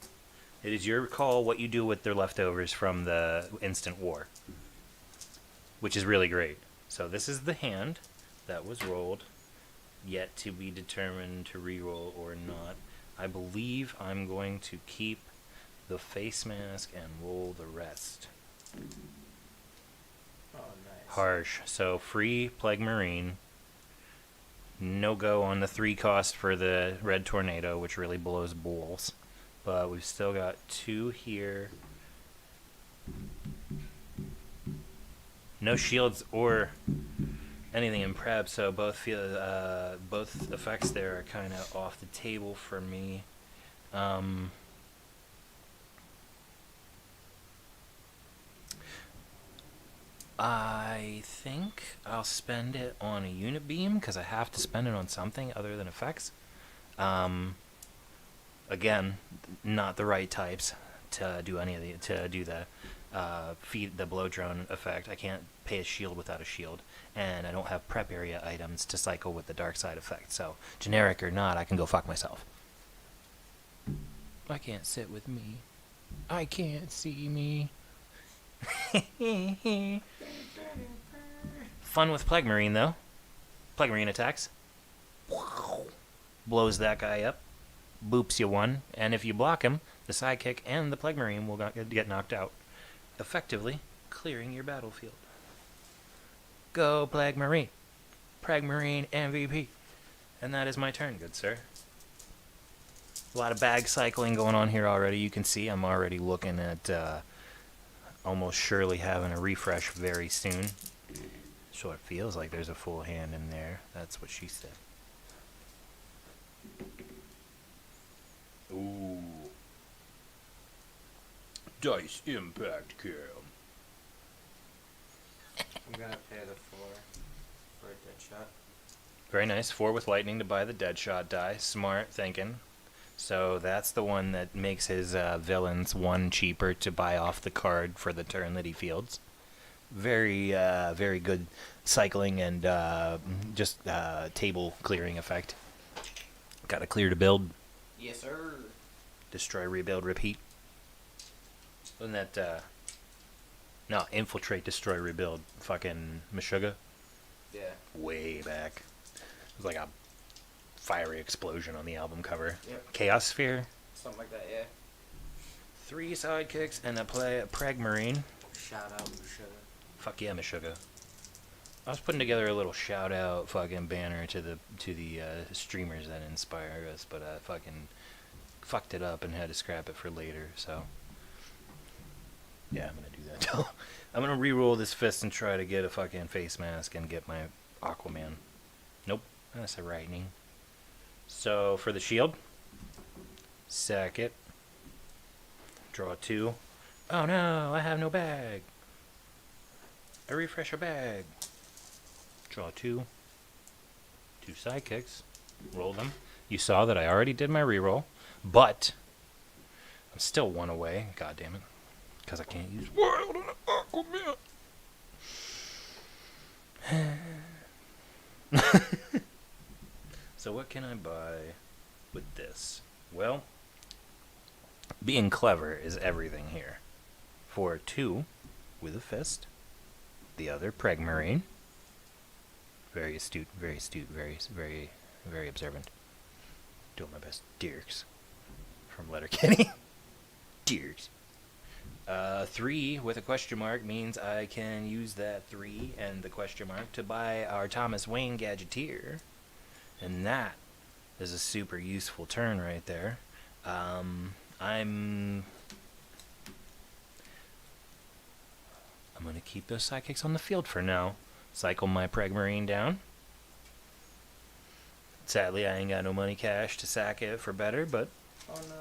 It is your call what you do with their leftovers from the instant war, which is really great. So this is the hand that was rolled, yet to be determined to reroll or not. I believe I'm going to keep the face mask and roll the rest. Oh, nice. Harsh. So free Plague Marine. No go on the 3 cost for the red tornado, which really blows balls. But we've still got 2 here. No shields or anything in prep, so both effects there are kind of off the table for me. I think I'll spend it on a unit beam because I have to spend it on something other than effects. Again, not the right types to do any of the feed the blow drone effect. I can't pay a shield without a shield, and I don't have prep area items to cycle with the dark side effect. So generic or not, I can go fuck myself. I can't sit with me. I can't see me. Fun with Plague Marine though. Plague Marine attacks. Blows that guy up. Boops you 1, and if you block him, the sidekick and the Plague Marine will get knocked out, effectively clearing your battlefield. Go Plague Marine. Plague Marine MVP. And that is my turn, good sir. A lot of bag cycling going on here already. You can see I'm already looking at almost surely having a refresh very soon. So it feels like there's a full hand in there. That's what she said. Ooh. Dice impact cam. I'm gonna pay the 4 for a dead shot. Very nice. 4 with lightning to buy the dead shot die. Smart thinking. So that's the one that makes his villains 1 cheaper to buy off the card for the turn that he fields. Very, very good cycling and just table clearing effect. Got to clear to build. Yes, sir. Destroy, rebuild, repeat. Wasn't that, no, infiltrate, destroy, rebuild. Fucking Meshuggah. Yeah. Way back. It was like a fiery explosion on the album cover. Yep. Chaos Sphere. Something like that, yeah. 3 sidekicks and a Prague Marine. Shout out for sugar. Fuck yeah, Meshuggah. I was putting together a little shout out fucking banner to the streamers that inspire us, but I fucking fucked it up and had to scrap it for later, so yeah, I'm gonna do that too. I'm gonna re-roll this fist and try to get a fucking face mask and get my Aquaman. Nope, that's a lightning. So for the shield, sack it. Draw 2. Oh no, I have no bag. A refresher bag. Draw 2. 2 sidekicks. Roll them. you saw that I already did my reroll, but I'm still one away. God damn it. Because I can't use Wild on Aquaman. So what can I buy with this? Well, being clever is everything here. For 2 with a fist, the other Preg-Marine. Very astute, very astute, very observant. Doing my best. Dirks. From Letterkenny. Dirks. 3 with a question mark means I can use that 3 and the question mark to buy our Thomas Wayne Gadgeteer. And that is a super useful turn right there. I'm going to keep those sidekicks on the field for now. Cycle my Preg-Marine down. Sadly, I ain't got no money cash to sack it for better, but... Oh no.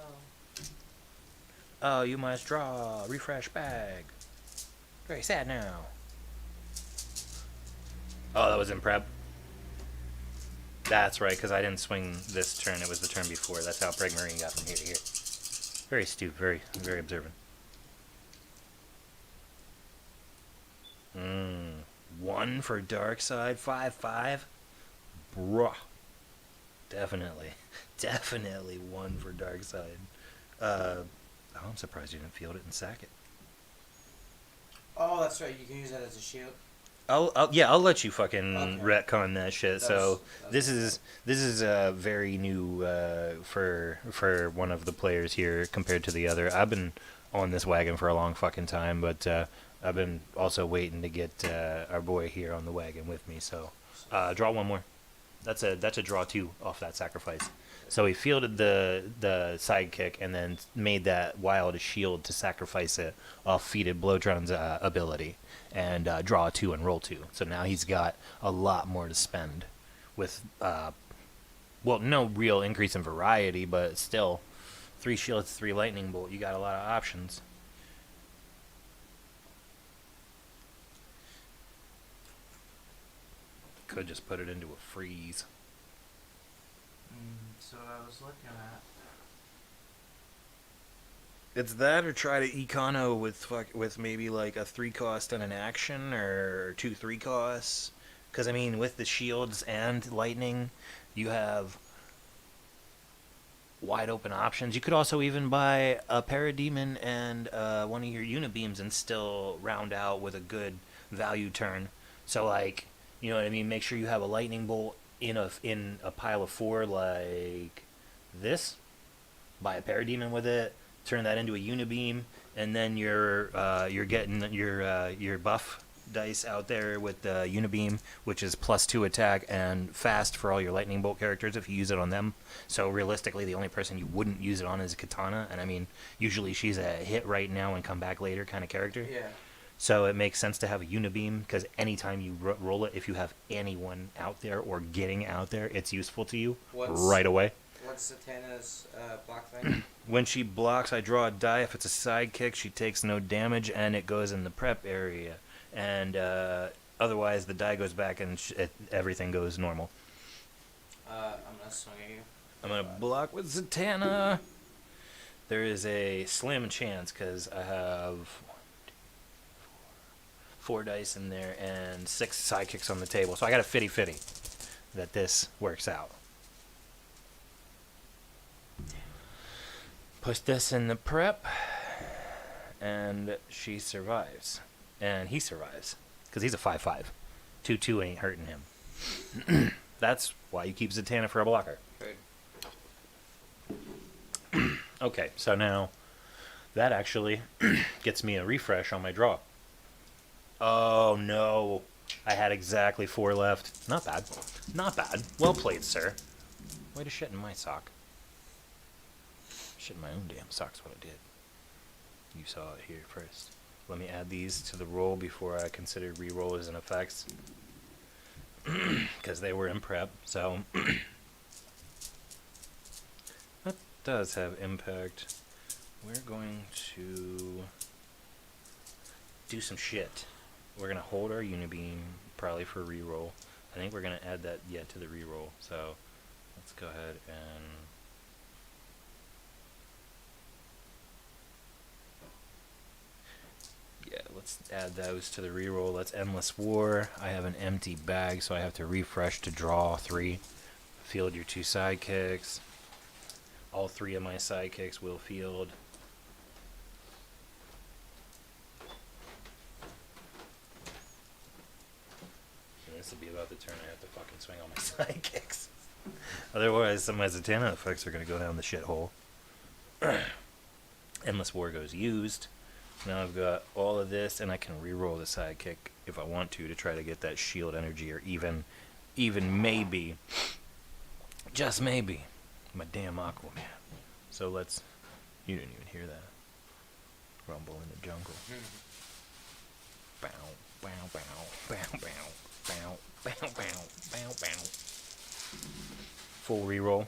Oh, you must draw. Refresh bag. Very sad now. Oh, that was in prep. That's right, because I didn't swing this turn. It was the turn before. That's how Preg-Marine got from here to here. Very astute. Very observant. 1 for Dark Side. 5/5. Bruh. Definitely 1 for Dark Side. Oh, I'm surprised you didn't field it and sack it. Oh, that's right. You can use that as a shield. I'll let you fucking Okay. retcon that shit. This is very new for one of the players here compared to the other. I've been on this wagon for a long fucking time, but I've been also waiting to get our boy here on the wagon with me. So draw 1 more. That's a draw 2 off that sacrifice. So he fielded the sidekick and then made that wild shield to sacrifice it off Feated Blowtron's ability and draw 2 and roll 2. So now he's got a lot more to spend with, well, no real increase in variety, but still 3 shields, 3 lightning bolt. You got a lot of options. Could just put it into a freeze. So I was looking at. It's that, or try to econo with maybe like a 3 cost and an action, or 2 3 costs. Because I mean, with the shields and lightning, you have wide open options. You could also even buy a Parademon and one of your Unibeams and still round out with a good value turn. So like, you know what I mean? Make sure you have a lightning bolt in a pile of 4 like this. Buy a Parademon with it. Turn that into a Unibeam, and then you're getting your buff dice out there with the Unibeam, which is +2 attack and fast for all your lightning bolt characters if you use it on them. So realistically, the only person you wouldn't use it on is a Katana, and I mean, usually she's a hit right now and come back later kind of character. Yeah. So it makes sense to have a Unibeam, because anytime you roll it, if you have anyone out there or getting out there, it's useful to you right away. What's Satana's block thing? When she blocks, I draw a die. If it's a sidekick, she takes no damage, and it goes in the prep area. And otherwise, the die goes back, and everything goes normal. I'm gonna swing at you. I'm going to block with Zatanna. There is a slim chance, because I have 4 dice in there and 6 sidekicks on the table. So I got a 50-50 that this works out. Push this in the prep, and she survives. And he survives, because he's a 5/5. 2/2 ain't hurting him. That's why you keep Zatanna for a blocker. Good. Okay, so now that actually gets me a refresh on my draw. Oh no, I had exactly 4 left. Not bad. Not bad. Well played, sir. Way to shit in my sock. Shit in my own damn sock's what I did. You saw it here first. Let me add these to the roll before I consider reroll as an effect. Because they were in prep, so... that does have impact. We're going to do some shit. We're going to hold our Unibeam, probably for reroll. I think we're going to add that, to the reroll. So, let's go ahead and yeah, let's add those to the reroll. Let's Endless War. I have an empty bag, so I have to refresh to draw 3. Field your 2 sidekicks. All 3 of my sidekicks will field. And this will be about the turn I have to fucking swing all my sidekicks. Otherwise, some of my Zatanna effects are going to go down the shithole. Endless War goes used. Now I've got all of this, and I can reroll the sidekick if I want to try to get that shield energy, or even maybe, just maybe, my damn Aquaman. So let's. You didn't even hear that. Rumble in the jungle. Bow, bow, bow, bow, bow, bow, bow, bow, bow, bow. Full reroll.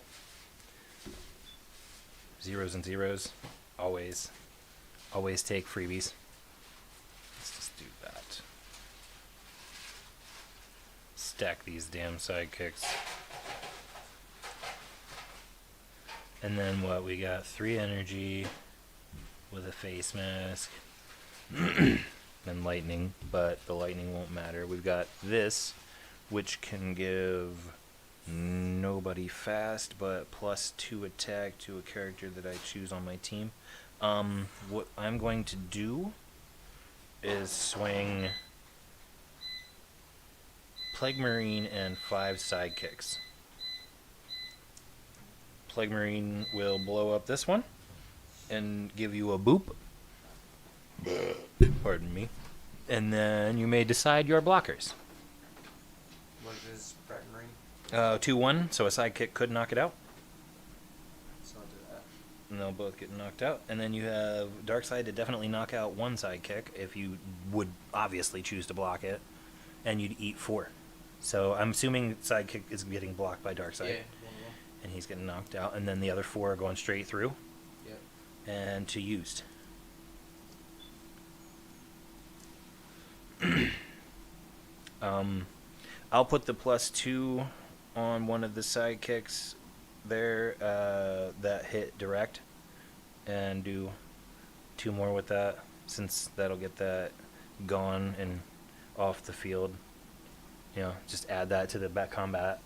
0s and 0s. Always. Always take freebies. Let's just do that. Stack these damn sidekicks. And then what? We got 3 energy with a face mask. And lightning, but the lightning won't matter. We've got this, which can give nobody fast, but +2 attack to a character that I choose on my team. What I'm going to do is swing Plague Marine and 5 sidekicks. Plague Marine will blow up this one and give you a boop. Pardon me. And then you may decide your blockers. What is Pratt Marine? 2-1, so a sidekick could knock it out. So I'll do that. And they'll both get knocked out. And then you have Darkseid to definitely knock out 1 sidekick if you would obviously choose to block it. And you'd eat 4. So I'm assuming sidekick is getting blocked by Darkseid. Yeah. And he's getting knocked out. And then the other 4 are going straight through. Yep. And to used. I'll put the +2 on one of the sidekicks there that hit direct, and do 2 more with that, since that'll get that gone and off the field. You know, just add that to the back combat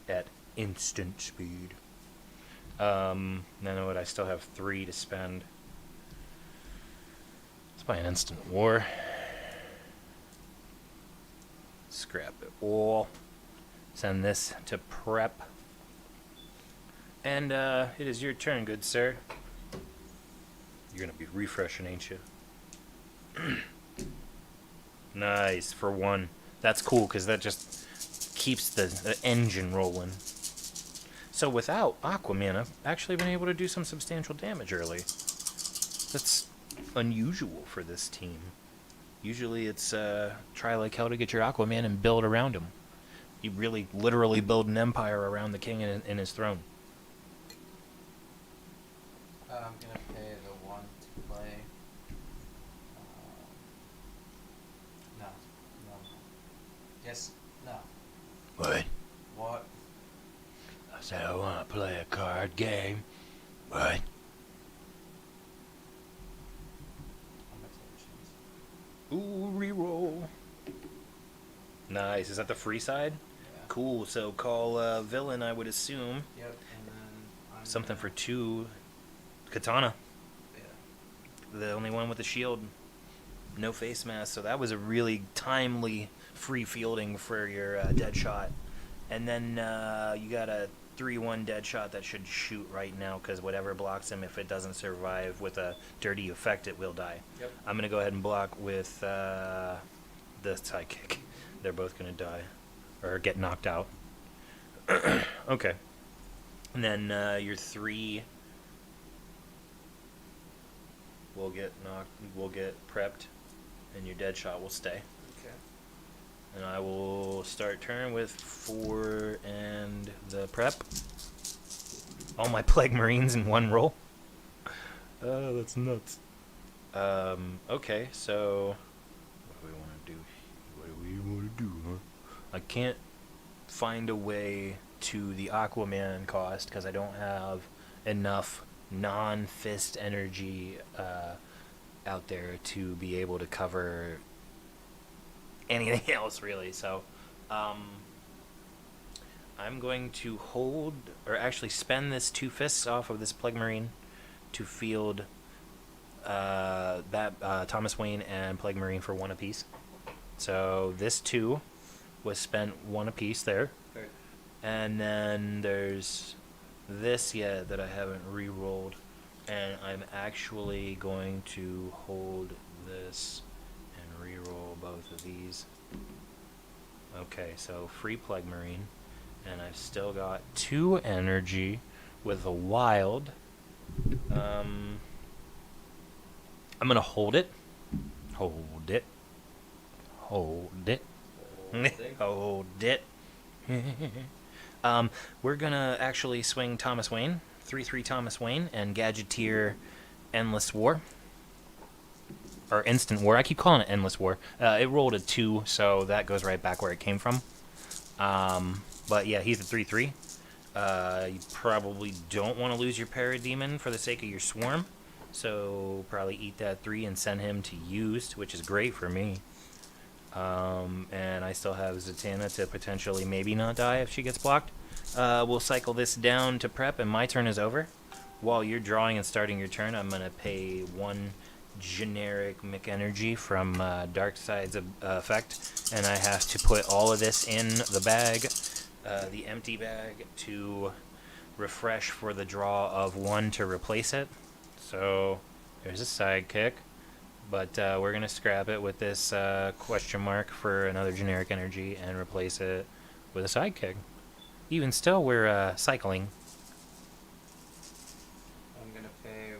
at instant speed. Then what? I still have 3 to spend. Let's buy an instant war. Scrap it all. Send this to prep. And it is your turn, good sir. You're gonna be refreshing, ain't you? Nice, for 1. That's cool, because that just keeps the engine rolling. So without Aquaman, I've actually been able to do some substantial damage early. That's unusual for this team. Usually it's try like hell to get your Aquaman and build around him. You really, literally build an empire around the king and his throne. I'm gonna pay the 1 to play. No. Yes. No. What? What? I said I want to play a card game. What? I'm gonna take a chance. Ooh, reroll. Nice. Is that the free side? Yeah. Cool. So call villain, I would assume. Yep. And then I'm Something for gonna, 2. Katana. Yeah. The only one with the shield. No face mask. So that was a really timely free fielding for your dead shot. And then you got a 3-1 dead shot that should shoot right now, because whatever blocks him, if it doesn't survive with a dirty effect, it will die. Yep. I'm going to go ahead and block with the sidekick. They're both going to die. Or get knocked out. Okay. And then your 3 will get knocked, will get prepped, and your dead shot will stay. Okay. And I will start turn with 4 and the prep. All my Plague Marines in 1 roll. Oh, that's nuts. Okay, so what do we want to do? What do we want to do, huh? I can't find a way to the Aquaman cost because I don't have enough non-fist energy out there to be able to cover anything else really. So I'm going to hold, or actually spend this 2 fists off of this Plague Marine to field that Thomas Wayne and Plague Marine for 1 apiece. So this 2 was spent 1 apiece there. Right. And then there's this yet that I haven't re-rolled, and I'm actually going to hold this and re-roll both of these. Okay, so free Plague Marine, and I've still got 2 energy with a wild. I'm gonna hold it. Hold it. Hold it. Hold it. We're gonna actually swing Thomas Wayne, 3/3 Thomas Wayne, and Gadgeteer Endless War. Or Instant War. I keep calling it Endless War. It rolled a 2, so that goes right back where it came from. But yeah, he's a 3/3. You probably don't want to lose your Parademon for the sake of your Swarm. So probably eat that 3 and send him to used, which is great for me. And I still have Zatanna to potentially maybe not die if she gets blocked. We'll cycle this down to prep, and my turn is over. While you're drawing and starting your turn, I'm going to pay 1 generic Mick Energy from Dark Side's effect, and I have to put all of this in the bag, the empty bag, to refresh for the draw of 1 to replace it. So there's a sidekick. But we're going to scrap it with this question mark for another generic energy and replace it with a sidekick. Even still, we're cycling. I'm gonna pay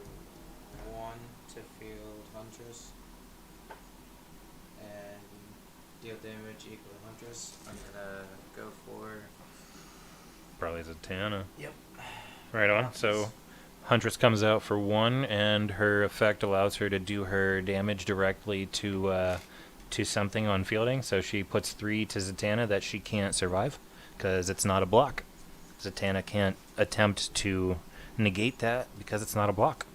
1 to field Huntress and deal damage equal to Huntress. I'm gonna go for... Probably Zatanna. Yep. Right on. So Huntress comes out for 1, and her effect allows her to do her damage directly to something on fielding. So she puts 3 to Zatanna that she can't survive because it's not a block. Zatanna can't attempt to negate that because it's not a block.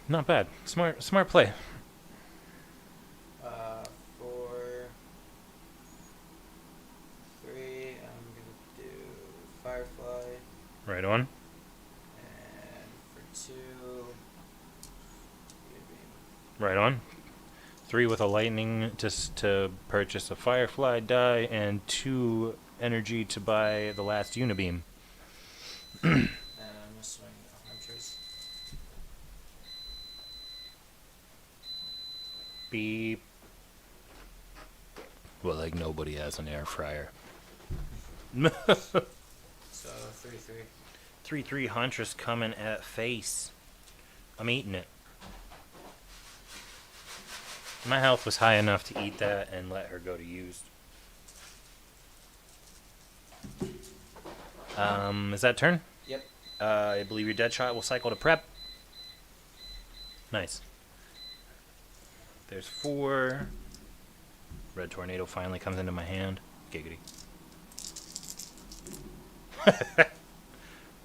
Not bad. Smart play. For 3, I'm gonna do Firefly, Right on. and for 2, Right on. 3 with a lightning to purchase a Firefly die, and 2 energy to buy the last Unibeam. and I'm gonna swing Huntress. Beep. Well, like nobody has an air fryer. So 3/3. 3/3 Huntress coming at face. I'm eating it. My health was high enough to eat that and let her go to used. Is that turn? Yep. I believe your dead shot will cycle to prep. Nice. There's 4. Red Tornado finally comes into my hand. Giggity.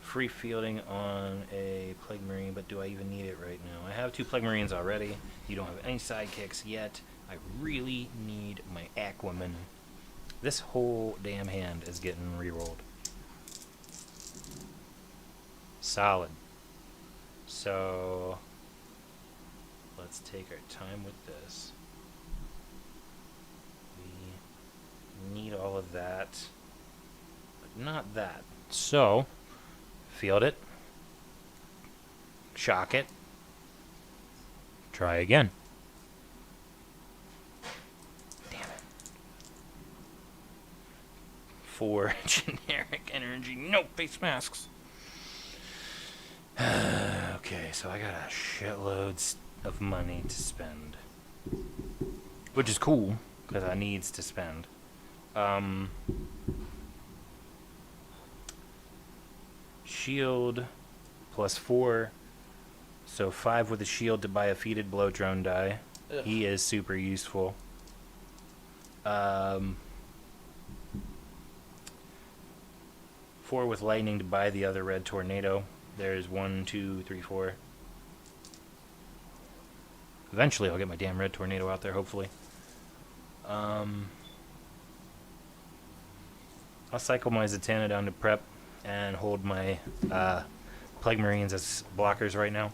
Free fielding on a Plague Marine, but do I even need it right now? I have 2 Plague Marines already. You don't have any sidekicks yet. I really need my Aquaman. This whole damn hand is getting re-rolled. Solid. So let's take our time with this. We need all of that, but not that. So field it, shock it, try again. Damn it. 4 generic energy, no face masks. Okay, so I got a shitloads of money to spend, which is cool because I needs to spend. Shield plus 4, so 5 with a shield to buy a feated blow drone die. Ugh. He is super useful. 4 with lightning to buy the other red tornado. There's 1, 2, 3, 4. Eventually I'll get my damn red tornado out there, hopefully. I'll cycle my Zatanna down to prep and hold my Plague Marines as blockers right now.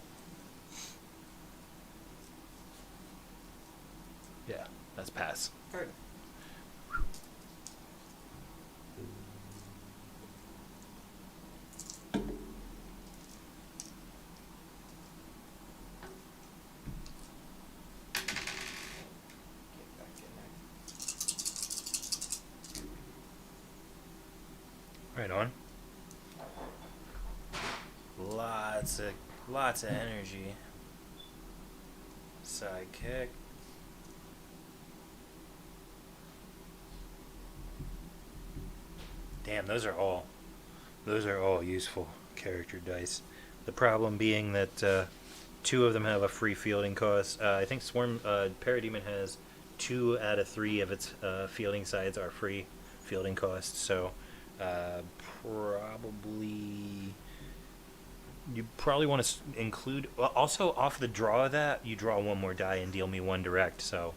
Yeah, that's pass. Heard. Get back in there. Right on. Lots of energy. Sidekick. Damn, those are all useful character dice. The problem being that 2 of them have a free fielding cost. I think Swarm Parademon has 2 out of 3 of its fielding sides are free fielding costs. So you probably want to include. Well, also off the draw of that, you draw 1 more die and deal me 1 direct. So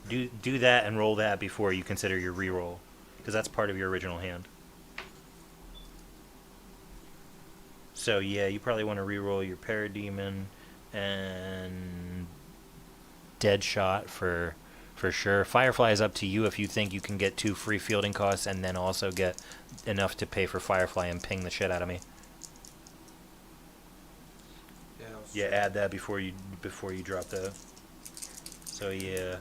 do that and roll that before you consider your reroll, because that's part of your original hand. So yeah, you probably want to reroll your Parademon and Deadshot for sure. Firefly is up to you if you think you can get 2 free fielding costs and then also get enough to pay for Firefly and ping the shit out of me. Yeah, add that before you drop the. So yeah,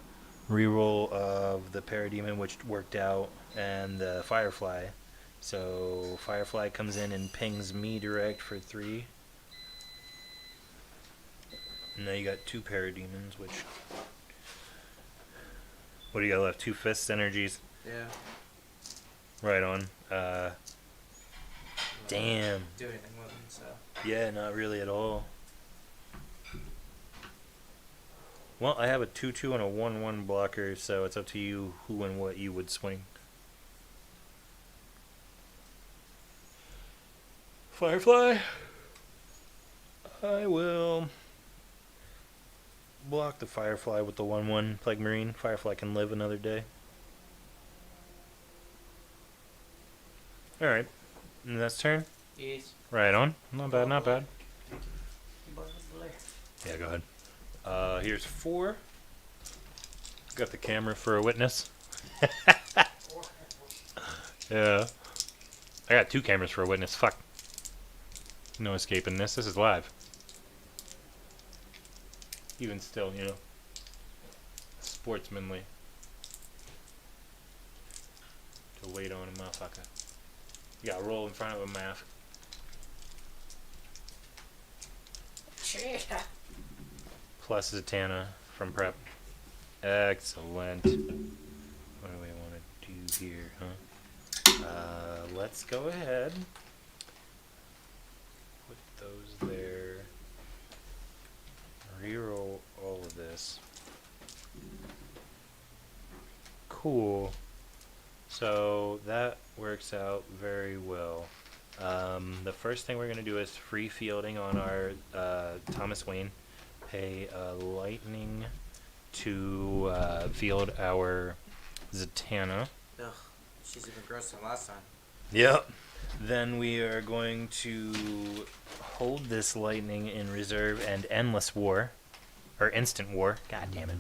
reroll of the Parademon, which worked out, and the Firefly. So Firefly comes in and pings me direct for 3. And now you got 2 Parademons, which. What do you got left? 2 fists energies. Yeah. Right on. Damn. Do anything with them, so. Yeah, not really at all. Well, I have a 2/2 and a 1/1 blocker, so it's up to you who and what you would swing. Firefly. I will block the Firefly with the 1/1 Plague Marine. Firefly can live another day. Alright. And that's turn? Yes. Right on. Not bad, not bad. Yeah, go ahead. Here's 4. Got the camera for a witness. Yeah. I got 2 cameras for a witness. Fuck. No escaping this. This is live. Even still, you know. Sportsmanly. To wait on a motherfucker. You gotta roll in front of a mask. Plus Zatanna from prep. Excellent. What do we want to do here, huh? Let's go ahead. Put those there. Reroll all of this. Cool. So that works out very well. The first thing we're going to do is free fielding on our Thomas Wayne. Pay lightning to field our Zatanna. Ugh, she's even grosser than last time. Yep. Then we are going to hold this lightning in reserve and endless war. Or instant war. God damn it.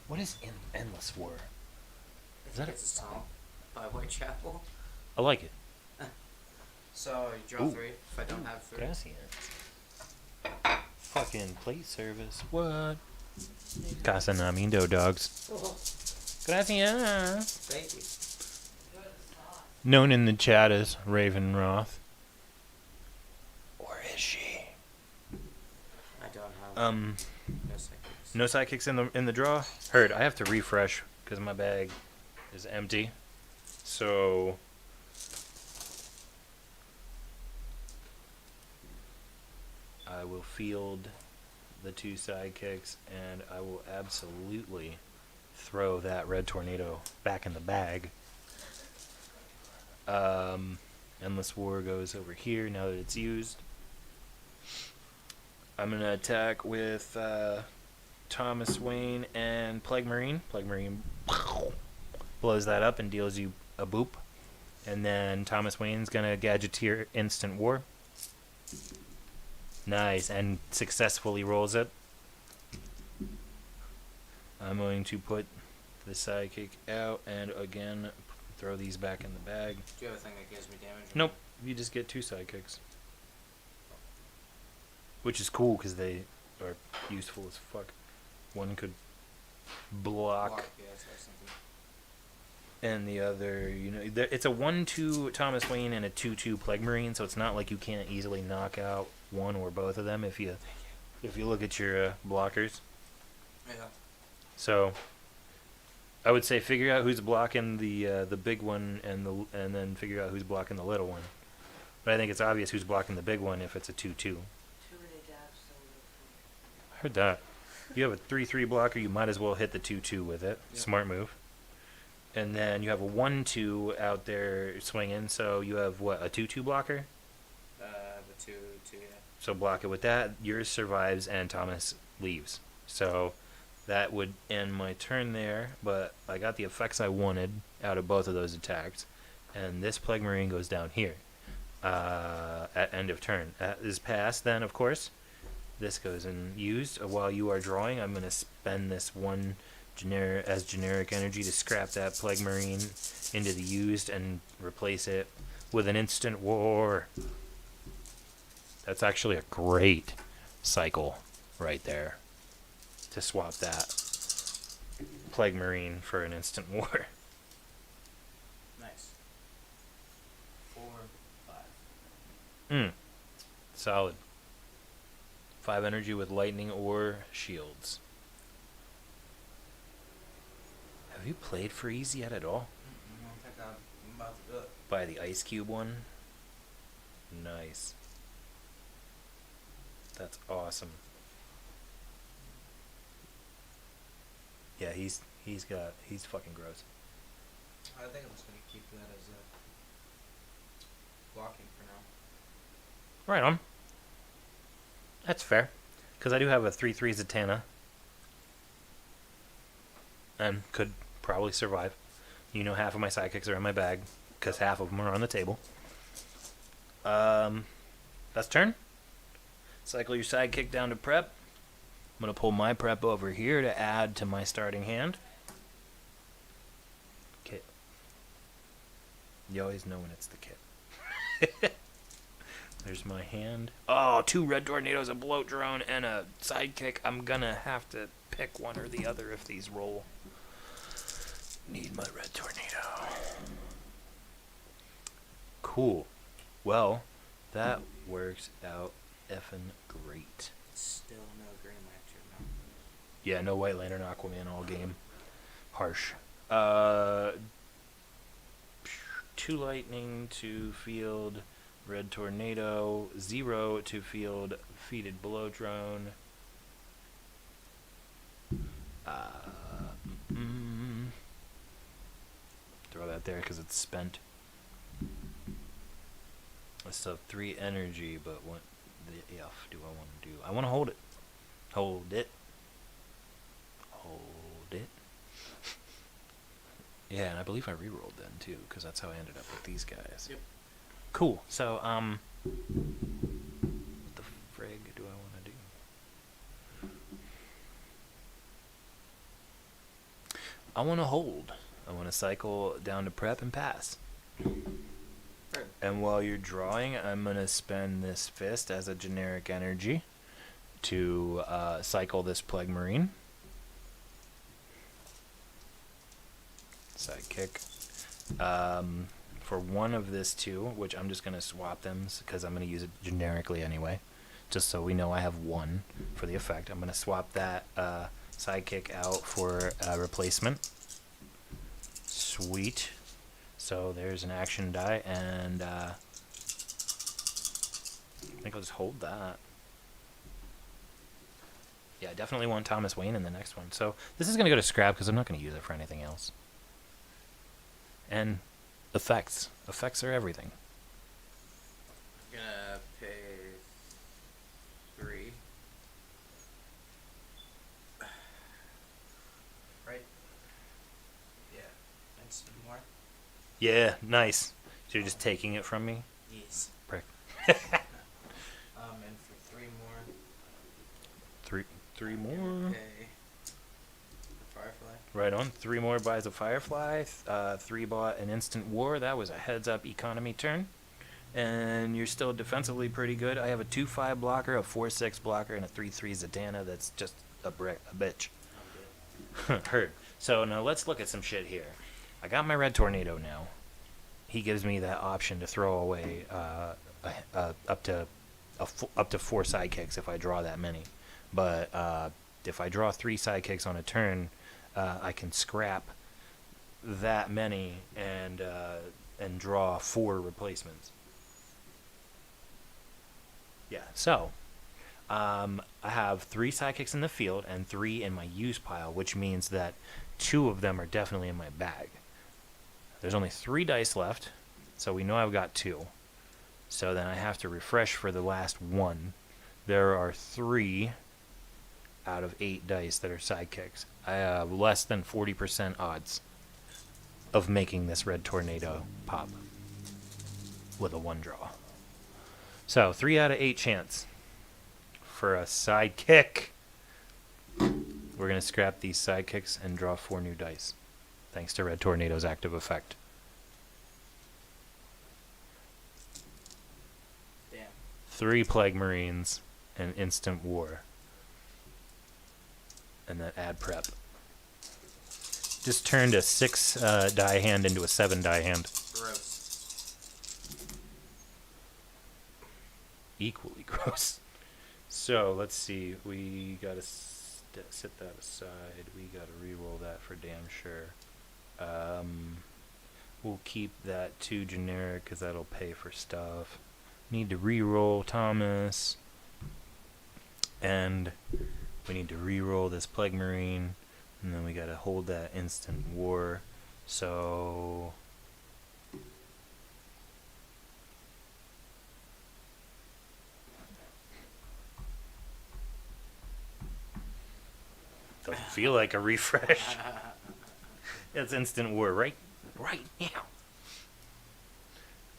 What is endless war? Is that It's a song by Whitechapel. I like it. So you draw Ooh. 3 if I don't have 3. Gracias. Fucking plate service. What? Casa NaMeanDoe dogs. Gracias. Thank you. Known in the chat as Raven Roth. Or is she? I don't have no seconds. No sidekicks in the draw. Heard. I have to refresh because my bag is empty. So I will field the 2 sidekicks, and I will absolutely throw that red tornado back in the bag. Endless War goes over here now that it's used. I'm going to attack with Thomas Wayne and Plague Marine. Plague Marine blows that up and deals you a boop. And then Thomas Wayne's going to Gadgeteer Instant War. Nice, and successfully rolls it. I'm going to put the sidekick out and again throw these back in the bag. Do you have a thing that gives me damage? Nope, you just get 2 sidekicks. Which is cool because they are useful as fuck. One could block, Yeah, that's what I was thinking. and the other, you know, it's a 1/2 Thomas Wayne and a 2/2 Plague Marine, so it's not like you can't easily knock out one or both of them if you look at your blockers. Yeah. So I would say figure out who's blocking the big one and then figure out who's blocking the little one. But I think it's obvious who's blocking the big one if it's a 2/2. Too many dabs, so little. I heard that. You have a 3/3 blocker, you might as well hit the 2/2 with it. Yep. Smart move. And then you have a 1/2 out there swinging, so you have what, a 2/2 blocker? The 2, yeah. So block it with that. Yours survives and Thomas leaves. So that would end my turn there, but I got the effects I wanted out of both of those attacks. And this Plague Marine goes down here at end of turn. That is passed then, of course. This goes in used. While you are drawing, I'm going to spend this one generic energy to scrap that Plague Marine into the used and replace it with an Instant War. That's actually a great cycle right there to swap that Plague Marine for an Instant War. Nice. 4, 5. Solid. 5 energy with lightning or shields. Have you played Freeze yet at all? I don't think I'm about to do it. By the Ice Cube one? Nice. That's awesome. Yeah, he's fucking gross. I think I'm just gonna keep that as a blocking for now. Right on. That's fair. Because I do have a 3/3 Zatanna. And could probably survive. You know, half of my sidekicks are in my bag. Because half of them are on the table. That's turn. Cycle your sidekick down to prep. I'm going to pull my prep over here to add to my starting hand. Kit. You always know when it's the kit. There's my hand. Oh, 2 red tornadoes, a bloat drone, and a sidekick. I'm going to have to pick one or the other if these roll. Need my red tornado. Cool. Well, that works out effing great. Still no Green Lantern, no. Yeah, no White Lantern, Aquaman all game. Harsh. 2 lightning to field red tornado, 0 to field defeated blow drone. Throw that there because it's spent. I still have 3 energy, but what the F do I want to do? I want to hold it. Hold it. Hold it. Yeah, and I believe I rerolled then too, because that's how I ended up with these guys. Yep. Cool. So, what the frig do I want to do? I want to hold. I want to cycle down to prep and pass. Right. And while you're drawing, I'm going to spend this fist as a generic energy to cycle this Plague Marine. Sidekick. For one of this 2, which I'm just going to swap them because I'm going to use it generically anyway, just so we know I have 1 for the effect. I'm going to swap that sidekick out for a replacement. Sweet. So there's an action die, and I think I'll just hold that. Yeah, I definitely want Thomas Wayne in the next one. So this is going to go to scrap because I'm not going to use it for anything else. And effects. Effects are everything. I'm gonna pay 3. Right? Yeah. And some more. Yeah, nice. So you're just taking it from me? Yes. Prick. And for 3 more. Three I'm more. gonna pay the Firefly. Right on. 3 more buys a Firefly. 3 bought an Instant War. That was a heads-up economy turn. And you're still defensively pretty good. I have a 2-5 blocker, a 4-6 blocker, and a 3-3 Zatanna that's just a bitch. Heard. So now let's look at some shit here. I got my Red Tornado now. He gives me that option to throw away up to 4 sidekicks if I draw that many. But if I draw 3 sidekicks on a turn, I can scrap that many and draw 4 replacements. Yeah. So I have 3 sidekicks in the field and 3 in my use pile, which means that 2 of them are definitely in my bag. There's only 3 dice left, so we know I've got 2. So then I have to refresh for the last 1. There are 3 out of 8 dice that are sidekicks. I have less than 40% odds of making this Red Tornado pop with a 1 draw. So 3 out of 8 chance for a sidekick. We're going to scrap these sidekicks and draw 4 new dice, thanks to Red Tornado's active effect. Damn. 3 Plague Marines and Instant War. And then add prep. Just turned a 6 die hand into a 7 die hand. Gross. Equally gross. So let's see. We gotta set that aside. We gotta re-roll that for damn sure. We'll keep that 2 generic because that'll pay for stuff. Need to re-roll Thomas. And we need to re-roll this Plague Marine. And then we gotta hold that Instant War. So doesn't feel like a refresh. It's Instant War right now.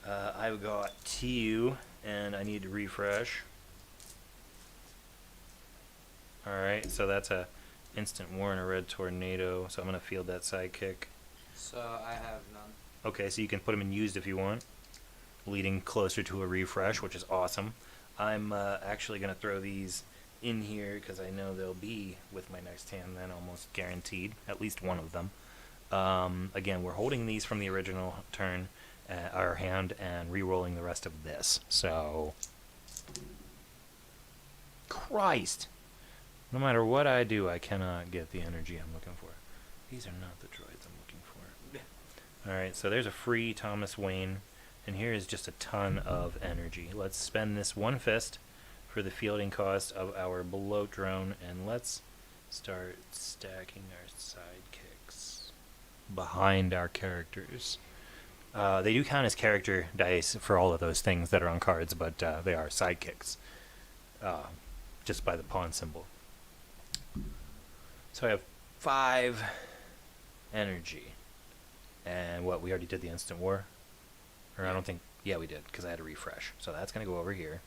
I've got 2 and I need to refresh. Alright, so that's a Instant War and a Red Tornado, so I'm going to field that sidekick. So I have none. Okay, so you can put them in used if you want, leading closer to a refresh, which is awesome. I'm actually going to throw these in here because I know they'll be with my next hand then, almost guaranteed, at least one of them. Again, we're holding these from the original turn, our hand, and re-rolling the rest of this. So, Christ! No matter what I do, I cannot get the energy I'm looking for. These are not the droids I'm looking for. Alright, so there's a free Thomas Wayne, and here is just a ton of energy. Let's spend this 1 fist for the fielding cost of our bloat drone, and let's start stacking our sidekicks behind our characters. They do count as character dice for all of those things that are on cards, but they are sidekicks, just by the pawn symbol. So I have 5 energy. And what, we already did the Instant War? Or I don't think, yeah we did, because I had a refresh. So that's going to go over here.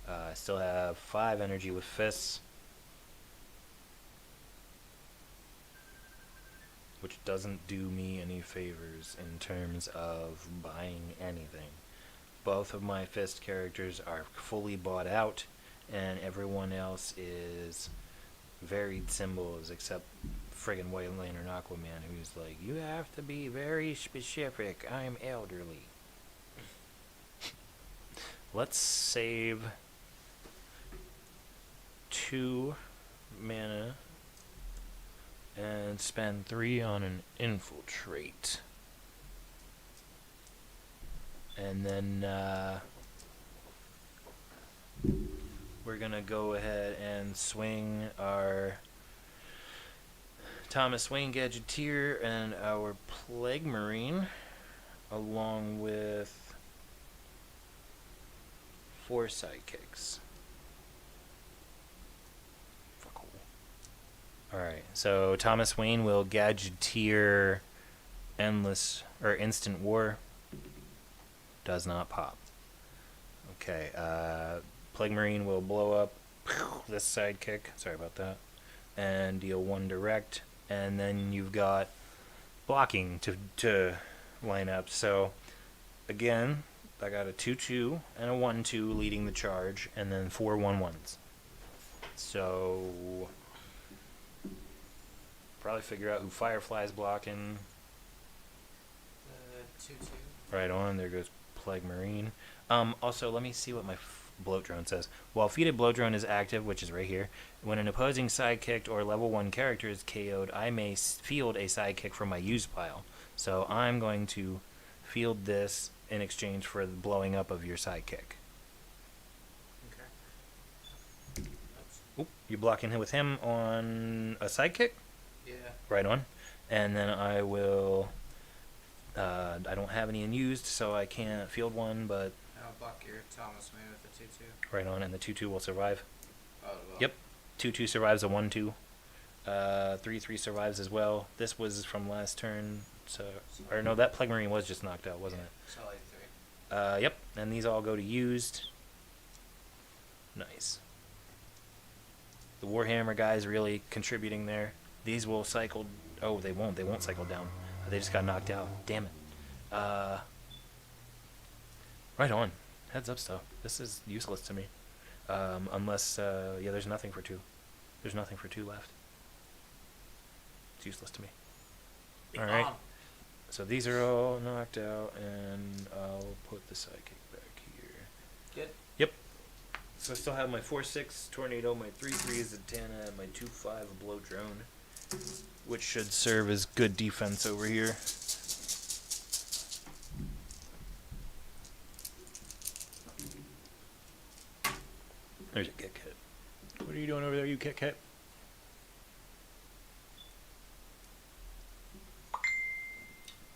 I still have 5 energy with fists. Which doesn't do me any favors in terms of buying anything. Both of my fist characters are fully bought out, and everyone else is varied symbols except friggin' White Lantern Aquaman, who's like, you have to be very specific, I'm elderly. Let's save 2 mana and spend 3 on an infiltrate. And then we're we're gonna go ahead and swing our Thomas Wayne Gadgeteer and our Plague Marine, along with 4 sidekicks. Fuck. Alright, so Thomas Wayne will Gadgeteer Endless or Instant War. Does not pop. Okay, Plague Marine will blow up this sidekick. Sorry about that. And deal 1 direct. And then you've got blocking to line up. So, again, I got a 2-2 and a 1-2 leading the charge, and then 4 1-1s. So, probably figure out who Firefly's blocking. 2-2. Right on. There goes Plague Marine. Also, let me see what my bloat drone says. While feated bloat drone is active, which is right here, when an opposing sidekick or level 1 character is KO'd, I may field a sidekick from my used pile. So I'm going to field this in exchange for the blowing up of your sidekick. Okay. Oop, you blocking with him on a sidekick? Yeah. Right on. And then I will... I don't have any unused, so I can't field one, but... I'll block your Thomas Wayne with the 2-2. Right on, and the 2-2 will survive. Oh, well. Yep. 2-2 survives a 1-2. 3-3 survives as well. This was from last turn, so... Or no, that Plague Marine was just knocked out, wasn't Solid 3. it? Yep, and these all go to used. Nice. The Warhammer guys really contributing there. These will cycle... Oh, they won't. They won't cycle down. They just got knocked out. Damn it. Right on. Heads up stuff. This is useless to me. Unless, yeah, there's nothing for 2. There's nothing for 2 left. It's useless to me. Alright. So these are all knocked out, and I'll put the sidekick back here. Good. Yep. So I still have my 4-6 Tornado, my 3-3 Zatanna, and my 2-5 Blow Drone, which should serve as good defense over here. There's a Kit Kat. What are you doing over there, you Kit Kat?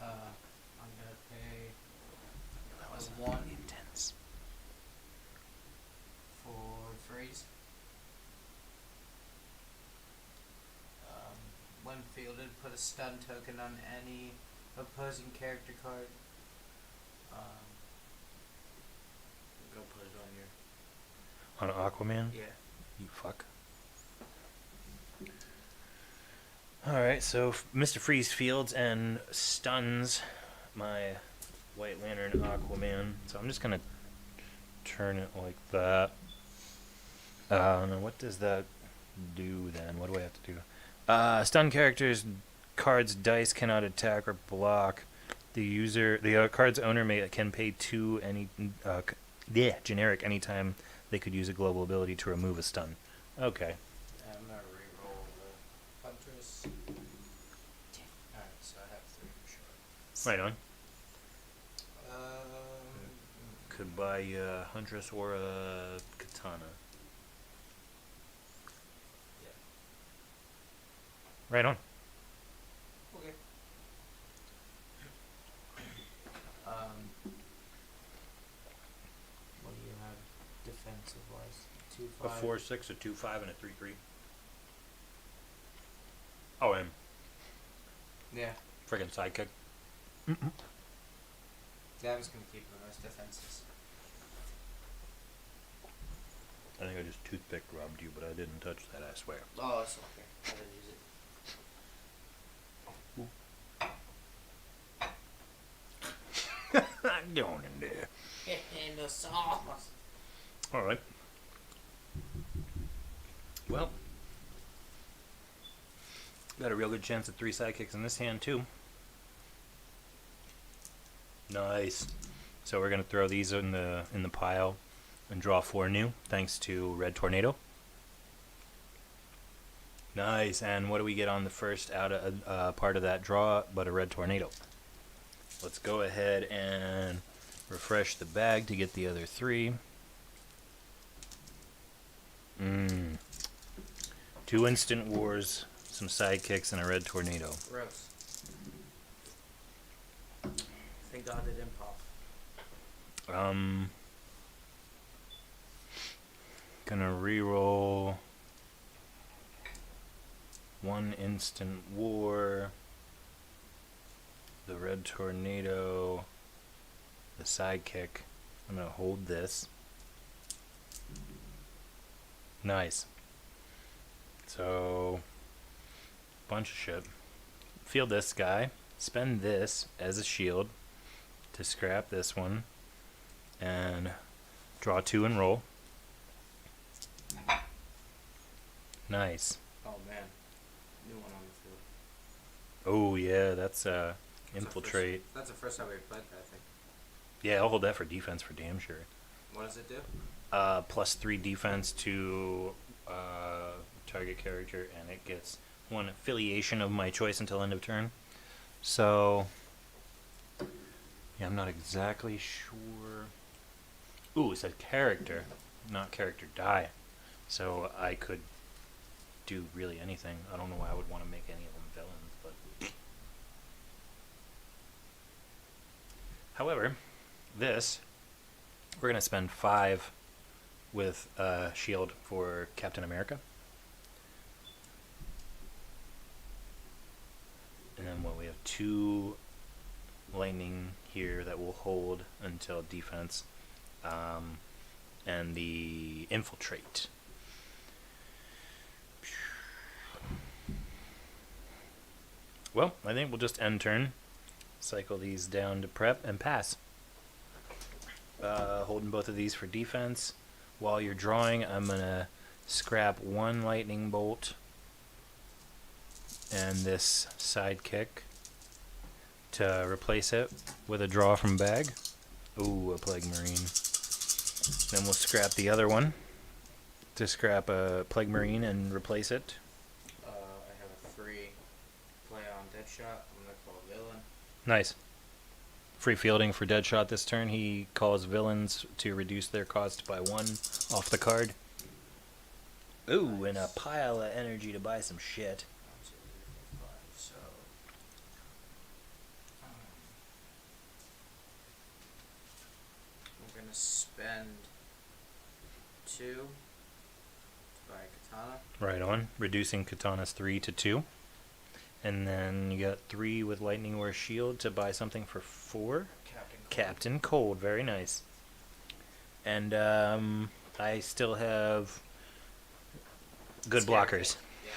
I'm gonna pay That was a 1 intense. for freeze. When fielded, put a stun token on any opposing character card. Go put it on your... On Aquaman? Yeah. You fuck. Alright, so Mr. Freeze fields and stuns my White Lantern Aquaman. So I'm just gonna turn it like that. Now what does that do then? What do I have to do? Stun characters, cards, dice cannot attack or block. The card's owner can pay 2 any generic anytime they could use a global ability to remove a stun. Okay. I'm gonna reroll the Huntress. Alright, so I have 3 for sure. Right on. Um, Could buy a Huntress or a Katana. Yeah. Right on. Okay. What do you have defensive wise? 2-5. A 4-6, a 2-5, and a 3-3. Oh, and Yeah. friggin' sidekick. Yeah, I was gonna keep the most defenses. I think I just toothpick robbed you, but I didn't touch that, I swear. Oh, that's okay. I didn't use it. Going in there. No sauce. Alright. Well, got a real good chance at 3 sidekicks in this hand, too. Nice. So we're gonna throw these in the pile and draw 4 new, thanks to Red Tornado. Nice. And what do we get on the first out of part of that draw but a Red Tornado? Let's go ahead and refresh the bag to get the other 3. 2 instant wars, some sidekicks, and a red tornado. Gross. Thank God it didn't pop. Gonna reroll 1 instant war, the red tornado, the sidekick. I'm gonna hold this. Nice. So, bunch of shit. Field this guy. Spend this as a shield to scrap this one. And draw 2 and roll. Nice. Oh man. New one on the field. Oh yeah, that's infiltrate. That's the first time we played that, I think. Yeah, I'll hold that for defense for damn sure. What does it do? +3 defense to target character, and it gets 1 affiliation of my choice until end of turn. So, yeah, I'm not exactly sure. Ooh, it said character, not character die. So I could do really anything. I don't know why I would want to make any of them villains, but... However, this, we're going to spend 5 with shield for Captain America. And then we have 2 lightning here that will hold until defense. And the infiltrate. Well, I think we'll just end turn. Cycle these down to prep and pass. Holding both of these for defense. While you're drawing, I'm going to scrap 1 lightning bolt and this sidekick to replace it with a draw from bag. Ooh, a Plague Marine. Then we'll scrap the other one to scrap a Plague Marine and replace it. I have a free play on Deadshot. I'm gonna call Villain. Nice. Free fielding for Deadshot this turn. He calls villains to reduce their cost by 1 off the card. Ooh, nice. And a pile of energy to buy some shit. 1, 2, 3, 4, 5. So we're gonna spend 2 to buy a katana. Right on. Reducing Katana's 3 to 2. And then you got 3 with Lightning or Shield to buy something for 4. Captain Cold. Very nice. And I still have good blockers. Yeah,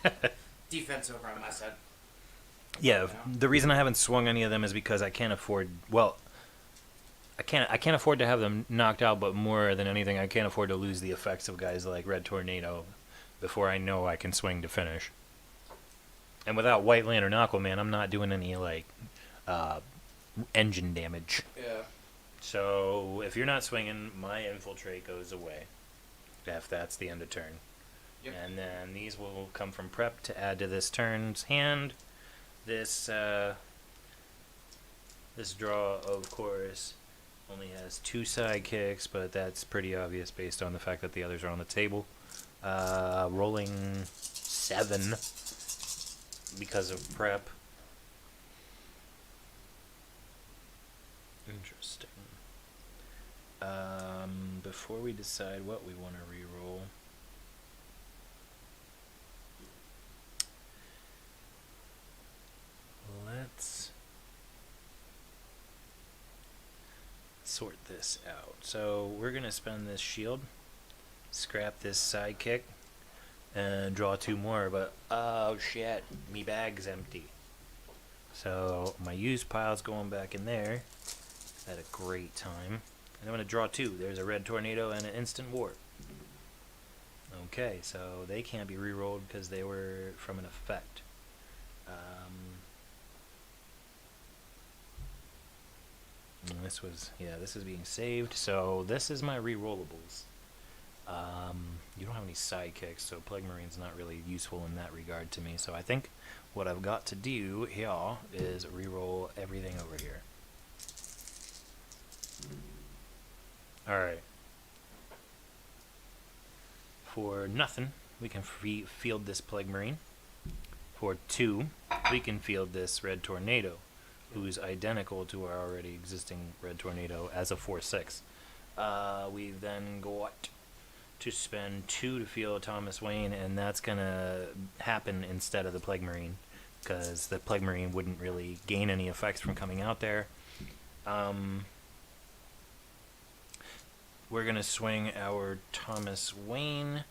I'm gonna defense over on my side. Yeah, the reason I haven't swung any of them is because I can't afford. Well, I can't afford to have them knocked out, but more than anything, I can't afford to lose the effects of guys like Red Tornado before I know I can swing to finish. And without White Lantern Aquaman, I'm not doing any like engine damage. Yeah. So if you're not swinging, my infiltrate goes away. If that's the end of turn. Yep. And then these will come from prep to add to this turn's hand. This this draw, of course, only has 2 sidekicks, but that's pretty obvious based on the fact that the others are on the table. Rolling 7 because of prep. Interesting. Before we decide what we want to reroll, let's sort this out. So we're going to spend this shield, scrap this sidekick, and draw 2 more, but oh shit, me bag's empty. So my used pile's going back in there at a great time. And I'm going to draw 2. There's a red tornado and an instant warp. Okay, so they can't be rerolled because they were from an effect. And this was, yeah, this is being saved. So this is my rerollables. You don't have any sidekicks, so Plague Marine's not really useful in that regard to me. So I think what I've got to do here is reroll everything over here. Alright. For nothing, we can field this Plague Marine. For 2, we can field this Red Tornado, who's identical to our already existing Red Tornado as a 4/6. We then got to spend 2 to field Thomas Wayne, and that's gonna happen instead of the Plague Marine, because the Plague Marine wouldn't really gain any effects from coming out there. We're gonna swing our Thomas Wayne,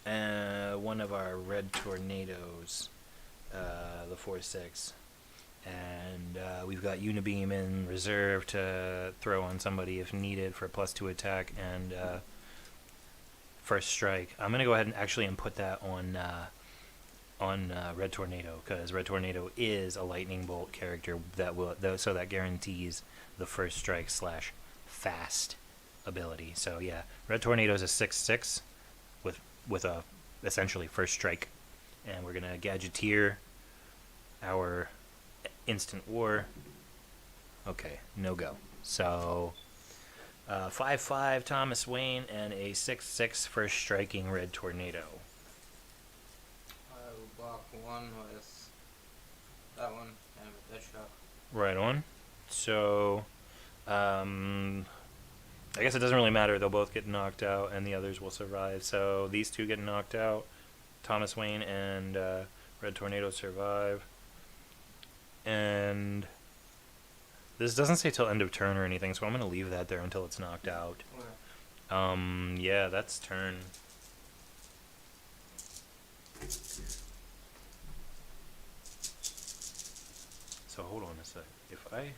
one of our Red Tornadoes, the 4/6, and we've got Unibeam in reserve to throw on somebody if needed for +2 attack and first strike. I'm gonna go ahead and actually put that on Red Tornado, because Red Tornado is a lightning bolt character so that guarantees the first strike / fast ability. So yeah, Red Tornado is a 6/6 with a essentially first strike, and we're gonna Gadgeteer our instant war. Okay, no go. So 5/5 Thomas Wayne and a 6/6 first striking Red Tornado. I will block 1 with that one and with that shot. Right on. So I guess it doesn't really matter. They'll both get knocked out, and the others will survive. So these 2 get knocked out. Thomas Wayne and Red Tornado survive. And this doesn't say till end of turn or anything, so I'm going to leave that there until it's knocked out. Okay. Yeah, that's turn. So hold on a sec. If I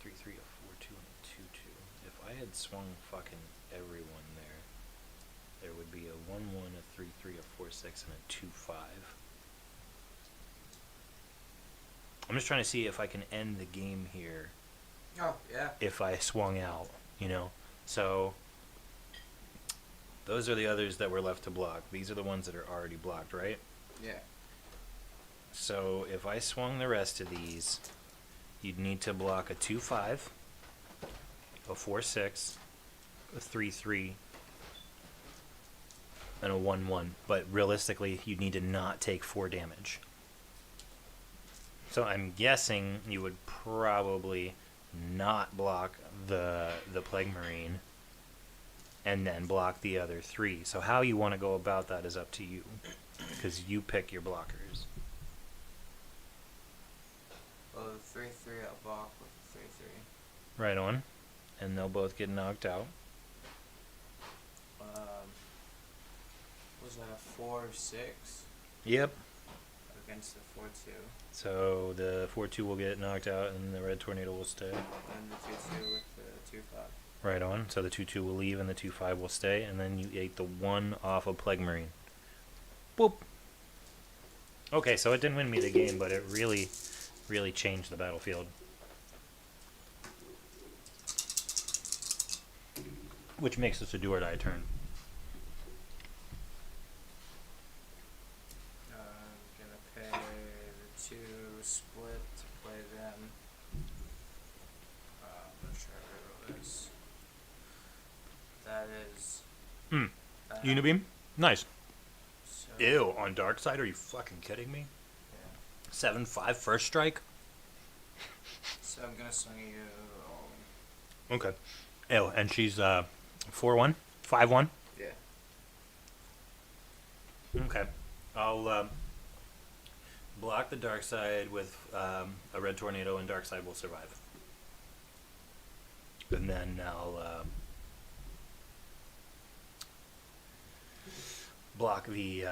3/3, a 4/2, and a 2/2. If I had swung fucking everyone there would be a 1/1, a 3/3, a 4/6, and a 2/5. I'm just trying to see if I can end the game here Oh, yeah. if I swung out, you know? So those are the others that were left to block. These are the ones that are already blocked, right? Yeah. So if I swung the rest of these, you'd need to block a 2/5, a 4/6, a 3/3, and a 1/1. But realistically, you'd need to not take 4 damage. So I'm guessing you would probably not block the Plague Marine and then block the other 3. So how you want to go about that is up to you, because you pick your blockers. Well, the 3/3 I'll block with the 3/3. Right on. And they'll both get knocked out. Was that a 4/6 Yep. against the 4/2? So the 4/2 will get knocked out and the Red Tornado will stay. And the 2/2 with the 2/5. Right on. So the 2/2 will leave and the 2/5 will stay, and then you ate the 1 off of Plague Marine. Boop. Okay, so it didn't win me the game, but it really changed the battlefield. Which makes this a do or die turn. Gonna pay the 2 split to play them. I'm not sure how to roll this. That is. that. Unibeam? Nice. So, Ew, on Dark Side? Are you fucking kidding me? yeah. 7/5 first strike? So I'm gonna swing you. Okay. Ew, and she's 4/1? 5/1? Yeah. Okay. I'll block the Dark Side with a Red Tornado, and Dark Side will survive. And then I'll block the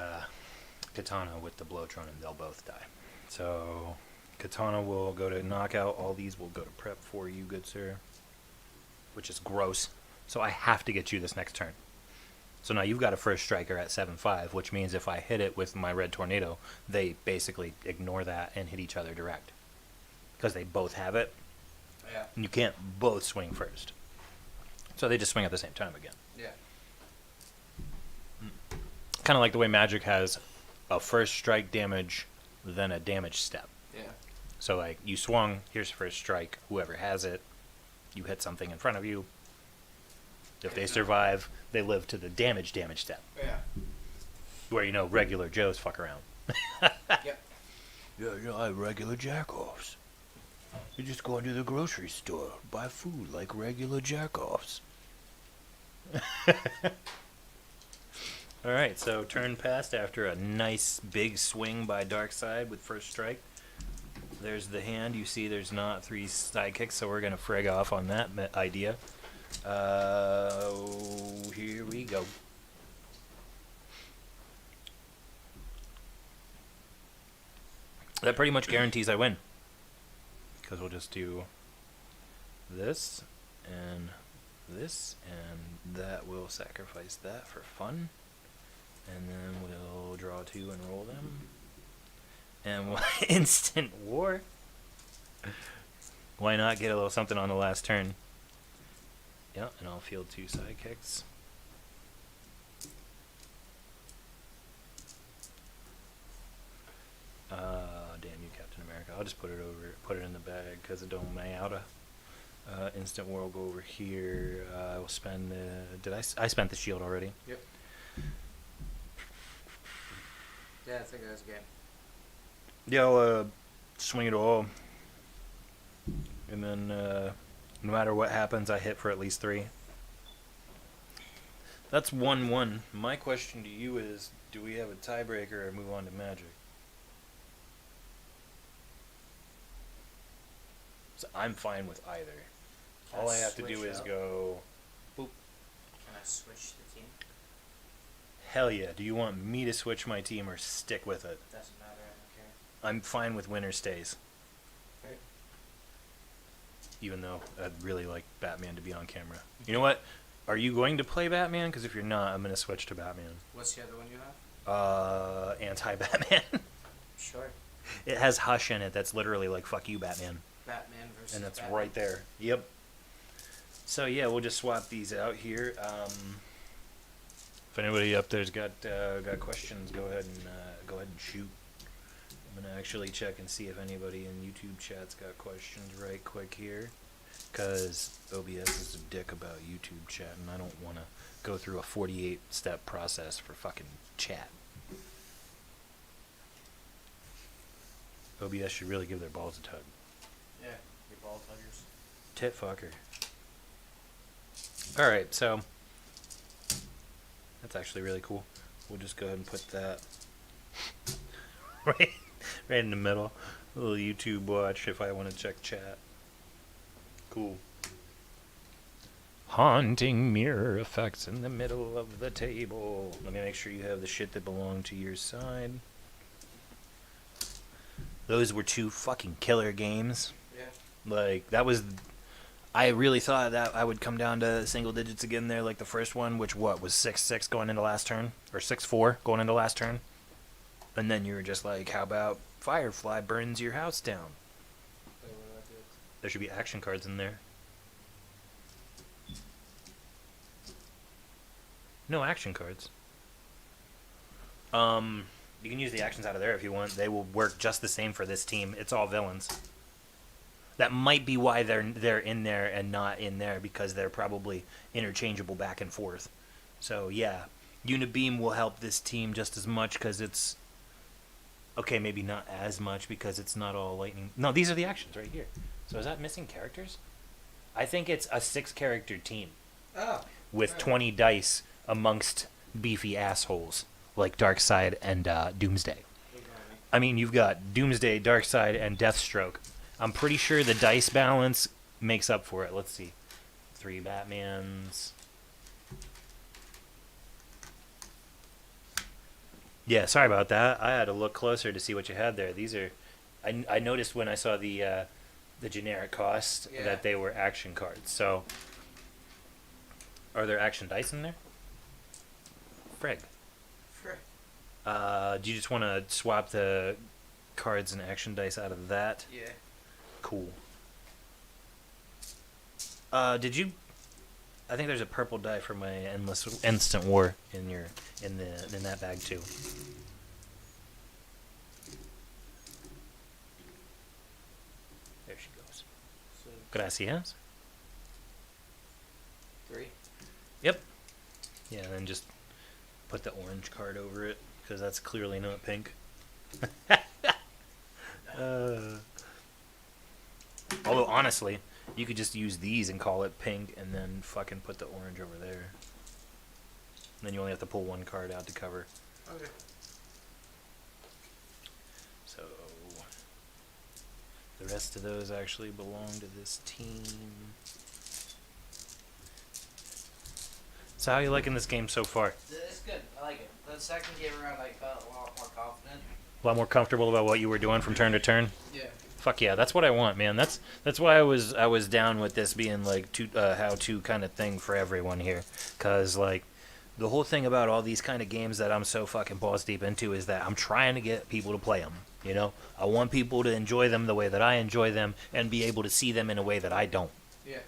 Katana with the Blowtron, and they'll both die. So Katana will go to knockout. All these will go to prep for you, good sir. Which is gross. So I have to get you this next turn. So now you've got a first striker at 7/5, which means if I hit it with my Red Tornado, they basically ignore that and hit each other direct. Because they both have it. Yeah. And you can't both swing first. So they just swing at the same time again. Yeah. Kind of like the way Magic has a first strike damage, then a damage step. Yeah. So like you swung, here's first strike, whoever has it, you hit something in front of you. If they survive, they live to the damage step. Yeah. Where you know regular Joes fuck around. Yep. Yeah, you know, I have regular jack-offs. You just go into the grocery store, buy food like regular jack-offs. Alright, so turn passed after a nice big swing by Darkseid with first strike. There's the hand. You see there's not 3 sidekicks, so we're going to frag off on that idea. Here we go. That pretty much guarantees I win. Because we'll just do this, and that will sacrifice that for fun. And then we'll draw 2 and roll them. And we'll instant war. Why not get a little something on the last turn? Yeah, and I'll field 2 sidekicks. Damn you, Captain America. I'll just put it in the bag because it don't matter. Instant war will go over here. I will spend I spent the shield already. Yep. Yeah, I think that's a game. Yeah, I'll swing it all. And then, no matter what happens, I hit for at least 3. That's 1-1. My question to you is, do we have a tiebreaker or move on to Magic? So I'm fine with either. All I have to do is go... Boop. Can I switch the team? Hell yeah. Do you want me to switch my team or stick with it? Doesn't matter, I don't care. I'm fine with winner stays. Right. Even though I'd really like Batman to be on camera. You know what? Are you going to play Batman? Because if you're not, I'm going to switch to Batman. What's the other one you have? Anti-Batman. Sure. It has Hush in it. That's literally like, fuck you, Batman. Batman versus And that's Batman. right there. Yep. So yeah, we'll just swap these out here. If anybody up there's got questions, go ahead and shoot. I'm gonna actually check and see if anybody in YouTube chat's got questions right quick here, cause OBS is a dick about YouTube chat, and I don't want to go through a 48-step process for fucking chat. OBS should really give their balls a tug. Yeah, your ball tuggers. Tit fucker. Alright, so that's actually really cool. We'll just go ahead and put that right in the middle. A little YouTube watch if I want to check chat. Cool. Haunting mirror effects in the middle of the table. Let me make sure you have the shit that belonged to your side. Those were 2 fucking killer games. Yeah. Like, that was... I really thought that I would come down to single digits again there, like the first one, which was 6-6 going into last turn, or 6-4 going into last turn. And then you were just like, how about Firefly burns your house down? Wait, what do I do? There should be action cards in there. No action cards. You can use the actions out of there if you want. They will work just the same for this team. It's all villains. That might be why they're in there and not in there, because they're probably interchangeable back and forth. So yeah, Unibeam will help this team just as much because it's okay. Maybe not as much because it's not all lightning. No, these are the actions right here. So is that missing characters? I think it's a 6-character team Oh. with Right. 20 dice amongst beefy assholes like Darkseid and Doomsday. Ignore me. I mean, you've got Doomsday, Darkseid, and Deathstroke. I'm pretty sure the dice balance makes up for it. Let's see. 3 Batmans. Yeah, sorry about that. I had to look closer to see what you had there. These are... I noticed when I saw the generic cost that they were action cards. So, are there action dice in there? Frig. Frick. Do you just want to swap the cards and action dice out of that? Yeah. Cool. Did you? I think there's a purple die for my endless instant war in that bag too. There she goes. So Gracias. 3. Yep. Yeah, and then just put the orange card over it because that's clearly not pink. Although honestly, you could just use these and call it pink, and then fucking put the orange over there. And then you only have to pull one card out to cover. Okay. So the rest of those actually belong to this team. So how are you liking this game so far? It's good. I like it. The second game around, I felt a lot more confident. A lot more comfortable about what you were doing from turn to turn? Yeah. Fuck yeah, that's what I want, man. That's why I was down with this being like how to kind of thing for everyone here, cause like the whole thing about all these kind of games that I'm so fucking balls deep into is that I'm trying to get people to play them. You know, I want people to enjoy them the way that I enjoy them, and be able to see them in a way that I don't. Yeah.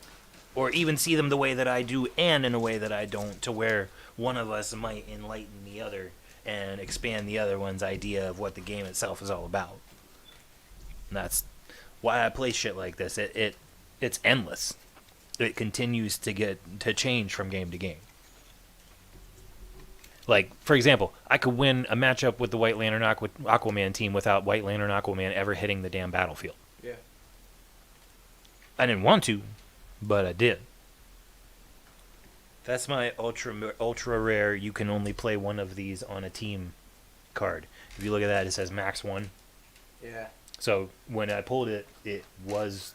Or even see them the way that I do and in a way that I don't, to where one of us might enlighten the other and expand the other one's idea of what the game itself is all about. And that's why I play shit like this. It's endless. It continues to change from game to game. Like, for example, I could win a matchup with the White Lantern Aquaman team without White Lantern Aquaman ever hitting the damn battlefield. Yeah. I didn't want to, but I did. That's my ultra rare. You can only play one of these on a team card. If you look at that, it says max 1. Yeah. So when I pulled it, it was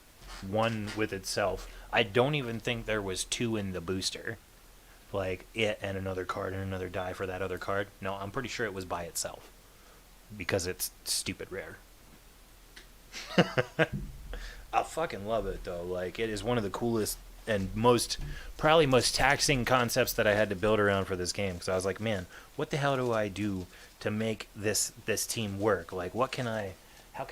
1 with itself. I don't even think there was 2 in the booster. Like it and another card and another die for that other card. No, I'm pretty sure it was by itself. Because it's stupid rare. I fucking love it though. Like, it is one of the coolest and probably most taxing concepts that I had to build around for this game. Because I was like, man, what the hell do I do to make this team work? Like, how can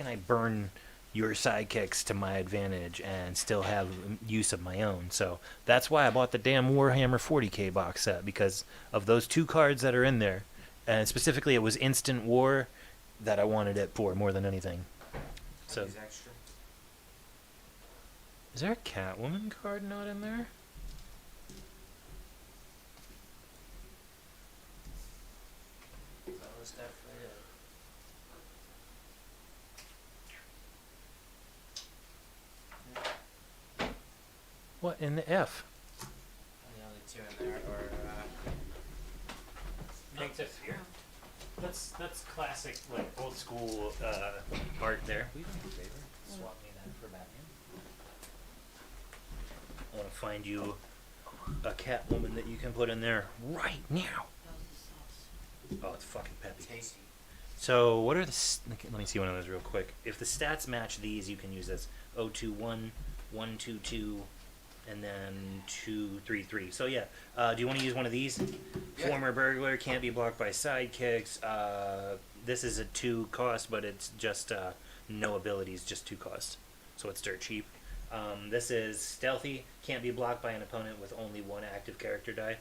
I burn your sidekicks to my advantage and still have use of my own? So that's why I bought the damn Warhammer 40k box set, because of those 2 cards that are in there. And specifically, it was Instant War that I wanted it for more than anything. So, He's extra. is there a Catwoman card not in there? That was definitely it. What in the F? And the only 2 in there are. That's classic, like old school art there. Will you do me a favor? Swap me that for Batman. I want to find you a Catwoman that you can put in there right now. Oh, it's fucking peppy. Tasty. So what are let me see one of those real quick. If the stats match these, you can use this 021, 122, and then 233. So yeah, do you want to use one of these? Yeah. Former burglar, can't be blocked by sidekicks. This is a 2 cost, but it's just no abilities, just 2 cost. So it's dirt cheap. This is stealthy, can't be blocked by an opponent with only 1 active character die.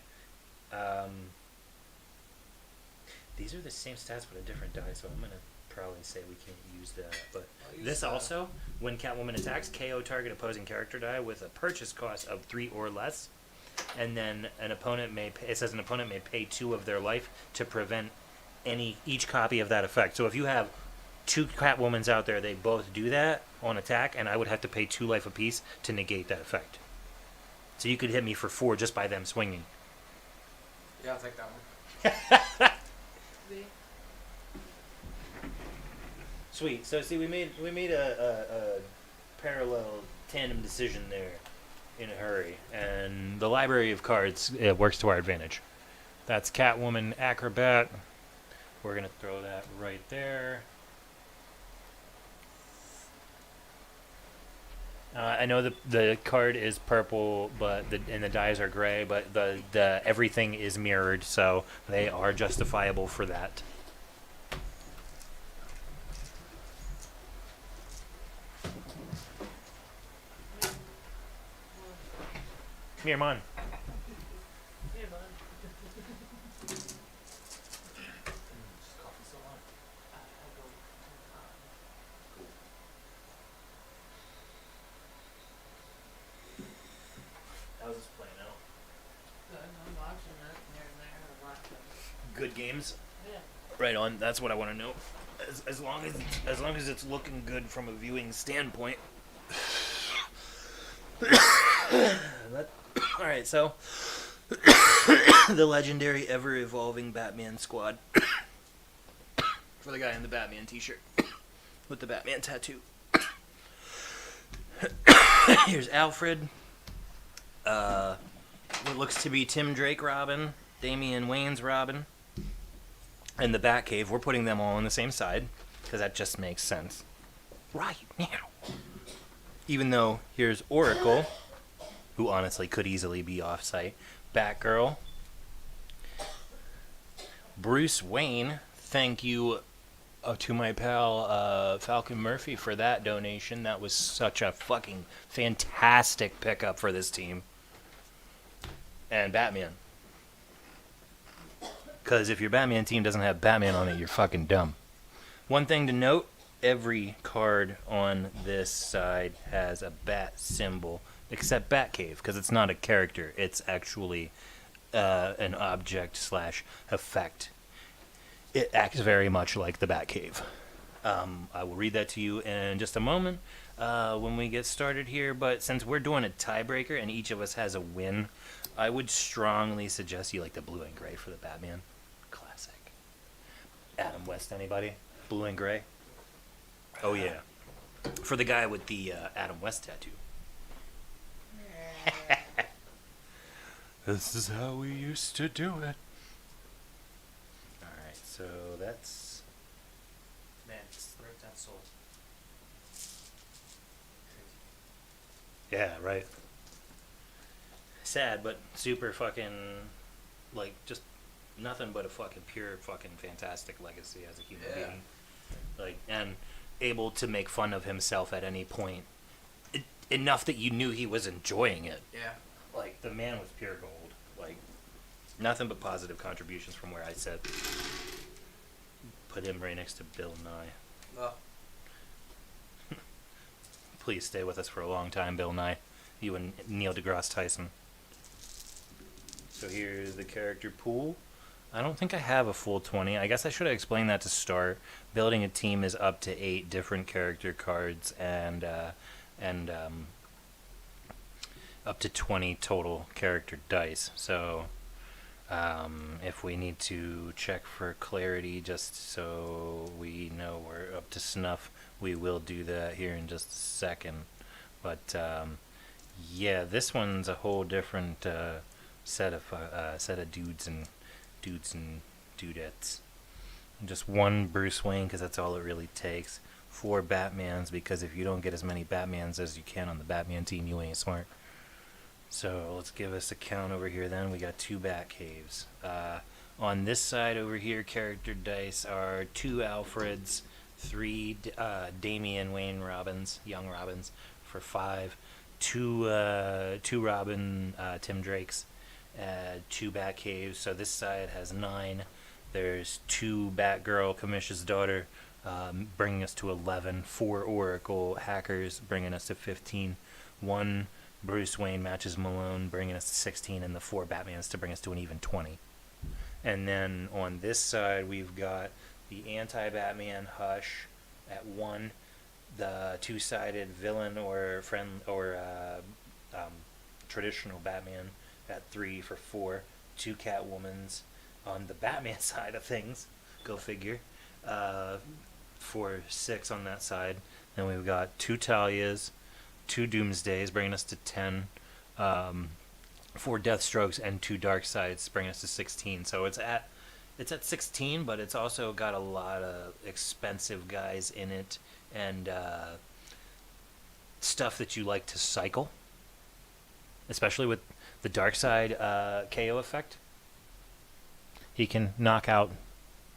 These are the same stats but a different die, so I'm gonna probably say we can't use that. But this also, when Catwoman attacks, KO target opposing character die with a purchase cost of 3 or less, and then an opponent may pay 2 of their life to prevent each copy of that effect. So if you have 2 Catwomans out there, they both do that on attack, and I would have to pay 2 life apiece to negate that effect. So you could hit me for 4 just by them swinging. Yeah, I'll take that one. Sweet. So see, we made a parallel tandem decision there in a hurry, and the library of cards works to our advantage. That's Catwoman Acrobat. We're gonna throw that right there. I know the card is purple, but the dies are gray, but the everything is mirrored, so they are justifiable for that. Come here, Mon. How's this playing out? Good, I'm watching it here and there. I'm watching. Good games. Yeah. Right on. That's what I want to know. As long as it's looking good from a viewing standpoint. All right, so the legendary ever-evolving Batman squad for the guy in the Batman t-shirt with the Batman tattoo. Here's Alfred. What looks to be Tim Drake Robin, Damian Wayne's Robin, and the Batcave. We're putting them all on the same side because that just makes sense. Right now. Even though here's Oracle, who honestly could easily be off-site. Batgirl. Bruce Wayne. Thank you to my pal Falcon Murphy for that donation. That was such a fucking fantastic pickup for this team. And Batman. Because if your Batman team doesn't have Batman on it, you're fucking dumb. One thing to note, every card on this side has a bat symbol, except Batcave, because it's not a character. It's actually an object / effect. It acts very much like the Batcave. I will read that to you in just a moment when we get started here, but since we're doing a tiebreaker and each of us has a win, I would strongly suggest you like the blue and gray for the Batman. Classic. Adam West, anybody? Blue and gray? Oh, yeah. For the guy with the Adam West tattoo. This is how we used to do it. Alright, so that's... Man, just ripped that soul. Yeah, right. Sad, but super fucking, like, just nothing but a fucking pure fucking fantastic legacy as a human being. Like, and able to make fun of himself at any point. Enough that you knew he was enjoying it. Yeah. Like, the man was pure gold. Like, nothing but positive contributions from where I said. Put him right next to Bill Nye. Well, Please stay with us for a long time, Bill Nye. You and Neil deGrasse Tyson. So here's the character pool. I don't think I have a full 20. I guess I should have explained that to start. Building a team is up to 8 different character cards and up to 20 total character dice. So if we need to check for clarity just so we know we're up to snuff, we will do that here in just a second. But yeah, this one's a whole different set of dudes and dudettes. Just one Bruce Wayne because that's all it really takes. 4 Batmans because if you don't get as many Batmans as you can on the Batman team, you ain't smart. So let's give us a count over here then. We got 2 Batcaves. On this side over here, character dice are 2 Alfreds, 3 Damian Wayne Robins, young Robins for 5, 2 Robin Tim Drakes, 2 Batcaves. So this side has 9. There's 2 Batgirl Commission's daughter, bringing us to 11. 4 Oracle Hackers, bringing us to 15. 1 Bruce Wayne Matches Malone, bringing us to 16, and the 4 Batmans to bring us to an even 20. And then on this side, we've got the anti-Batman Hush at 1, the 2-sided villain or friend or traditional Batman at 3 for 4, 2 Catwomans on the Batman side of things, go figure, for 6 on that side. Then we've got 2 Talias, 2 Doomsdays, bringing us to 10, 4 Deathstrokes, and 2 Darksides, bringing us to 16. So it's at 16, but it's also got a lot of expensive guys in it, and stuff that you like to cycle, especially with the Darkseid KO effect. He can knock out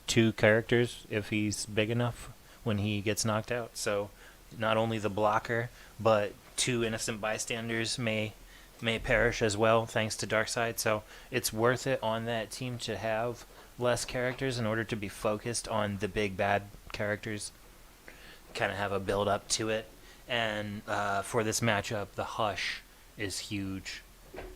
2 characters if he's big enough when he gets knocked out. So not only the blocker, but 2 innocent bystanders may perish as well thanks to Darkseid. So it's worth it on that team to have less characters in order to be focused on the big bad characters, kind of have a build up to it. And for this matchup, the Hush is huge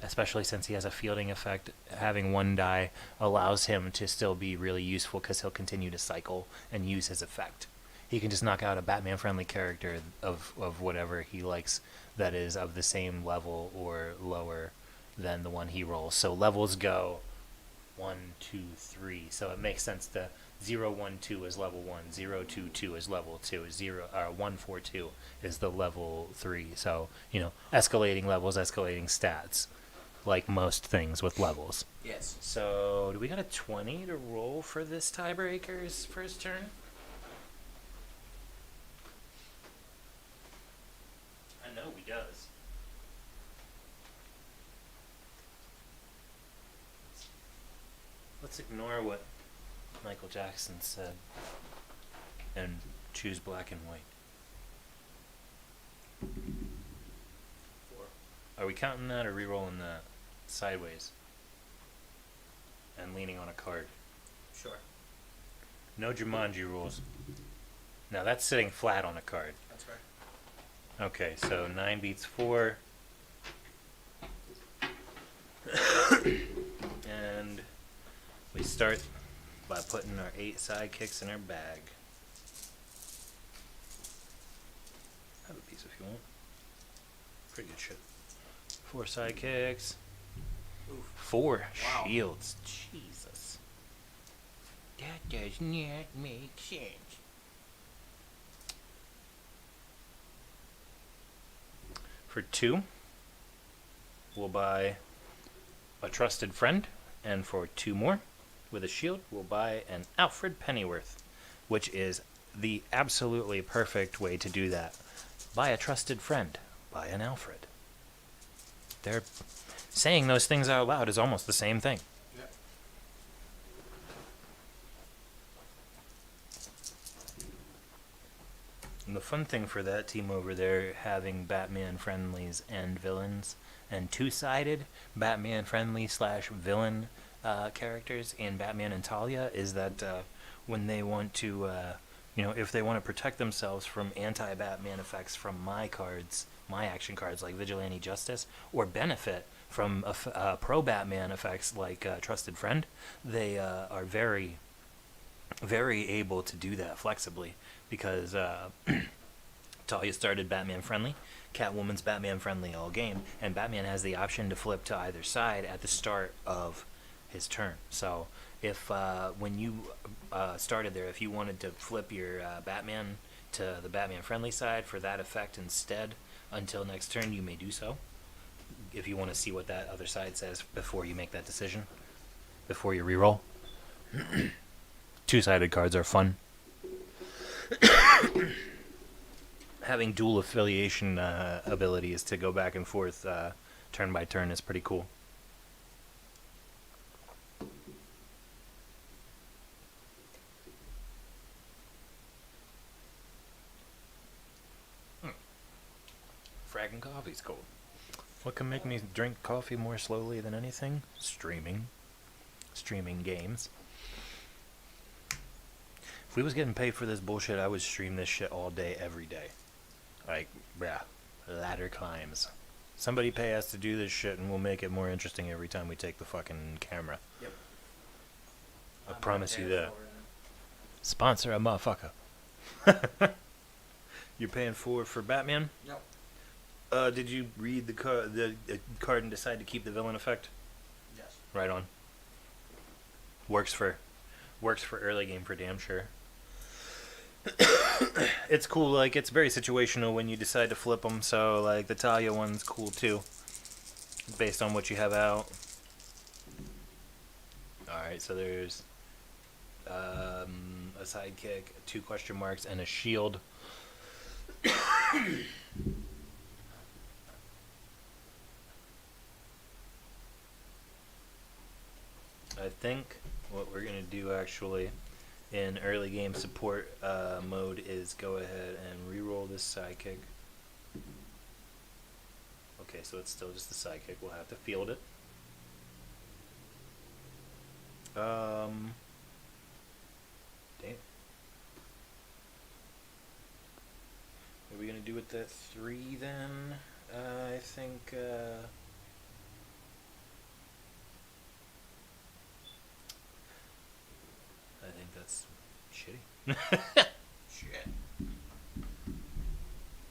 especially since he has a fielding effect. Having one die allows him to still be really useful because he'll continue to cycle and use his effect. He can just knock out a Batman-friendly character of whatever he likes that is of the same level or lower than the one he rolls. So levels go 1, 2, 3. So it makes sense to 0, 1, 2 is level 1, 0, 2, 2 is level 2, 1, 4, 2 is the level 3. So, you know, escalating levels, escalating stats, like most things with levels. Yes. So, do we got a 20 to roll for this tiebreaker's first turn? I know he does. Let's ignore what Michael Jackson said and choose black and white. 4. Are we counting that or re-rolling that sideways? And leaning on a card. Sure. No Jumanji rules. Now that's sitting flat on a card. That's right. Okay, so 9 beats 4. And we start by putting our 8 sidekicks in our bag. Have a piece if you want. Pretty good shit. 4 sidekicks. Oof. 4 Wow. shields. Jesus. That does not make sense. For 2, we'll buy a trusted friend, and for 2 more, with a shield, we'll buy an Alfred Pennyworth, which is the absolutely perfect way to do that. Buy a trusted friend, buy an Alfred. They're saying those things out loud is almost the same thing. Yep. And the fun thing for that team over there, having Batman friendlies and villains, and 2-sided Batman friendly / villain characters in Batman and Talia, is that when they want to, if they want to protect themselves from anti-Batman effects from my cards, my action cards like Vigilante Justice, or benefit from pro-Batman effects like Trusted Friend, they are very, very able to do that flexibly, because Talia started Batman friendly, Catwoman's Batman friendly all game, and Batman has the option to flip to either side at the start of his turn. So if when you started there, if you wanted to flip your Batman to the Batman friendly side for that effect instead until next turn, you may do so, if you want to see what that other side says before you make that decision, before you reroll. 2-sided cards are fun. Having dual affiliation abilities to go back and forth turn by turn is pretty cool. Fragging coffee's cold. What can make me drink coffee more slowly than anything? Streaming. Streaming games. If we was getting paid for this bullshit, I would stream this shit all day, every day. Like, yeah, ladder climbs. Somebody pay us to do this shit and we'll make it more interesting every time we take the fucking camera. Yep. I promise you that. For it. Sponsor a motherfucker. You're paying for Batman? Yep. Did you read the card and decide to keep the villain effect? Yes. Right on. Works for early game for damn sure. It's cool, like, it's very situational when you decide to flip them, so, like, the Talia one's cool, too. Based on what you have out. Alright, so there's a sidekick, 2 question marks, and a shield. I think what we're going to do, actually, in early game support mode is go ahead and re-roll this sidekick. Okay, so it's still just the sidekick. We'll have to field it. Damn. What are we going to do with that 3 then? I think that's shitty. Shit.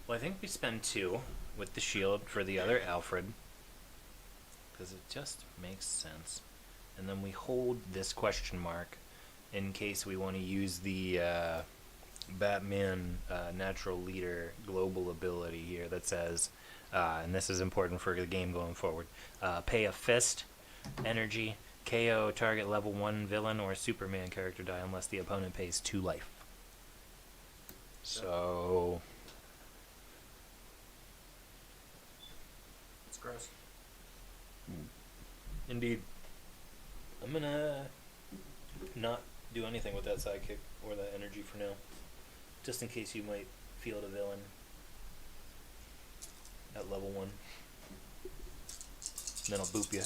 Well, I think we spend 2 with the shield for the other Alfred. Because it just makes sense. And then we hold this question mark in case we want to use the Batman Natural Leader global ability here that says, and this is important for the game going forward, pay a fist, energy, KO target level 1 villain or Superman character die unless the opponent pays 2 life. So... It's gross. Indeed. I'm gonna not do anything with that sidekick or that energy for now. Just in case you might field a villain at level 1. Then I'll boop you.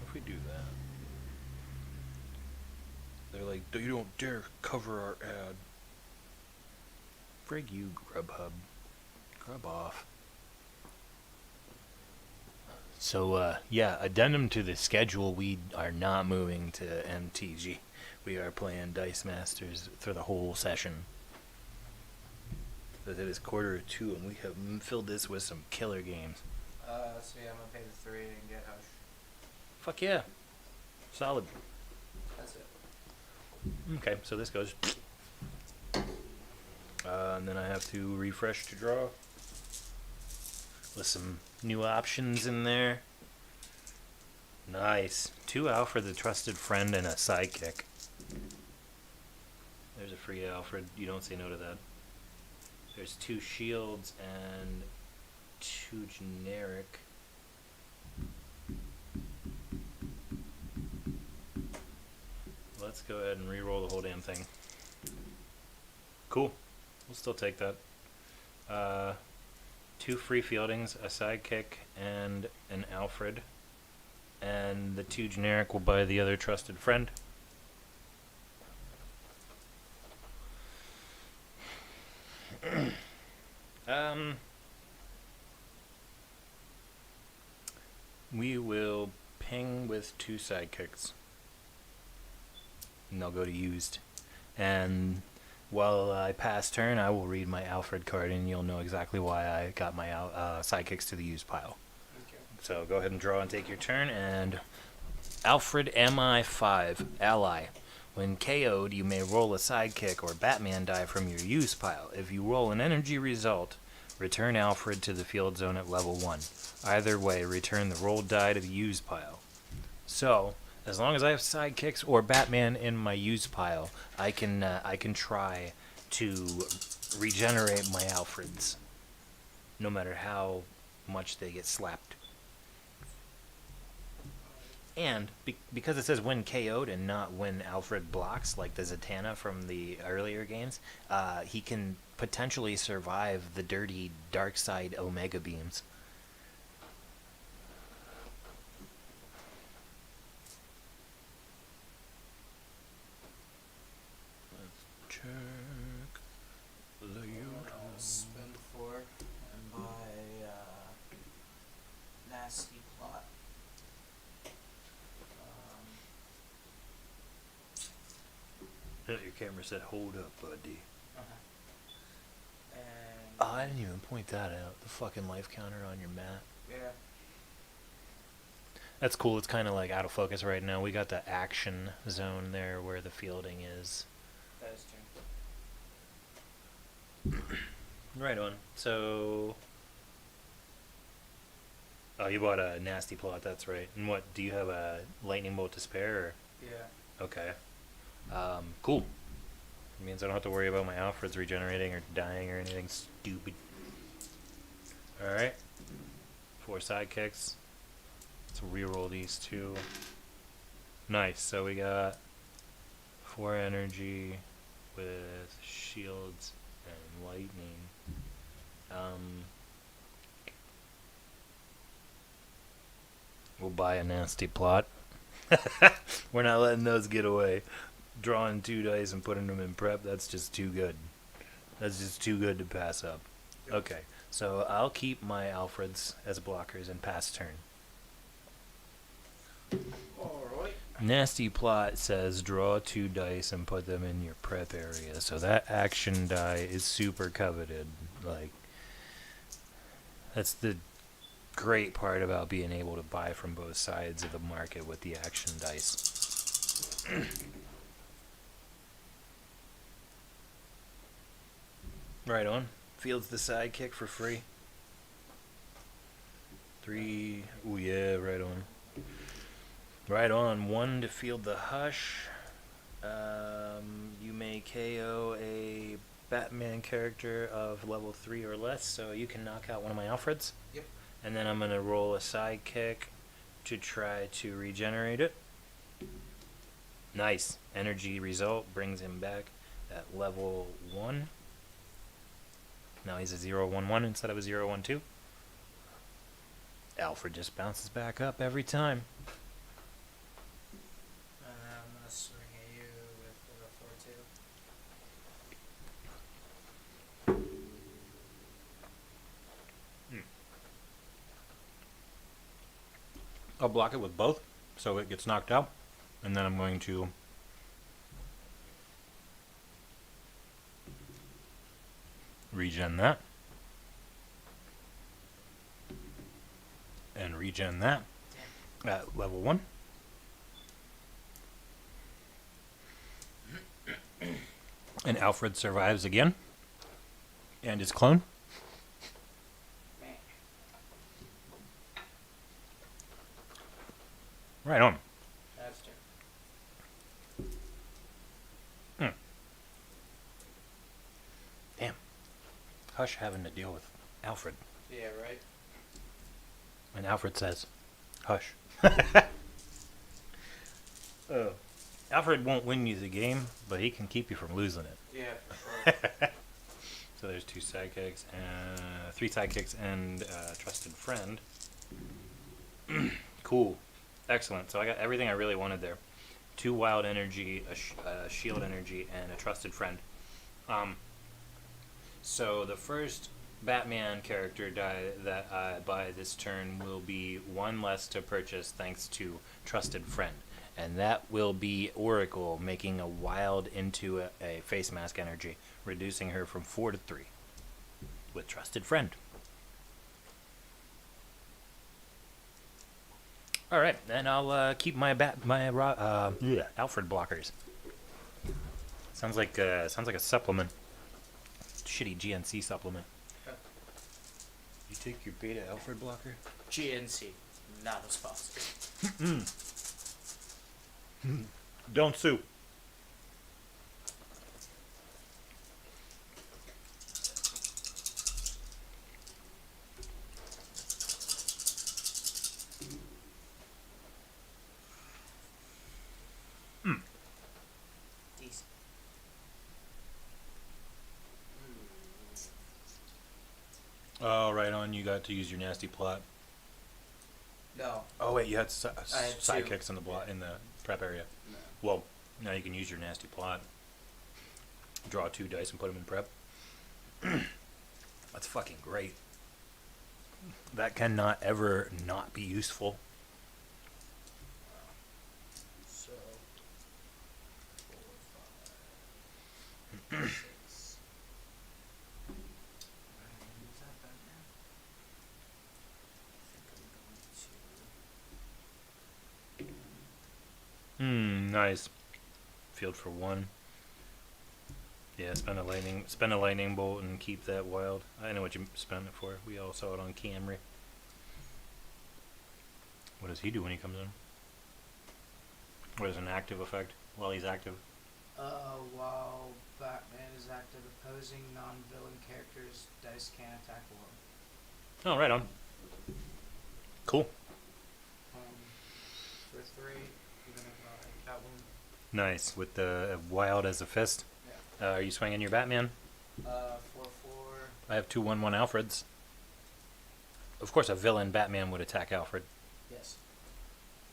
If we do that, they're like, you don't dare cover our ad. Frig you, Grubhub. Grub off. So, yeah, addendum to the schedule, we are not moving to MTG. We are playing Dice Masters for the whole session. But it is 1:45 and we have filled this with some killer games. So yeah, I'm gonna pay the 3 and get Hush. Fuck yeah. Solid. That's it. Okay, so this goes. And then I have to refresh to draw. With some new options in there. Nice. 2 Alfred, the trusted friend, and a sidekick. There's a free Alfred. You don't say no to that. There's 2 shields and 2 generic. Let's go ahead and re-roll the whole damn thing. Cool. We'll still take that. 2 free fieldings, a sidekick, and an Alfred. And the 2 generic will buy the other trusted friend. We will ping with 2 sidekicks. And they'll go to used. And while I pass turn, I will read my Alfred card, and you'll know exactly why I got my sidekicks to the used pile. Okay. So go ahead and draw and take your turn. And Alfred MI5, ally. When KO'd, you may roll a sidekick or Batman die from your use pile. If you roll an energy result, return Alfred to the field zone at level 1. Either way, return the rolled die to the use pile. So, as long as I have sidekicks or Batman in my use pile, I can try to regenerate my Alfreds, no matter how much they get slapped. And because it says when KO'd and not when Alfred blocks, like the Zatanna from the earlier games, he can potentially survive the dirty dark side Omega beams. Let's check the I'll spend 4 and buy nasty plot. Your camera said, "Hold up, buddy." And Oh, I didn't even point that out. The fucking life counter on your mat. yeah, That's cool. It's kind of like out of focus right now. We got the action zone there where the fielding is. that is true. Right on. So, oh, you bought a nasty plot. That's right. And what? Do you have a lightning bolt to spare? Or? Yeah. Okay. Cool. It means I don't have to worry about my Alfreds regenerating or dying or anything stupid. Alright. 4 sidekicks. Let's reroll these 2. Nice. So we got 4 energy with shields and lightning. We'll buy a nasty plot. We're not letting those get away. Drawing 2 dice and putting them in prep, that's just too good. That's just too good to pass up. Okay, So I'll keep my Alfreds as blockers and pass turn. Alright. Nasty Plot says draw 2 dice and put them in your prep area. So that action die is super coveted. Like, that's the great part about being able to buy from both sides of the market with the action dice. Right on. Fields the sidekick for free. 3. Ooh, yeah, right on. Right on. 1 to field the hush. You may KO a Batman character of level 3 or less, so you can knock out one of my Alfreds. Yep. And then I'm going to roll a sidekick to try to regenerate it. Nice. Energy result brings him back at level 1. Now he's a 0-1-1 instead of a 0-1-2. Alfred just bounces back up every time. And then I'm gonna swing at you with a 4-2. I'll block it with both, so it gets knocked out. And then I'm going to regen that. And regen that at level 1. And Alfred survives again. And his clone. Man. Right on. That's turn. Damn. Hush having to deal with Alfred. Yeah, right? And Alfred says, hush. Alfred won't win you the game, but he can keep you from losing it. Yeah, for sure. So there's 2 sidekicks, and 3 sidekicks, and trusted friend. Cool. Excellent. So I got everything I really wanted there. 2 wild energy, a shield energy, and a trusted friend. So the first Batman character die that I buy this turn will be 1 less to purchase thanks to trusted friend. And that will be Oracle making a wild into a face mask energy, reducing her from 4 to 3 with trusted friend. All right, and I'll keep my Alfred blockers. Sounds like a supplement. Shitty GNC supplement. You take your beta Alfred blocker? GNC, not a sponsor. Don't sue. Decent. Oh, right on. You got to use your nasty plot. No. Oh wait, you had I had 2. sidekicks in the in the prep area. No. Well, now you can use your nasty plot. Draw 2 dice and put them in prep. That's fucking great. That cannot ever not be useful. So, 4, 5, 6. Is that Batman? I think I'm going to. Nice. Field for 1. Yeah, spend a lightning bolt and keep that wild. I know what you spent it for. We all saw it on Camry. What does he do when he comes in? What is an active effect while he's active? While Batman is active, opposing non-villain characters' dice can't attack alone. Oh, right on. Cool. For 3, even if I got 1. Nice. With the wild as a fist. Yeah. Are you swinging your Batman? 4-4. I have 2 1-1 Alfreds. Of course, a villain Batman would attack Alfred. Yes.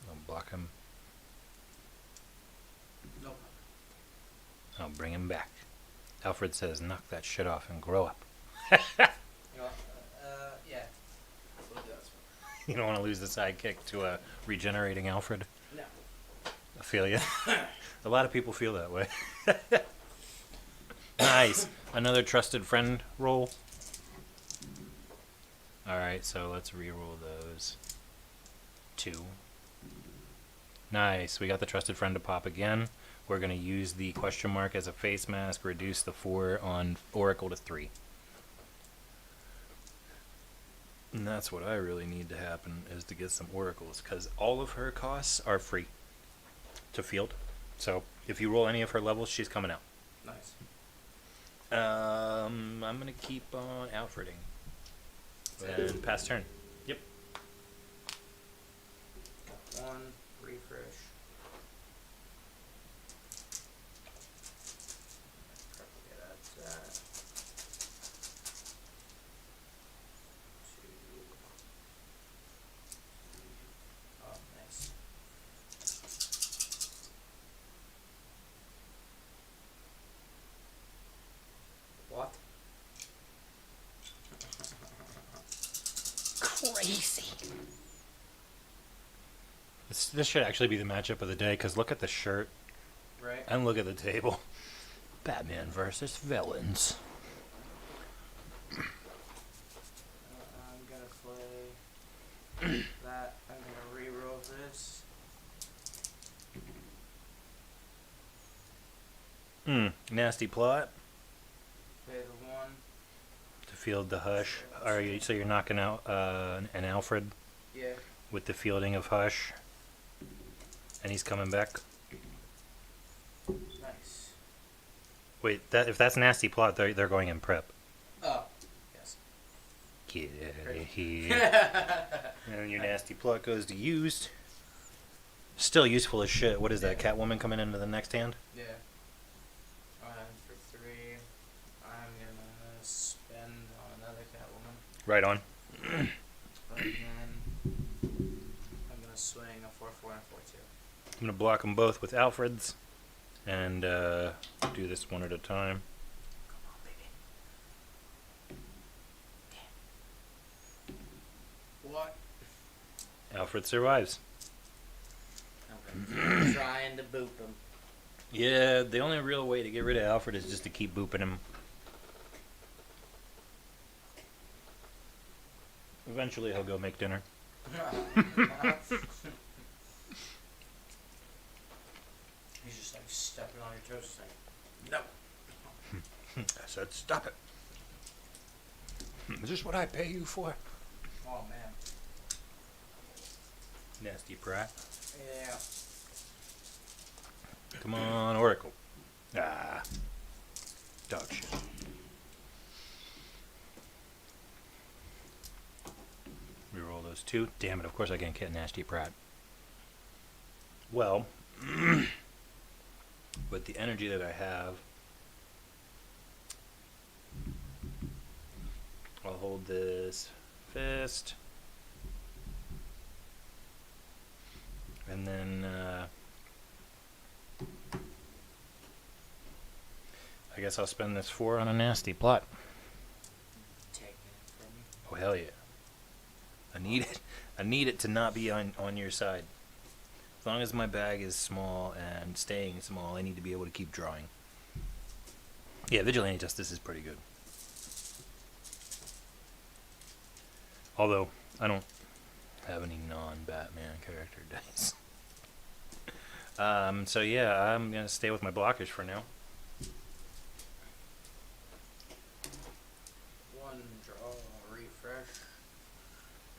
I'll block him. No. I'll bring him back. Alfred says, knock that shit off and grow up. You know, You don't want to lose the sidekick to a regenerating Alfred. No. I feel you. A lot of people feel that way. Nice. Another trusted friend roll. Alright, so let's re-roll those. 2. Nice. We got the trusted friend to pop again. We're going to use the question mark as a face mask, reduce the 4 on Oracle to 3. And that's what I really need to happen, is to get some oracles, because all of her costs are free to field. So if you roll any of her levels, she's coming out. Nice. I'm gonna keep on Alfreding. And pass turn. Yep. Got 1 refresh. Yeah, that's that. 2. Oh, nice. What? Crazy. This should actually be the matchup of the day, because look at the shirt Right? and look at the table. Batman versus villains. I'm gonna play that. I'm gonna re-roll this. Nasty plot Pay the 1. to field the Hush. Are you, so you're knocking out an Alfred Yeah. with the fielding of Hush, and he's coming back. Nice. Wait, that if that's nasty plot, they're going in prep. Oh. Yes. Get out of Great. here. And your nasty plot goes to used. Still useful as shit. What is that? Catwoman coming into the next hand? Yeah. For 3, I'm gonna spend on another Catwoman. Right on. And then I'm gonna swing a 4-4 and a 4-2. I'm gonna block them both with Alfred's, and do this one at a time. Come on, baby. What? Alfred survives. I'm trying to boop him. Yeah, the only real way to get rid of Alfred is just to keep booping him. Eventually, he'll go make dinner. He's just like stepping on your toes, saying, "No." I said, stop it. Is this what I pay you for? Oh man. Nasty brat. Yeah. Come on, Oracle. Ah. Dog shit. Reroll those 2. Damn it, of course I can't get Nasty Brat. Well, with the energy that I have, I'll hold this fist. And then, I guess I'll spend this 4 on a nasty plot. Taking it from me. Oh, hell yeah. I need it. I need it to not be on your side. As long as my bag is small and staying small, I need to be able to keep drawing. Yeah, Vigilante Justice is pretty good. Although, I don't have any non-Batman character dice. So yeah, I'm going to stay with my blockers for now. 1 draw, refresh,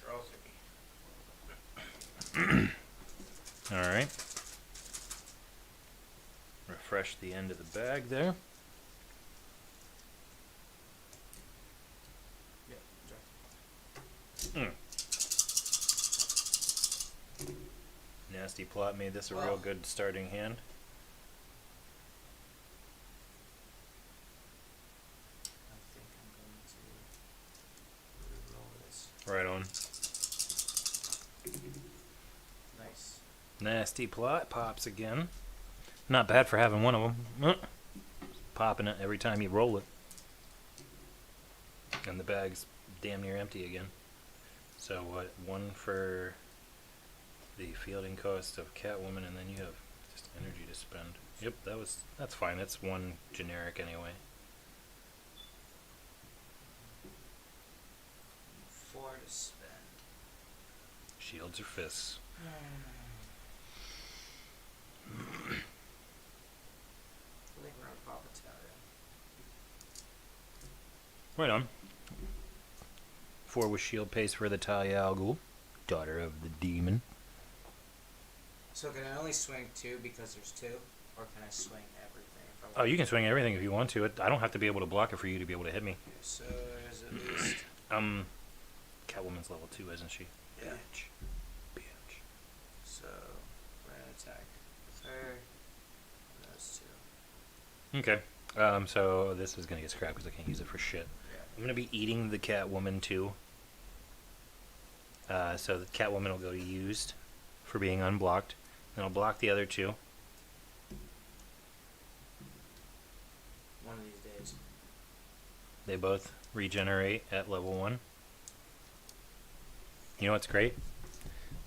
draw 3. Alright. Refresh the end of the bag there. Yep, draw. Nasty plot made this a Wow. real good starting hand. I think I'm going to re-roll this. Right on. Nice. Nasty plot pops again. Not bad for having one of them. Popping it every time you roll it. And the bag's damn near empty again. So what? One for the fielding cost of Catwoman, and then you have just energy to spend. Yep, that's fine. That's one generic anyway. 4 to spend. Shields or fists. I think we're gonna pop a Talia. Right on. 4 with shield pace for the Talia al Ghul, daughter of the demon. So can I only swing 2 because there's 2? Or can I swing everything? If I Oh, you can swing everything if you want to. I don't have to be able to block it for you to be able to hit me. Okay, so there's at least... Catwoman's level 2, isn't she? Yeah. Bitch. So, we're gonna attack her. And those 2. Okay. So this is gonna get scrapped because I can't use it for shit. Yeah. I'm gonna be eating the Catwoman too. So the Catwoman will go to used for being unblocked. Then I'll block the other 2. One of these days. They both regenerate at level 1. You know what's great?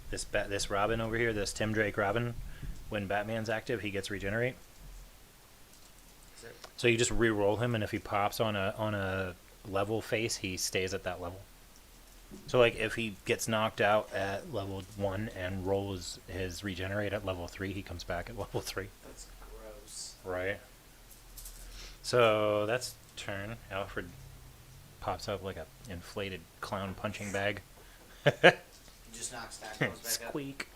This Robin over here, this Tim Drake Robin, when Batman's active, he gets regenerate. Is it? So you just re-roll him, and if he pops on a level face, he stays at that level. So like if he gets knocked out at level 1 and rolls his regenerate at level 3, he comes back at level 3. That's gross. Right. So that's turn. Alfred pops up like a inflated clown punching bag. Just knocks that goes back up. Squeak.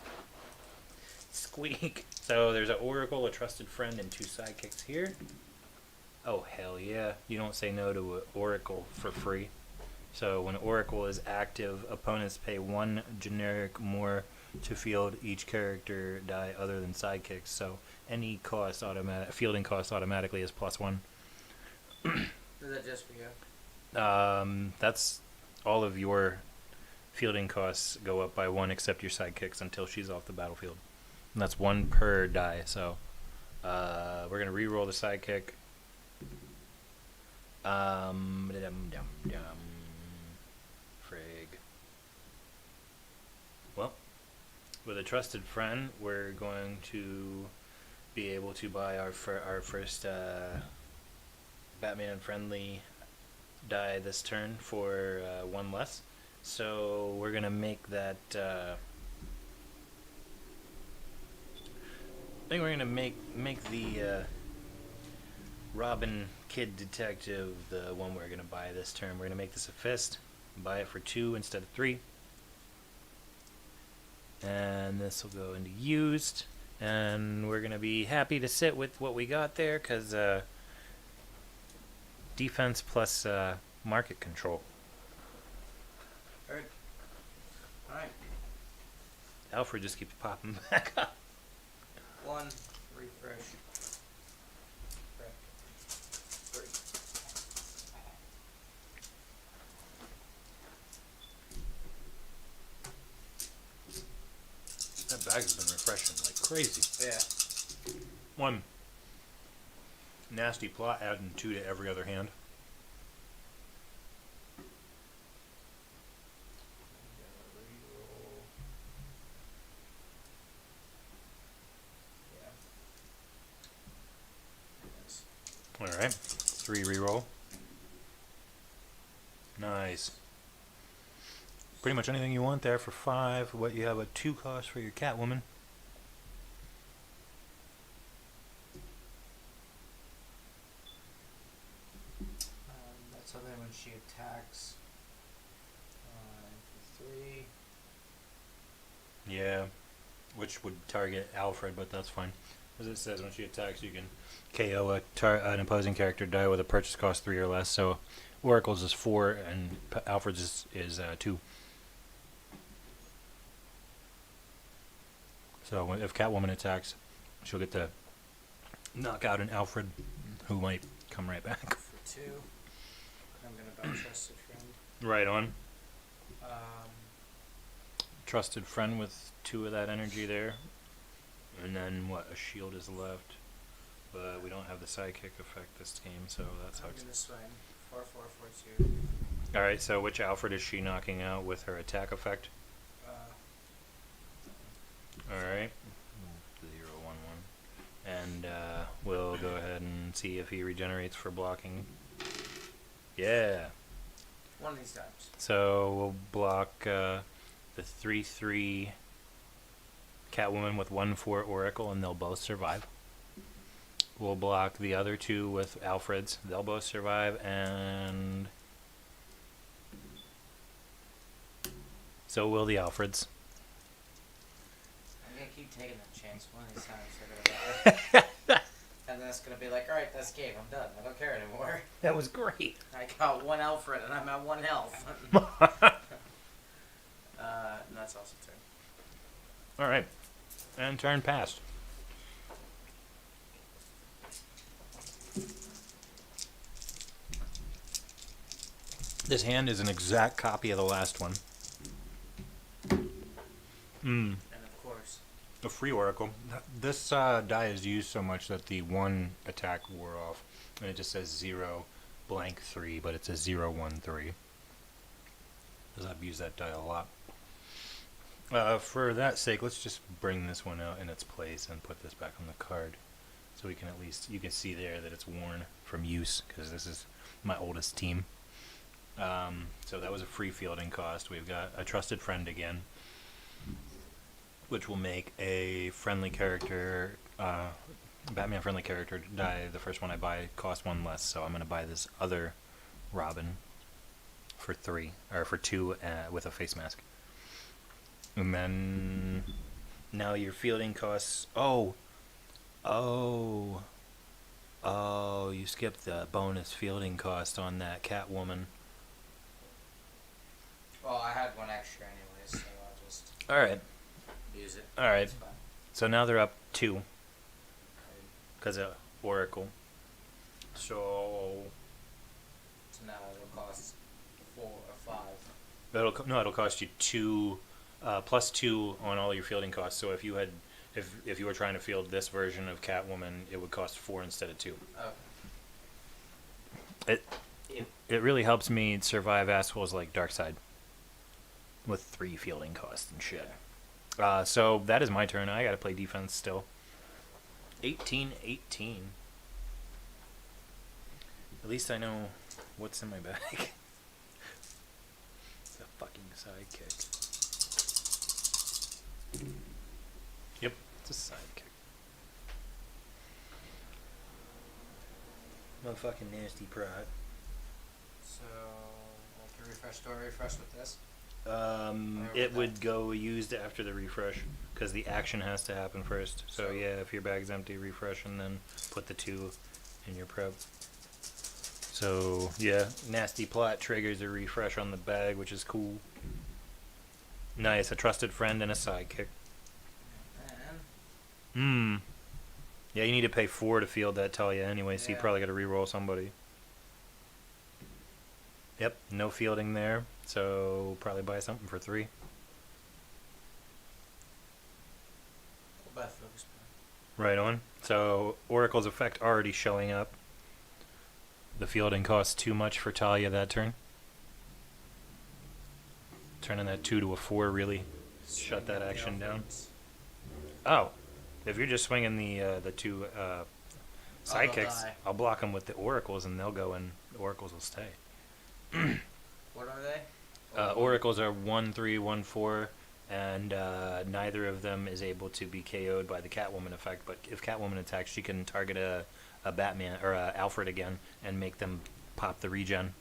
Squeak. So there's an Oracle, a trusted friend, and 2 sidekicks here. Oh, hell yeah. You don't say no to an Oracle for free. So when Oracle is active, opponents pay 1 generic more to field each character die other than sidekicks. So any cost fielding cost automatically is +1. Is that just for you? That's all of your fielding costs go up by 1 except your sidekicks until she's off the battlefield. And that's 1 per die. So we're gonna re-roll the sidekick. Frig. Well, with a trusted friend, we're going to be able to buy our first Batman friendly die this turn for 1 less. So we're gonna make that. I think we're gonna make the Robin Kid Detective the one we're gonna buy this turn. We're gonna make this a fist. Buy it for 2 instead of 3. And this will go into used. And we're gonna be happy to sit with what we got there, cause defense plus market control. Heard. Alright. Alfred just keeps popping back up. 1. Refresh. Prep. 3. That bag has been refreshing like crazy. Yeah. 1. Nasty plot, adding 2 to every other hand. Alright. 3 reroll. Nice. Pretty much anything you want there for 5. What you have a 2 cost for your Catwoman. That's something when she attacks. 3. Yeah. Which would target Alfred, but that's fine. As it says, when she attacks, you can KO an opposing character, die with a purchase cost 3 or less. So Oracle's is 4, and Alfred's is 2. So if Catwoman attacks, she'll get to knock out an Alfred, who might come right back. For 2. I'm gonna buy Trusted Friend. Right on. Um, Trusted friend with 2 of that energy there. And then what? A shield is left. But we don't have the sidekick effect this game, so that I'm sucks. gonna swing. 4, 4, 4, 2. All right. So which Alfred is she knocking out with her attack effect? All right. 011. And we'll go ahead and see if he regenerates for blocking. Yeah. One of these times. So we'll block the 3/3 Catwoman with 1/4 Oracle, and they'll both survive. We'll block the other two with Alfreds. They'll both survive, and so will the Alfreds. I'm gonna keep taking that chance. One of these times they're gonna die. And then it's gonna be like, alright, that's game. I'm done. I don't care anymore. That was great. I got one Alfred and I'm at 1 health. And that's also turn. All right, and turn passed. This hand is an exact copy of the last one. And of course, A free Oracle. This die is used so much that the one attack wore off, and it just says 0 blank 3, but it says 013. Because I've used that die a lot. For that sake, let's just bring this one out in its place and put this back on the card, so we can at least, you can see there that it's worn from use, because this is my oldest team. So that was a free fielding cost. We've got a trusted friend again, which will make a friendly character, Batman friendly character die. The first one I buy costs 1 less, so I'm going to buy this other Robin for 3, or for 2 with a face mask. And then now your fielding costs. Oh, you skipped the bonus fielding cost on that Catwoman. well, I had one extra anyways, so I'll just All right, use it. all right. It's fine. So now they're up 2 because of Oracle. So So now it'll cost 4 or 5. it'll cost you 2 plus 2 on all your fielding costs. So if you had, if you were trying to field this version of Catwoman, it would cost 4 instead of 2. Okay. It really helps me survive assholes like Darkseid with 3 fielding costs and shit. So that is my turn. I gotta play defense still. 18-18. At least I know what's in my bag. It's a fucking sidekick. Yep, it's a sidekick. Motherfucking nasty pride. So, I can refresh story, refresh with this. It would go used after the refresh because the action has to happen first. So yeah, if your bag's empty, refresh and then put the 2 in your prep. So yeah, nasty plot triggers a refresh on the bag, which is cool. Nice, a trusted friend and a sidekick. And Yeah, you need to pay 4 to field that Talia anyway, so you Yeah. probably got to reroll somebody. Yep, no fielding there, so probably buy something for 3. we'll buy focus point. Right on. So Oracle's effect already showing up. The fielding costs too much for Talia that turn. Turning that 2 to a 4 really shut that action down. Oh, if you're just swinging the 2 sidekicks, die. I'll block them with the Oracles and they'll go and the Oracles will stay. What are they? Oracles are 1/3, 1/4, and neither of them is able to be KO'd by the Catwoman effect. But if Catwoman attacks, she can target a Batman or a Alfred again and make them pop the regen.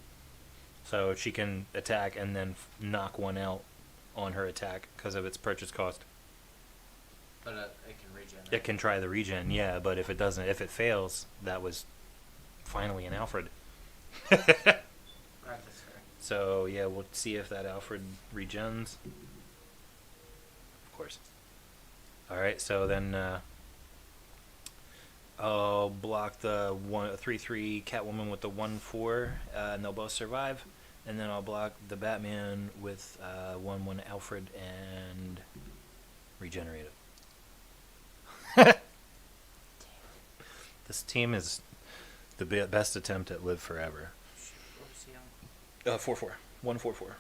So she can attack and then knock one out on her attack because of its purchase cost. But it can regen. It can try the regen, yeah, but if it doesn't, if it fails, that was finally an Alfred. Right, that's fair. So yeah, we'll see if that Alfred regens. Of course. All right, so then I'll block the 3/3 Catwoman with the 1/4, and they'll both survive. And then I'll block the Batman with 1/1 Alfred and regenerate it. This team is the best attempt at live forever. Whoopsie, 4/4. 1/4/4.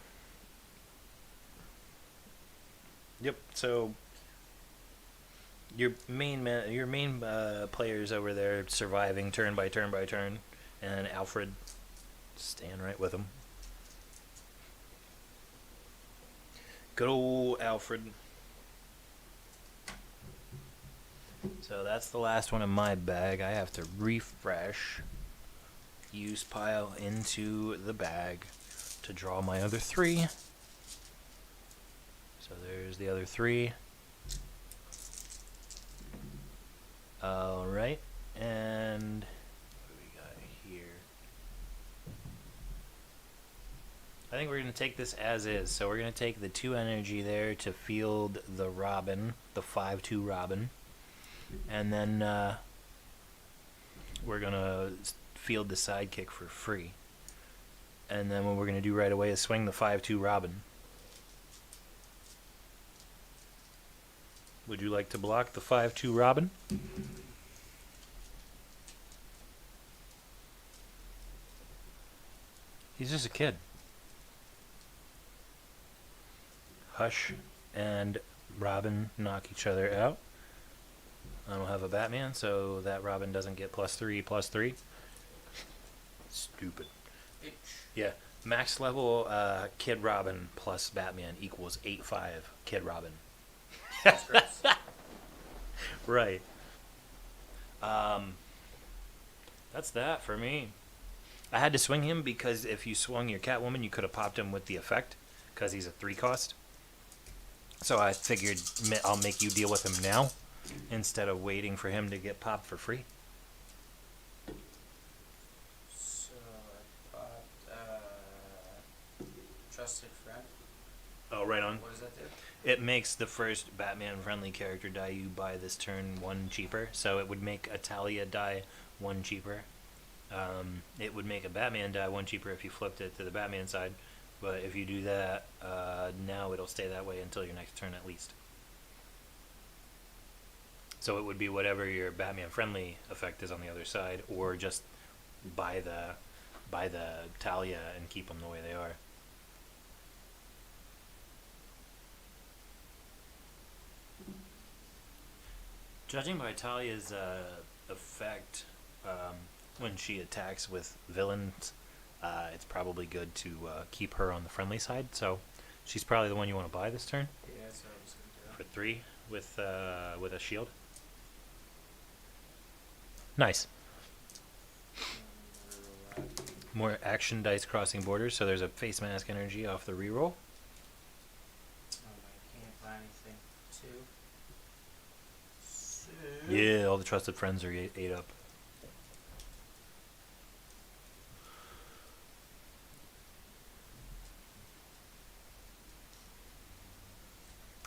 Yep. So your main players over there surviving turn by turn by turn, and Alfred staying right with him. Good old Alfred. So that's the last one in my bag. I have to refresh. Use pile into the bag to draw my other 3. So there's the other 3. Alright, and what do we got here? I think we're going to take this as is. So we're going to take the 2 energy there to field the Robin, the 5/2 Robin. And then we're going to field the sidekick for free. And then what we're going to do right away is swing the 5/2 Robin. Would you like to block the 5/2 Robin? He's just a kid. Hush and Robin knock each other out. I don't have a Batman, so that Robin doesn't get +3/+3. Stupid. Bitch. Yeah, max level Kid Robin plus Batman equals 8/5 Kid Robin. That's gross. Right. That's that for me. I had to swing him because if you swung your Catwoman, you could have popped him with the effect because he's a 3 cost. So I figured I'll make you deal with him now instead of waiting for him to get popped for free. So I bought Trusted Friend. Oh, right on. What does that do? It makes the first Batman-friendly character die you buy this turn 1 cheaper. So it would make a Talia die 1 cheaper. It would make a Batman die 1 cheaper if you flipped it to the Batman side. But if you do that, now it'll stay that way until your next turn at least. So it would be whatever your Batman-friendly effect is on the other side, or just buy the Talia and keep them the way they are. Judging by Talia's effect, when she attacks with villains, it's probably good to keep her on the friendly side. So she's probably the one you want to buy this turn Yeah, that's what I was gonna for 3 with a shield. Nice. do. More action dice crossing borders. So there's a face mask energy off the reroll. I can't buy anything too. So Yeah, all the trusted friends are 8 up.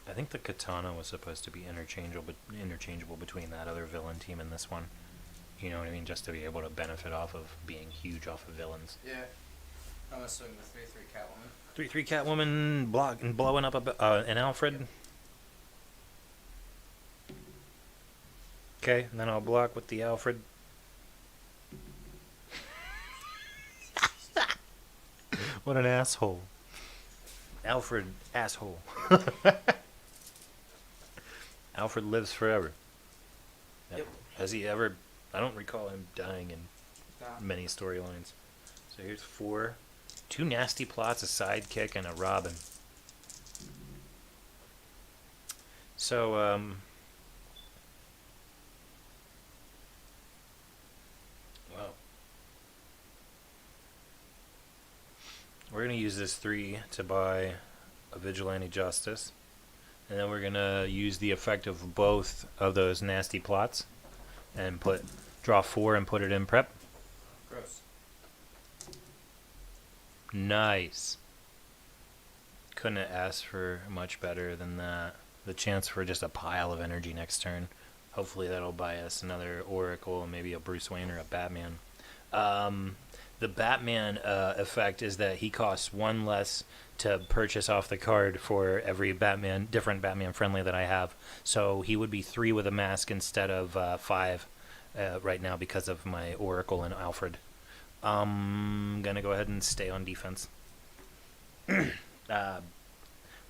I think the katana was supposed to be interchangeable between that other villain team and this one. You know what I mean? Just to be able to benefit off of being huge off of villains. yeah, I'm gonna swing the 3/3 Catwoman. 3/3 Catwoman block and blowing up an Alfred. Okay, and then I'll block with the Alfred. What an asshole. Alfred, asshole. Alfred lives forever. Yep. Has he ever? I don't recall him dying in Nah. many storylines. So here's 4. 2 nasty plots, a sidekick, and a Robin. So, wow. We're going to use this 3 to buy a Vigilante Justice. And then we're going to use the effect of both of those nasty plots and draw 4 and put it in prep. Gross. Nice. Couldn't have asked for much better than that. The chance for just a pile of energy next turn. Hopefully that'll buy us another Oracle, maybe a Bruce Wayne or a Batman. The Batman effect is that he costs 1 less to purchase off the card for every different Batman friendly that I have. So he would be 3 with a mask instead of 5 right now because of my Oracle and Alfred. I'm gonna go ahead and stay on defense.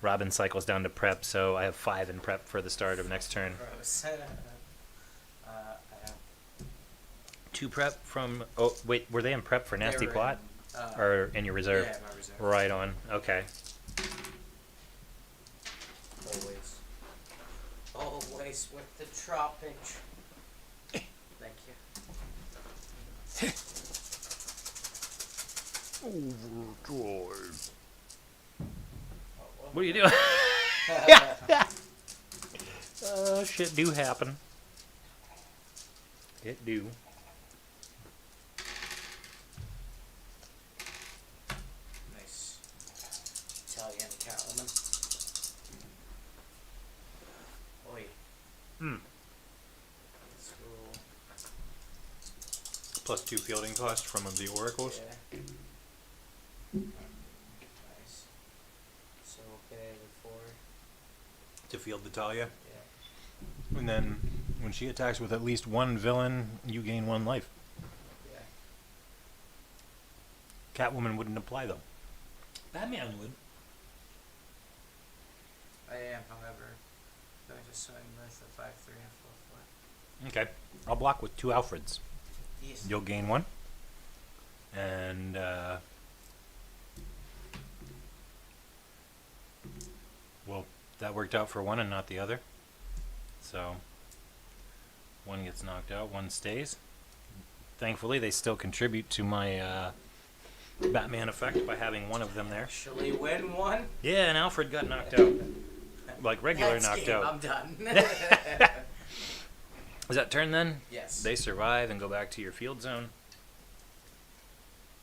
Robin cycles down to prep, so I have 5 in prep for the start of next turn. Gross. I have 2 prep from. Oh wait, were they in prep for nasty they were plot, in, or in your reserve? Yeah, my reserve. Right on. Okay. Always with the tropic. Thank you. What are you doing? Shit do happen. It do. Nice. Italian Catwoman. Oi. Hmm. Let's roll. Plus 2 fielding cost from the oracles. Yeah. Nice. So okay with 4. To field the Talia. Yeah. And then when she attacks with at least 1 villain, you gain 1 life. Yeah. Catwoman wouldn't apply though. Batman would. I am, however, going to swing with a 5-3 and 4-4. Okay. I'll block with 2 Alfreds. Yes. You'll gain 1. And well, that worked out for 1 and not the other. So 1 gets knocked out, 1 stays. Thankfully, they still contribute to my Batman effect by having 1 of them there. Actually win 1. Yeah, and Alfred got knocked out. Like regular That's knocked game. out. I'm done. Is that turn then? Yes. They survive and go back to your field zone.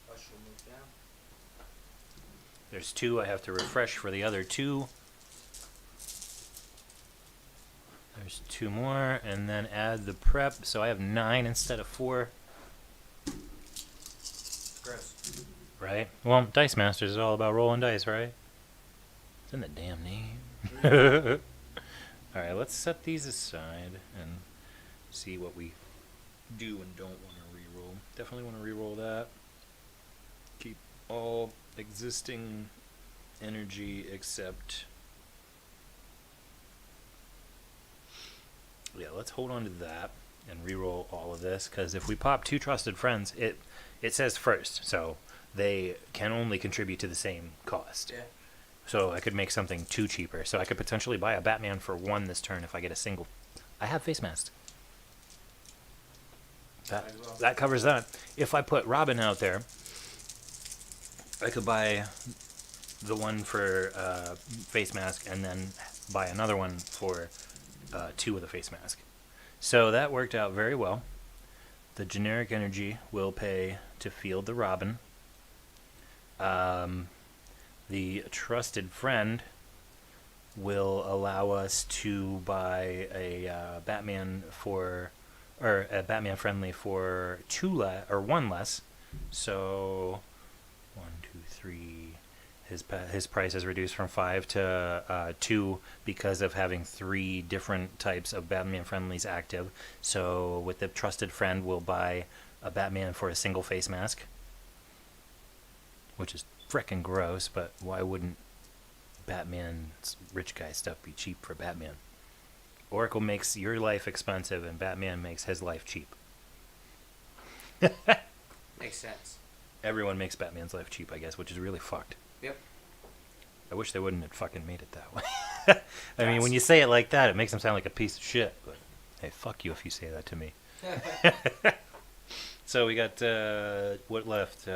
Rush will move down. There's 2. I have to refresh for the other 2. There's 2 more, and then add the prep. So I have 9 instead of 4. Gross. Right? Well, Dice Masters is all about rolling dice, right? It's in the damn name. Alright, let's set these aside and see what we do and don't want to reroll. Definitely want to reroll that. Keep all existing energy except... Yeah, let's hold on to that and reroll all of this, because if we pop 2 trusted friends, it says first, so they can only contribute to the same cost. Yeah. So I could make something 2 cheaper. So I could potentially buy a Batman for 1 this turn if I get a single. I have face mask. That covers that. If I put Robin out there, I could buy the 1 for face mask and then buy another one for 2 with a face mask. So that worked out very well. The generic energy will pay to field the Robin. The trusted friend will allow us to buy a Batman for, or a Batman friendly for 1 less. So 1, 2, 3. His price is reduced from 5 to 2 because of having 3 different types of Batman friendlies active. So with the trusted friend, we'll buy a Batman for a single face mask, which is frickin' gross, but why wouldn't Batman's rich guy stuff be cheap for Batman? Oracle makes your life expensive and Batman makes his life cheap. Makes sense. Everyone makes Batman's life cheap, I guess, which is really fucked. Yep. I wish they wouldn't have fucking made it that way. I mean, when you say it like that, it makes him sound like a piece of shit. But hey, fuck you if you say that to me. So we got what left?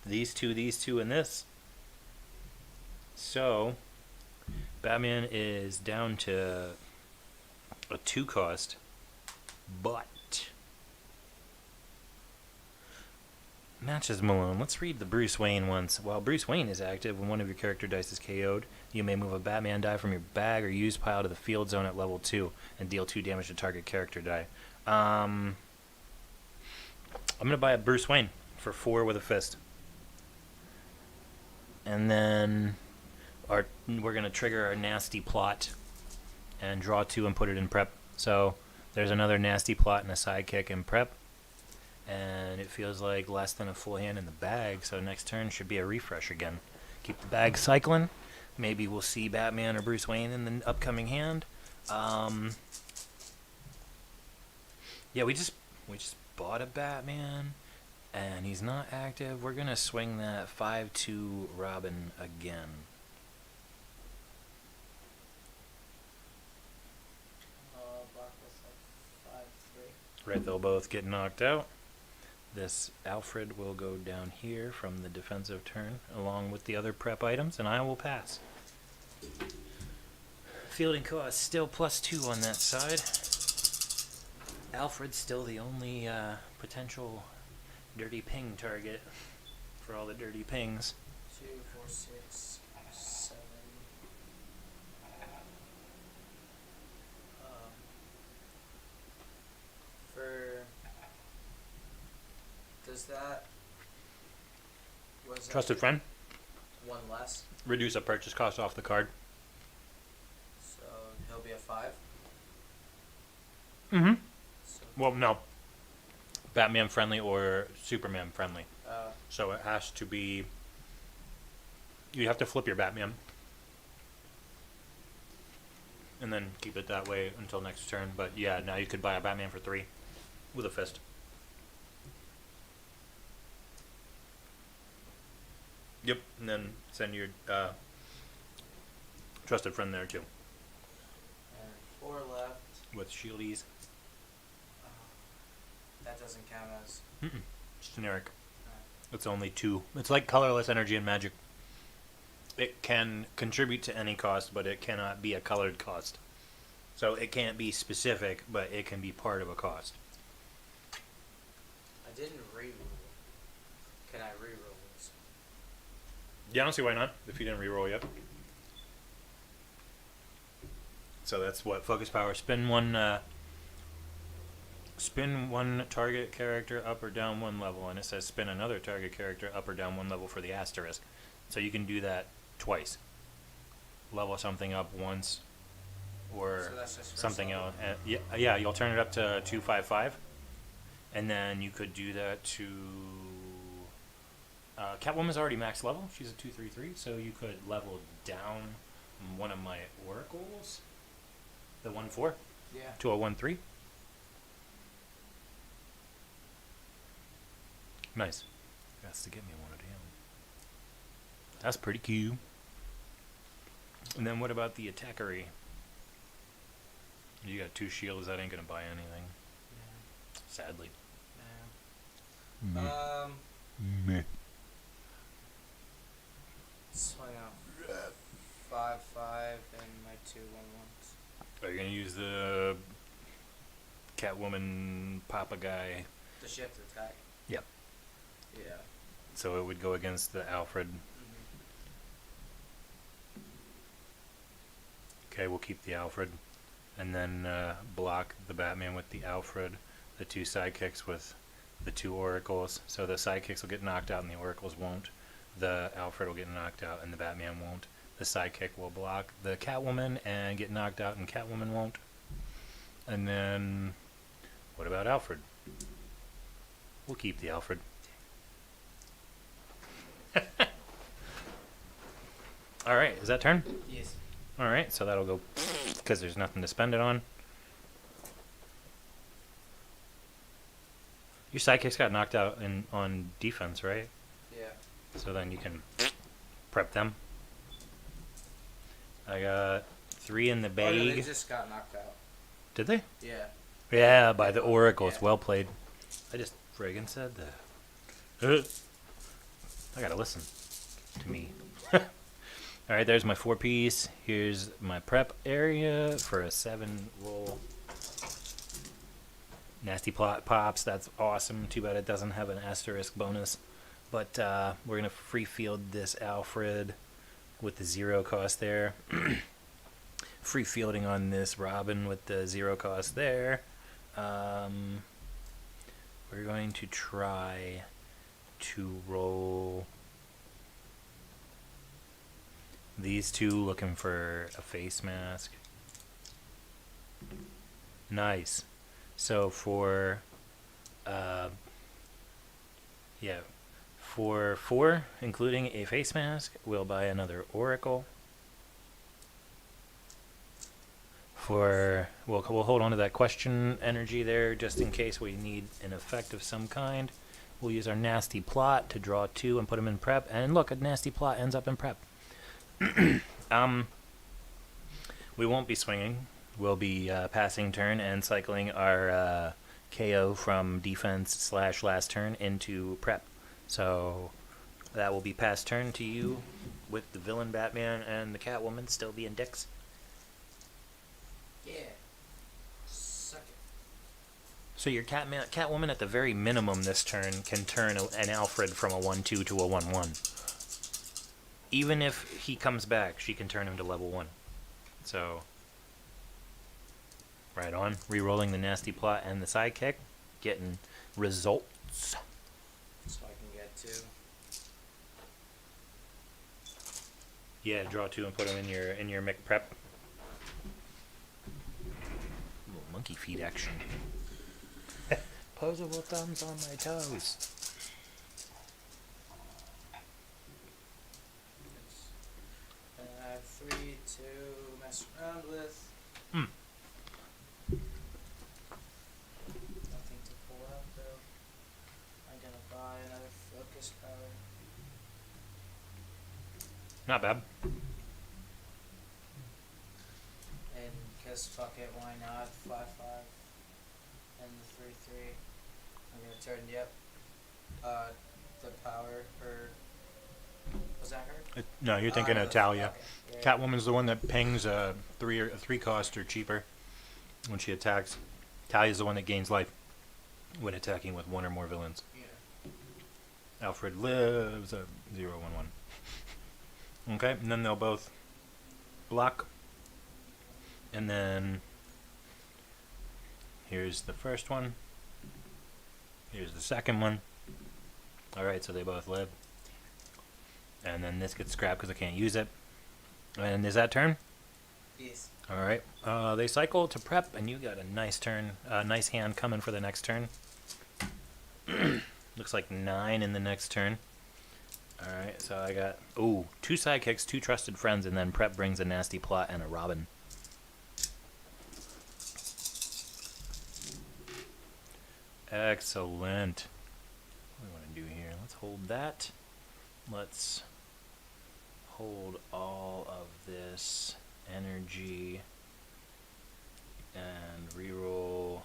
These two, and this. So Batman is down to a 2 cost, but matches Malone. Let's read the Bruce Wayne ones. While Bruce Wayne is active, when one of your character dice is KO'd, you may move a Batman die from your bag or use pile to the field zone at level 2 and deal 2 damage to target character die. I'm gonna buy a Bruce Wayne for 4 with a fist, and then we're gonna trigger our nasty plot and draw 2 and put it in prep. So there's another nasty plot and a sidekick in prep. And it feels like less than a full hand in the bag, so next turn should be a refresh again. Keep the bag cycling. Maybe we'll see Batman or Bruce Wayne in the upcoming hand. Yeah, we just bought a Batman, and he's not active. We're gonna swing that 5/2 Robin again. Block was like 5-3. Right, they'll both get knocked out. This Alfred will go down here from the defensive turn, along with the other prep items, and I will pass. Fielding cost still +2 on that side. Alfred's still the only potential dirty ping target for all the dirty pings. 2, 4, 6, 7. For does that was Trusted that friend. one less? Reduce a purchase cost off the card. So he'll be a 5. Mm-hmm. So, Well, no. Batman friendly or Superman friendly. uh, So it has to be. You have to flip your Batman. And then keep it that way until next turn. But yeah, now you could buy a Batman for 3 with a fist. Yep, and then send your trusted friend there too. and 4 left. With shieldies. That doesn't count as. It's generic. It's only 2. It's like colorless energy and magic. It can contribute to any cost, but it cannot be a colored cost. So it can't be specific, but it can be part of a cost. I didn't re-roll. Can I re-roll this? Yeah, I don't see why not, if you didn't reroll yet. So that's what focus power. Spin one target character up or down 1 level, and it says spin another target character up or down 1 level for the asterisk. So you can do that twice. Level something up once, or So that's just for something solid. else. Yeah, you'll turn it up to 255, and then you could do that to. Catwoman's already max level. She's a 233, so you could level down one of my oracles, the 1/4, Yeah. to a 1/3. Nice. That's to get me one of them. That's pretty cute. And then what about the attackery? You got 2 shields. That ain't gonna buy anything. Sadly. Yeah. Swing out 5/5 and my 2 1/1s. Are you gonna use the Catwoman Papa guy? The shift attack. Yep. Yeah. So it would go against the Alfred. Okay, we'll keep the Alfred, and then block the Batman with the Alfred, the 2 sidekicks with the 2 oracles. So the sidekicks will get knocked out and the oracles won't. The Alfred will get knocked out and the Batman won't. The sidekick will block the Catwoman and get knocked out and Catwoman won't. And then, what about Alfred? We'll keep the Alfred. Alright, is that turn? Yes. Alright, so that'll go because there's nothing to spend it on. Your sidekicks got knocked out on defense, right? Yeah. So then you can prep them. I got 3 in the Oh, no, they bag. just got knocked out. Did they? Yeah. Yeah, by the oracles. Yeah. Well played. I just friggin' said that. I gotta listen to me. Alright, there's my 4-piece. Here's my prep area for a 7 roll. Nasty plot pops. That's awesome. Too bad it doesn't have an asterisk bonus. But we're going to free field this Alfred with the 0 cost there. Free fielding on this Robin with the 0 cost there. We're going to try to roll these 2, looking for a face mask. Nice. So for For 4, including a face mask, we'll buy another Oracle. We'll hold on to that question energy there just in case we need an effect of some kind. We'll use our nasty plot to draw 2 and put them in prep. And look, a nasty plot ends up in prep. We won't be swinging. We'll be passing turn and cycling our KO from defense / last turn into prep. So that will be pass turn to you with the villain Batman and the Catwoman still being dicks. Yeah. Suck it. So your Catwoman at the very minimum this turn can turn an Alfred from a 1/2 to a 1/1. Even if he comes back, she can turn him to level 1. So, right on. Rerolling the nasty plot and the sidekick, getting results. So I can get 2. Yeah, draw 2 and put them in your mech prep. Little monkey feet action. Posable thumbs on my toes. And I have 3 to mess around with. Hmm. Nothing to pull out though. I'm gonna buy another focus power. Not bad. And cause fuck it, why not? 5/5 and the 3/3. I'm gonna turn the power or was that her? No, you're thinking no, of Talia. Okay. Yeah, Catwoman's the one that pings a 3 cost or cheaper when she attacks. Talia's the one that gains life when attacking with 1 or more villains. yeah. Alfred lives at 0/1/1. Okay, and then they'll both block. And then here's the first one. Here's the second one. Alright, so they both live. And then this gets scrapped because I can't use it. And is that turn? Yes. Alright. They cycle to prep, and you got a nice turn, nice hand coming for the next turn. Looks like 9 in the next turn. Alright, so I got, 2 sidekicks, 2 trusted friends, and then prep brings a nasty plot and a Robin. Excellent. What do we want to do here? Let's hold that. Let's hold all of this energy and reroll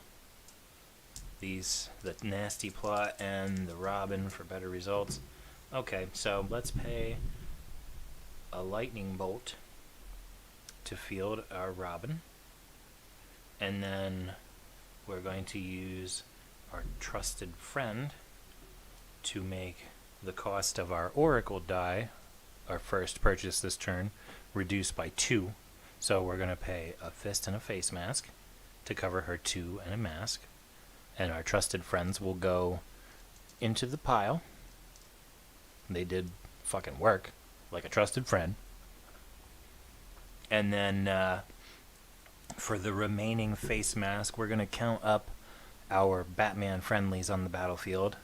these, the nasty plot and the Robin for better results. Okay, so let's pay a lightning bolt to field our Robin, and then we're going to use our trusted friend to make the cost of our Oracle die, our first purchase this turn, reduced by 2. So we're going to pay a fist and a face mask to cover her 2 and a mask. And our trusted friends will go into the pile. They did fucking work, like a trusted friend. And then for the remaining face mask, we're going to count up our Batman friendlies on the battlefield.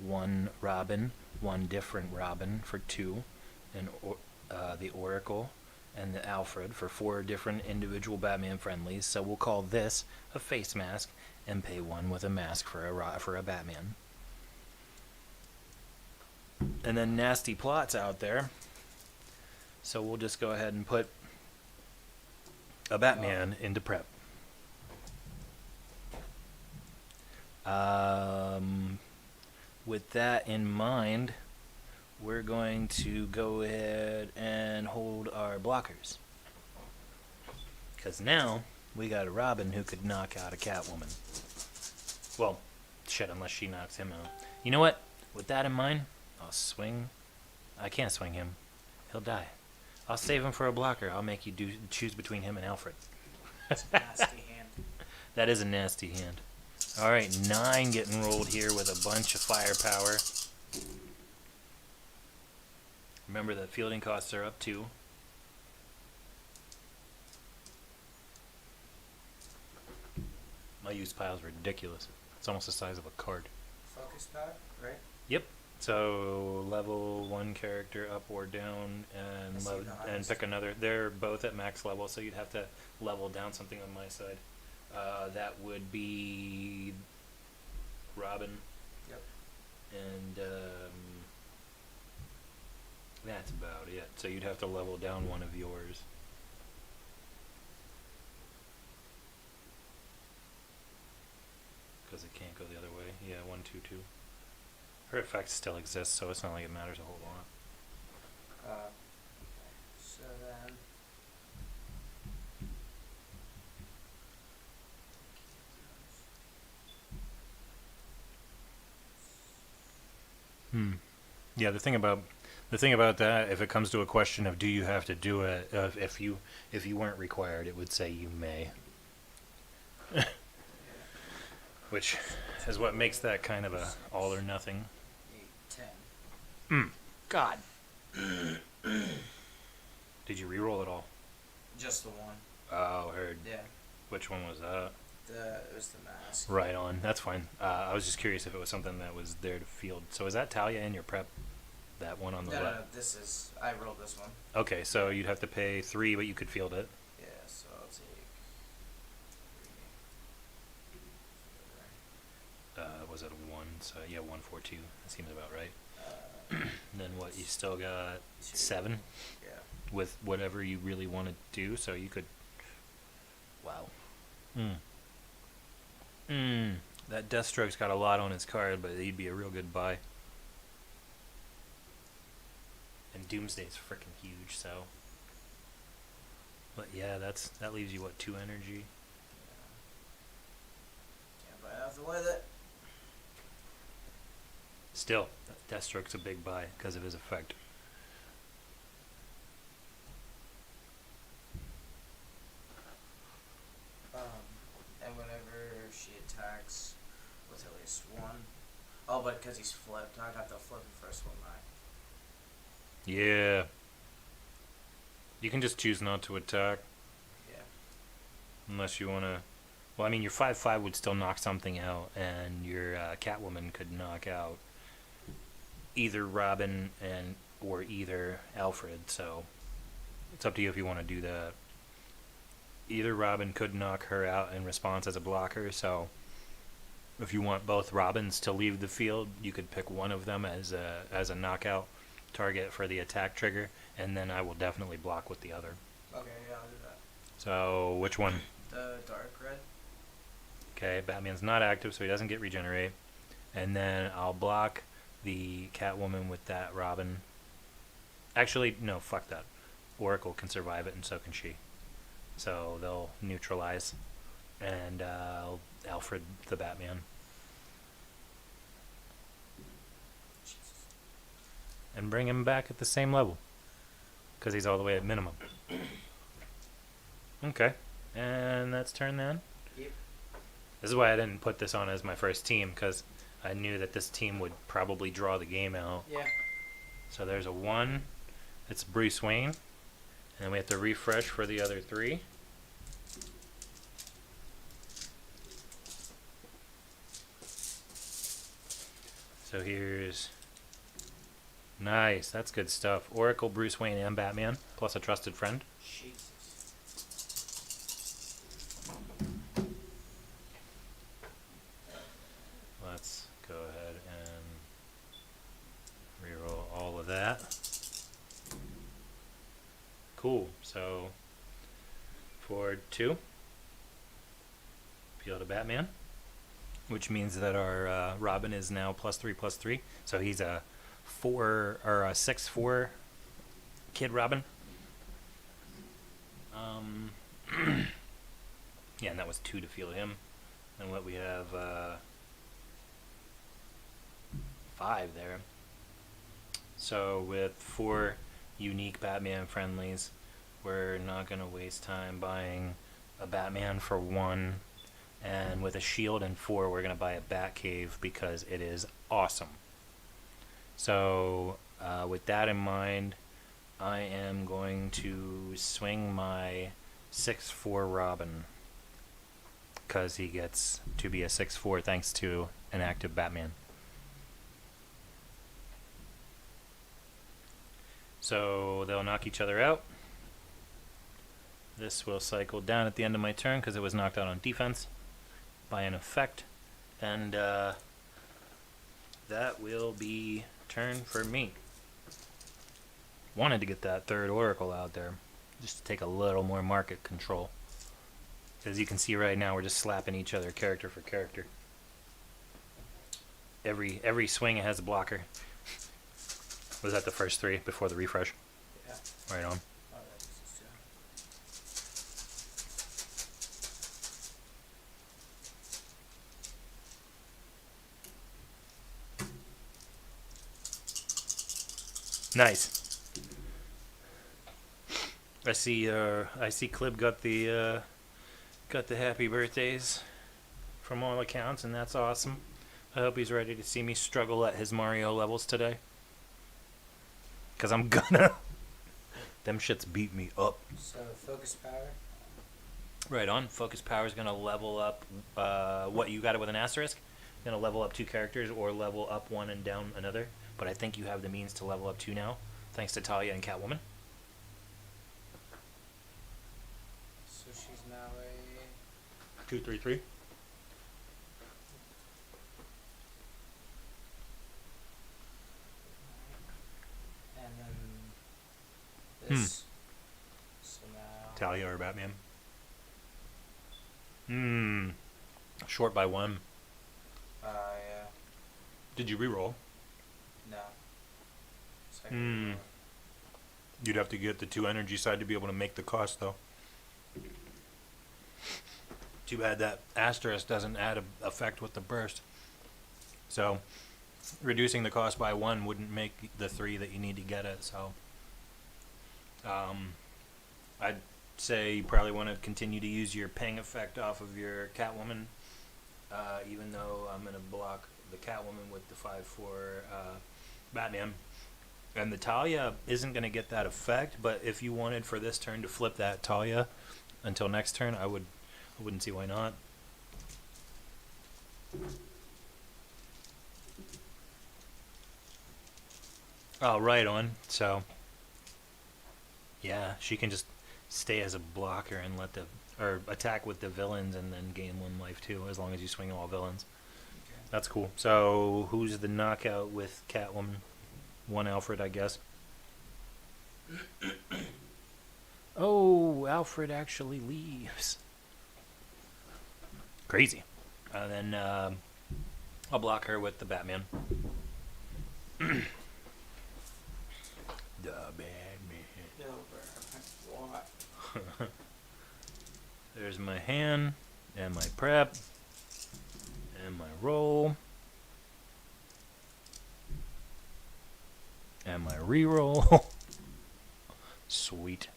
1 Robin, 1 different Robin for 2, and the Oracle and the Alfred for 4 different individual Batman friendlies. So we'll call this a face mask and pay 1 with a mask for a Batman. And then nasty plots out there. So we'll just go ahead and put a Batman into prep. With that in mind, we're going to go ahead and hold our blockers. Because now, we got a Robin who could knock out a Catwoman. Well, shit, unless she knocks him out. You know what? With that in mind, I'll swing. I can't swing him. He'll die. I'll save him for a blocker. I'll make you choose between him and Alfred. That's a nasty hand. That is a nasty hand. Alright, 9 getting rolled here with a bunch of firepower. Remember that fielding costs are up 2. My use pile is ridiculous. It's almost the size of a card. Focus power, right? Yep. So level one character up or down, I and see the highest. pick another. They're both at max level, so you'd have to level down something on my side. That would be Robin. Yep. And that's about it. So you'd have to level down one of yours. Because it can't go the other way. Yeah, 1, 2, 2. Her effect still exists, so it's not like it matters a whole lot. So then. Yeah, the thing about that, if it comes to a question of do you have to do it, if you weren't required, it would say you may, which is what makes that kind of a all or nothing. 8, 10. God. Did you re-roll it all? Just the one. Oh, heard. Yeah. Which one was that? It was the mask. Right on. That's fine. I was just curious if it was something that was there to field. So is that Talia in your prep? That one on the No, left? this is. I rolled this one. Okay, so you'd have to pay 3, but you could field it. Yeah, so I'll take 3. Was it a 1? So yeah, 1, 4, 2. That seems about right. Uh, And then what? You still got 2. 7 Yeah. with whatever you really want to do. So you could. Wow. That Deathstroke's got a lot on his card, but he'd be a real good buy. And Doomsday's freaking huge, so. But yeah, that leaves you what, 2 energy. Can't buy nothing with it. Still, Deathstroke's a big buy because of his effect. And whenever she attacks with at least 1. Oh, but because he's flipped, I'd have to flip him first one back. Yeah. You can just choose not to attack. Yeah. Unless you want to. Well, I mean, your 5/5 would still knock something out, and your Catwoman could knock out either Robin or either Alfred. So it's up to you if you want to do that. Either Robin could knock her out in response as a blocker. So if you want both Robins to leave the field, you could pick one of them as a knockout target for the attack trigger, and then I will definitely block with the other. Okay, yeah, I'll do that. So which one? The dark red. Okay, Batman's not active, so he doesn't get regenerate. And then I'll block the Catwoman with that Robin. Actually, no, fuck that. Oracle can survive it, and so can she. So they'll neutralize. And Alfred the Batman. And bring him back at the same level. Because he's all the way at minimum. Okay. And that's turn then. Yep. This is why I didn't put this on as my first team, because I knew that this team would probably draw the game out. Yeah. So there's a 1. It's Bruce Wayne. And then we have to refresh for the other 3. So here's... Nice, that's good stuff. Oracle, Bruce Wayne, and Batman, plus a trusted friend. Jesus. Let's go ahead and reroll all of that. Cool. So for 2, appeal to Batman, which means that our Robin is now +3/+3. So he's a 4 or a 6/4 Kid Robin. Yeah, and that was 2 to field him. And what we have 5 there. So with 4 unique Batman friendlies, we're not going to waste time buying a Batman for 1. And with a shield and 4, we're going to buy a Batcave because it is awesome. So with that in mind, I am going to swing my 6/4 Robin, because he gets to be a 6/4 thanks to an active Batman. So they'll knock each other out. This will cycle down at the end of my turn because it was knocked out on defense by an effect. And that will be turn for me. Wanted to get that third oracle out there just to take a little more market control. As you can see right now, we're just slapping each other character for character. Every swing it has a blocker. Was that the first three before the refresh? Yeah. Right on. Oh, that is Nice. I see Clib got the happy birthdays from all accounts, and that's awesome. I hope he's ready to see me struggle at his Mario levels today. Cause I'm gonna. Them shits beat me up. So focus power. Right on. Focus power is gonna level up. What you got it with an asterisk? Gonna level up 2 characters or level up 1 and down another. But I think you have the means to level up 2 now, thanks to Talia and Catwoman. So she's now a 2, 3, 3. and then this. So now Talia or Batman? Short by 1. yeah. Did you reroll? No. Second roll. You'd have to get the 2 energy side to be able to make the cost, though. Too bad that asterisk doesn't add a effect with the burst. So, reducing the cost by 1 wouldn't make the 3 that you need to get it. So, I'd say you probably want to continue to use your ping effect off of your Catwoman, even though I'm going to block the Catwoman with the 5/4 Batman. And the Talia isn't going to get that effect, but if you wanted for this turn to flip that Talia until next turn, I wouldn't see why not. Oh, right on. So, yeah, she can just stay as a blocker and or attack with the villains and then gain 1 life too, as long as you swing all villains. Okay. That's cool. So, who's the knockout with Catwoman? 1 Alfred, I guess. Oh, Alfred actually leaves. Crazy. And then I'll block her with the Batman. The Batman. What? There's my hand, and my prep, and my roll, and my reroll. Sweet.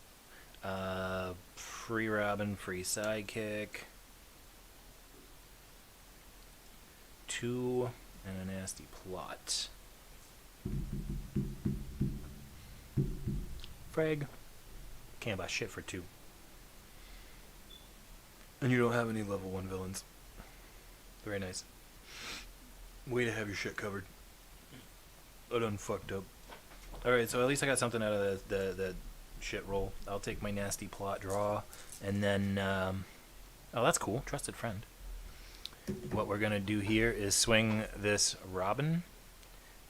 Free Robin, free sidekick. 2 and a nasty plot. Frag. Can't buy shit for 2. And you don't have any level 1 villains. Very nice. Way to have your shit covered. I done fucked up. Alright, so at least I got something out of the shit roll. I'll take my nasty plot draw. And then, oh, that's cool. Trusted friend. What we're going to do here is swing this Robin.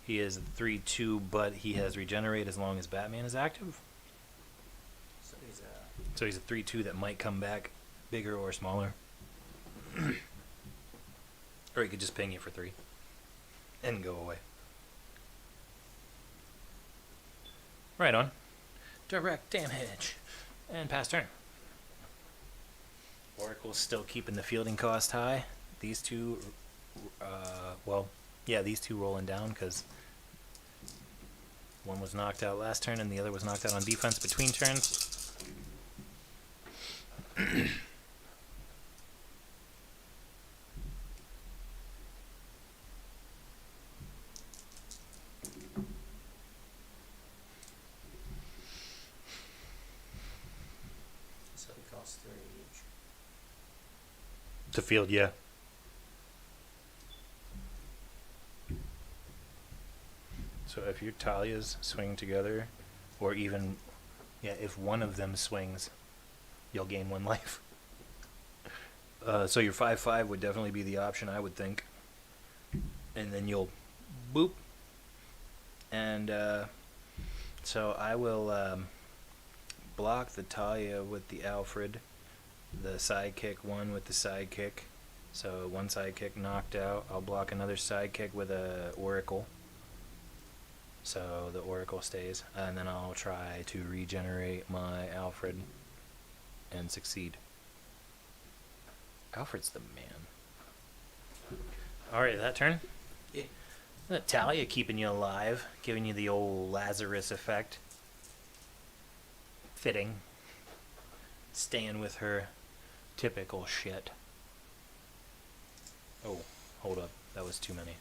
He is 3/2, but he has regenerate as long as Batman is active. So he's a 3/2 that might come back bigger or smaller. Or he could just ping you for 3 and go away. Right on. Direct damage. And pass turn. Oracle's still keeping the fielding cost high. These two, these two rolling down because one was knocked out last turn and the other was knocked out on defense between turns. So it costs 3 each. To field, yeah. So if your Talias swing together, or even, yeah, if one of them swings, you'll gain 1 life. So your 5/5 would definitely be the option, I would think. And then you'll boop. And so I will block the Talia with the Alfred, the sidekick one with the sidekick. So 1 sidekick knocked out. I'll block another sidekick with a Oracle. So the Oracle stays. And then I'll try to regenerate my Alfred and succeed. Alfred's the man. Alright, that turn? Yeah. Talia keeping you alive, giving you the old Lazarus effect. Fitting. Staying with her typical shit. Oh, hold up. That was too many.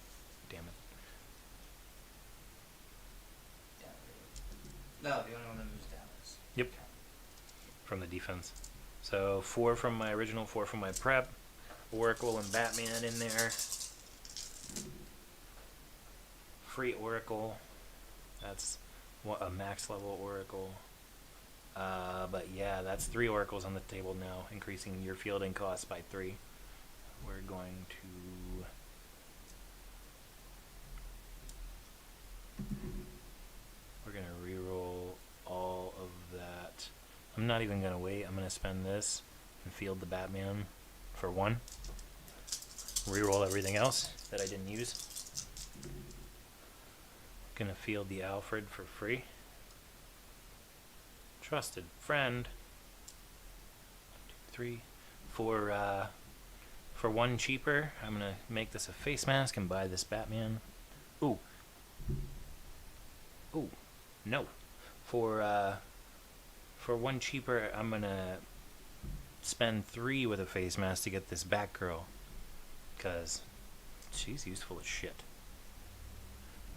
Damn it. No, the only one that moves down is. Yep. From the defense. So 4 from my original, 4 from my prep. Oracle and Batman in there. Free Oracle. That's a max level Oracle. But yeah, that's 3 Oracles on the table now, increasing your fielding cost by 3. We're going to... We're going to reroll all of that. I'm not even going to wait. I'm going to spend this and field the Batman for 1. Reroll everything else that I didn't use. Gonna field the Alfred for free. Trusted friend. 1, 2, 3. For 1 cheaper, I'm gonna make this a face mask and buy this Batman. Ooh. Ooh. No. For 1 cheaper, I'm gonna spend 3 with a face mask to get this Batgirl, cause she's useful as shit.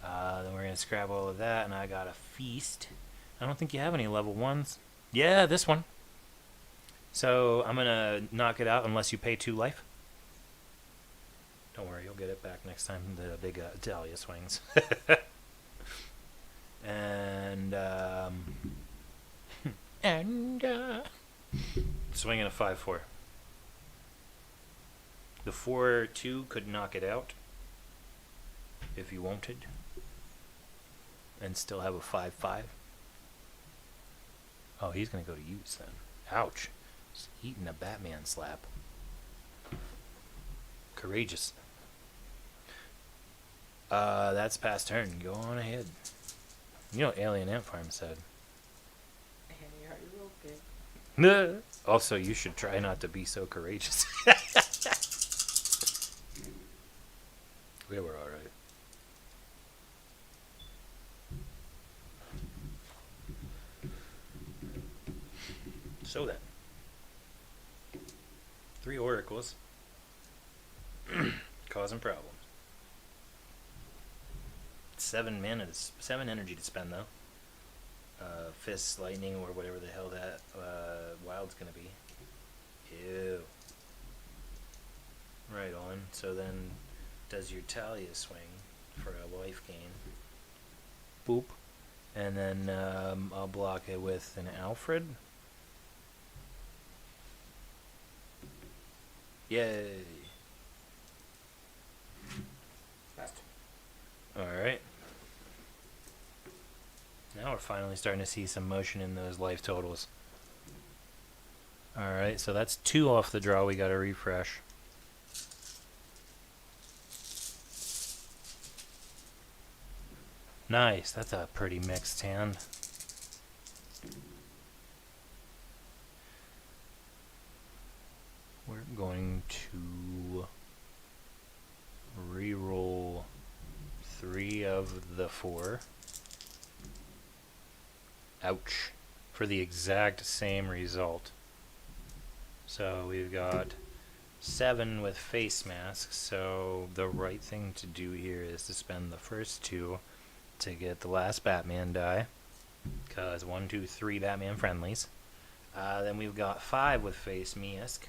Then we're gonna scrap all of that, and I got a feast. I don't think you have any level 1s. Yeah, this one. So I'm gonna knock it out unless you pay 2 life. Don't worry, you'll get it back next time the big Dahlia swings. And swinging a 5/4. The 4/2 could knock it out if you wanted, and still have a 5/5. Oh, he's gonna go to use then. Ouch! He's eating a Batman slap. Courageous. That's past turn. Go on ahead. You know what Alien Ant Farm said. Also, you should try not to be so courageous. We were alright. So then, 3 oracles causing problems. 7 mana, 7 energy to spend though. Fist, lightning, or whatever the hell that wild's gonna be. Ew. Right on. So then, does your Talia swing for a life gain? Boop. And then I'll block it with an Alfred. Yay. Alright. Now we're finally starting to see some motion in those life totals. Alright, so that's 2 off the draw. We gotta refresh. Nice, that's a pretty mixed hand. We're going to re-roll 3 of the 4. Ouch. For the exact same result. So we've got 7 with face masks, so the right thing to do here is to spend the first 2 to get the last Batman die, because 1, 2, 3 Batman friendlies. Then we've got 5 with face mask.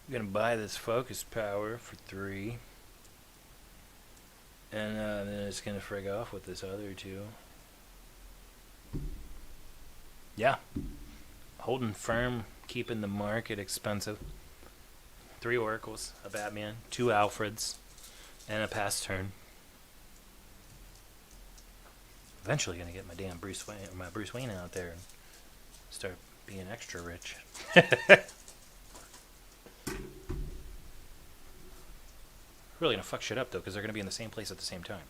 I'm gonna buy this focus power for 3. And then it's gonna frig off with this other 2. Yeah. Holding firm, keeping the market expensive. 3 oracles, a Batman, 2 Alfreds, and a pass turn. Eventually gonna get my damn Bruce Wayne out there and start being extra rich. Really gonna fuck shit up though, because they're gonna be in the same place at the same time.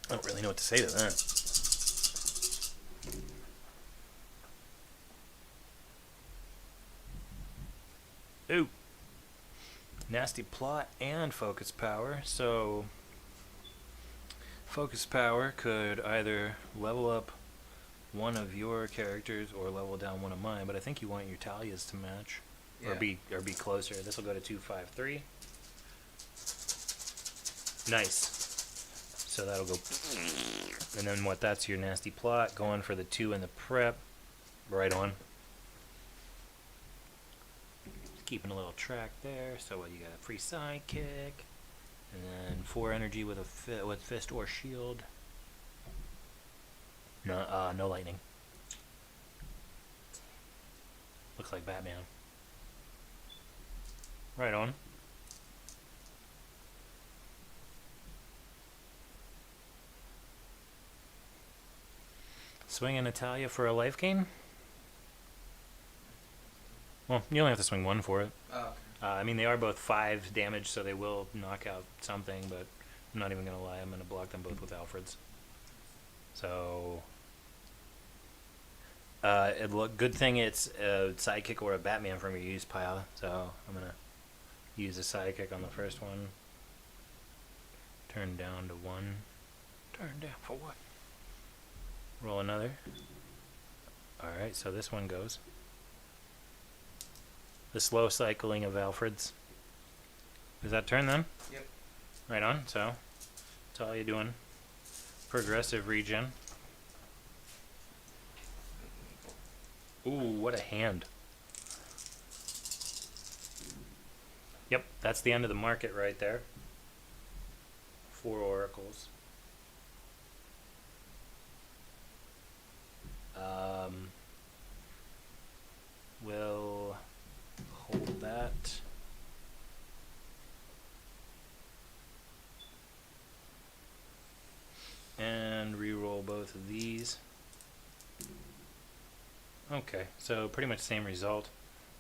I don't really know what to say to that. Ooh. Nasty plot and focus power. So focus power could either level up one of your characters or level down one of mine, but I think you want your Talias to match. Yeah. Or be closer. This will go to 2, 5, 3. Nice. So that'll go. And then what? That's your nasty plot going for the 2 in the prep. Right on. Keeping a little track there. So what? You got a free sidekick, and then 4 energy with a fist or shield. No, no lightning. Looks like Batman. Right on. Swinging Natalia for a life gain? Well, you only have to swing 1 for it. Oh, okay. I mean, they are both 5 damage, so they will knock out something, but I'm not even going to lie. I'm going to block them both with Alfreds. So, good thing it's a sidekick or a Batman from your use pile, so I'm going to use a sidekick on the first one. Turn down to 1. Turn down for what? Roll another. Alright, so this one goes. The slow cycling of Alfreds. Is that turn then? Yep. Right on, so that's all you're doing. Progressive regen. Ooh, what a hand. Yep, that's the end of the market right there. 4 oracles. We'll hold that. And re-roll both of these. Okay, so pretty much same result.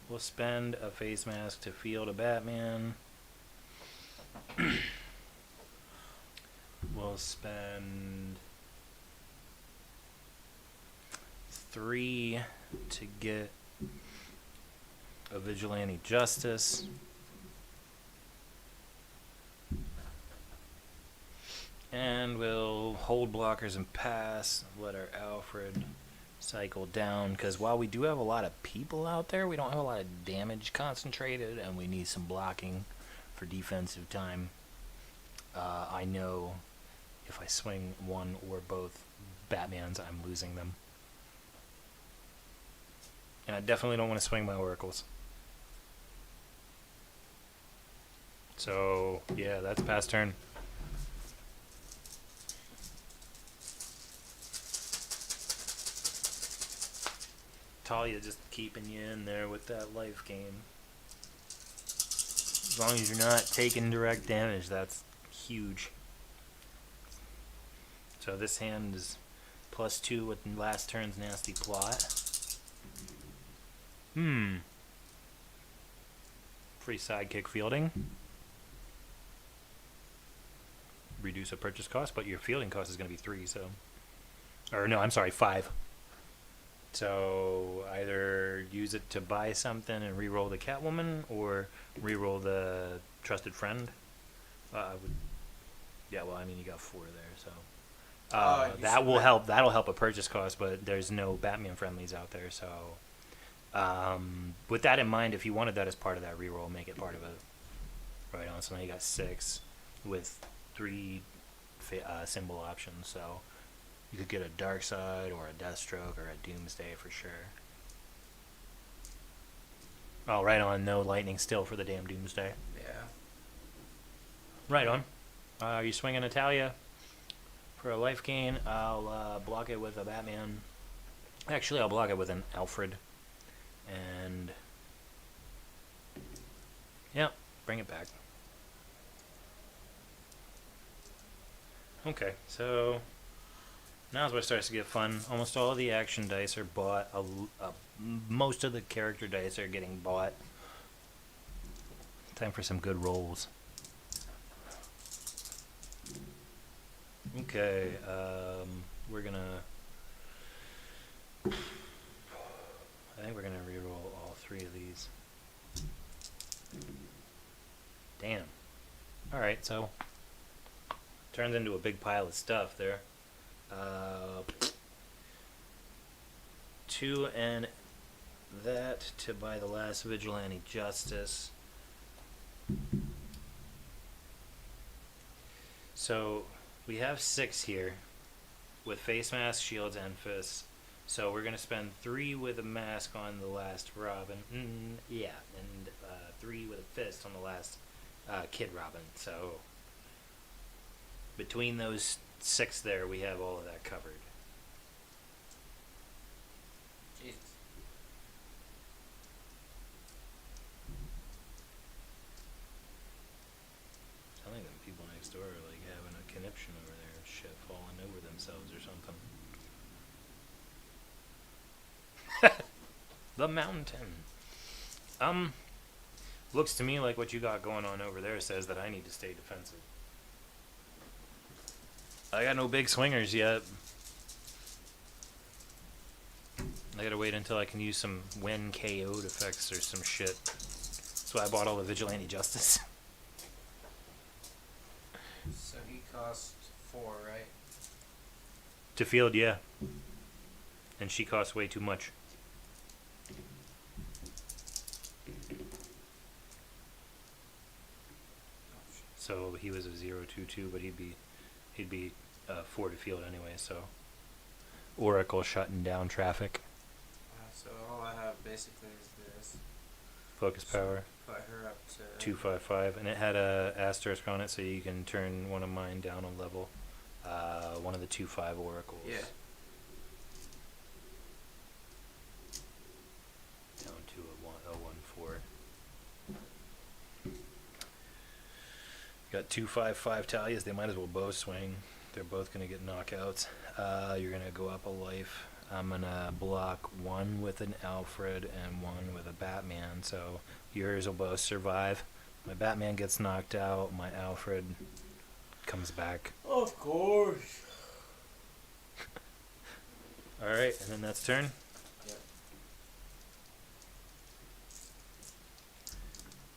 We'll spend a face mask to field a Batman. We'll spend 3 to get a Vigilante Justice. And we'll hold blockers and pass. Let our Alfred cycle down. Because while we do have a lot of people out there, we don't have a lot of damage concentrated. And we need some blocking for defensive time. I know if I swing 1 or both Batmans, I'm losing them. And I definitely don't want to swing my oracles. So, yeah, that's pass turn. Talia just keeping you in there with that life gain. As long as you're not taking direct damage, that's huge. So this hand is +2 with last turn's nasty plot. Free sidekick fielding. Reduce a purchase cost, but your fielding cost is going to be 3, so... Or no, I'm sorry, 5. So either use it to buy something and re-roll the Catwoman, or re-roll the Trusted Friend. Yeah, well, I mean, you got 4 there, so... that will help. That'll help a purchase cost, but there's no Batman friendlies out there, so... with that in mind, if you wanted that as part of that reroll, make it part of it. Right on. So now you got 6 with 3 symbol options. So you could get a Darkseid or a Deathstroke or a Doomsday for sure. Oh, right on. No lightning still for the damn Doomsday. Yeah. Right on. Are you swinging Natalia for a life gain? I'll block it with a Batman. Actually, I'll block it with an Alfred. And yeah, bring it back. Okay, so now's where it starts to get fun. Almost all of the action dice are bought. Most of the character dice are getting bought. Time for some good rolls. Okay, we're gonna... I think we're gonna reroll all 3 of these. Damn. Alright, so... turns into a big pile of stuff there. 2 and that to buy the last Vigilante Justice. So we have 6 here with face masks, shields, and fists. So we're gonna spend 3 with a mask on the last Robin. Yeah, and 3 with a fist on the last Kid Robin. So between those 6 there, we have all of that covered. Jesus. I think the people next door are like having a conniption over there, shit falling over themselves or something. The mountain. Looks to me like what you got going on over there says that I need to stay defensive. I got no big swingers yet. I gotta wait until I can use some when KO'd effects or some shit. That's why I bought all the Vigilante Justice. So he cost 4, right? To field, yeah. And she costs way too much. So he was a 0-2-2, but he'd be 4 to field anyway. So Oracle shutting down traffic. So all I have basically is this. Focus power. Put her up to 2/5/5, and it had a asterisk on it, so you can turn one of mine down a level. One of the 2/5 oracles. Yeah. Down to a 1/4. Got 2/5/5 Talias. They might as well both swing. They're both gonna get knockouts. You're gonna go up a life. I'm gonna block 1 with an Alfred and 1 with a Batman, so yours will both survive. My Batman gets knocked out, my Alfred comes back. Of course. Alright, and then that's turn. Yep.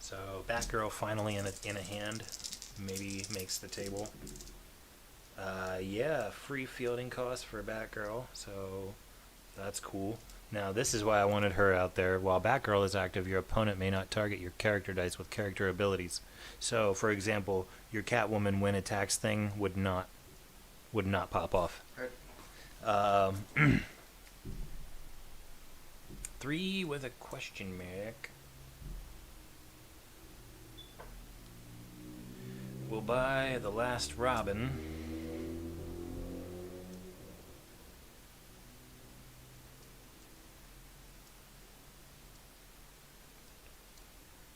So Batgirl finally in a hand. Maybe makes the table. Yeah, free fielding cost for Batgirl, so that's cool. Now, this is why I wanted her out there. While Batgirl is active, your opponent may not target your character dice with character abilities. So, for example, your Catwoman when attacks thing would not pop off. Heard. 3 with a question mark. We'll buy the last Robin.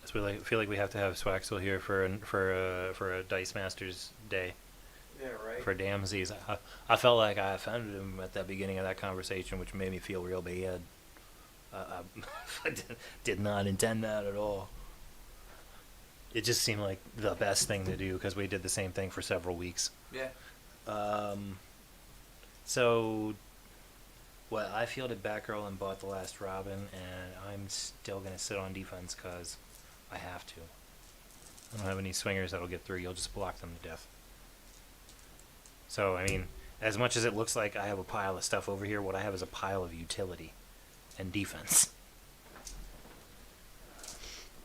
So we feel like we have to have Swaxel here for a Dice Masters day Yeah, right. for Damsies. I felt like I offended him at the beginning of that conversation, which made me feel real bad. I did not intend that at all. It just seemed like the best thing to do because we did the same thing for several weeks. Yeah. So, well, I fielded Batgirl and bought the last Robin, and I'm still going to sit on defense because I have to. I don't have any swingers that'll get through. You'll just block them to death. So, I mean, as much as it looks like I have a pile of stuff over here, what I have is a pile of utility and defense.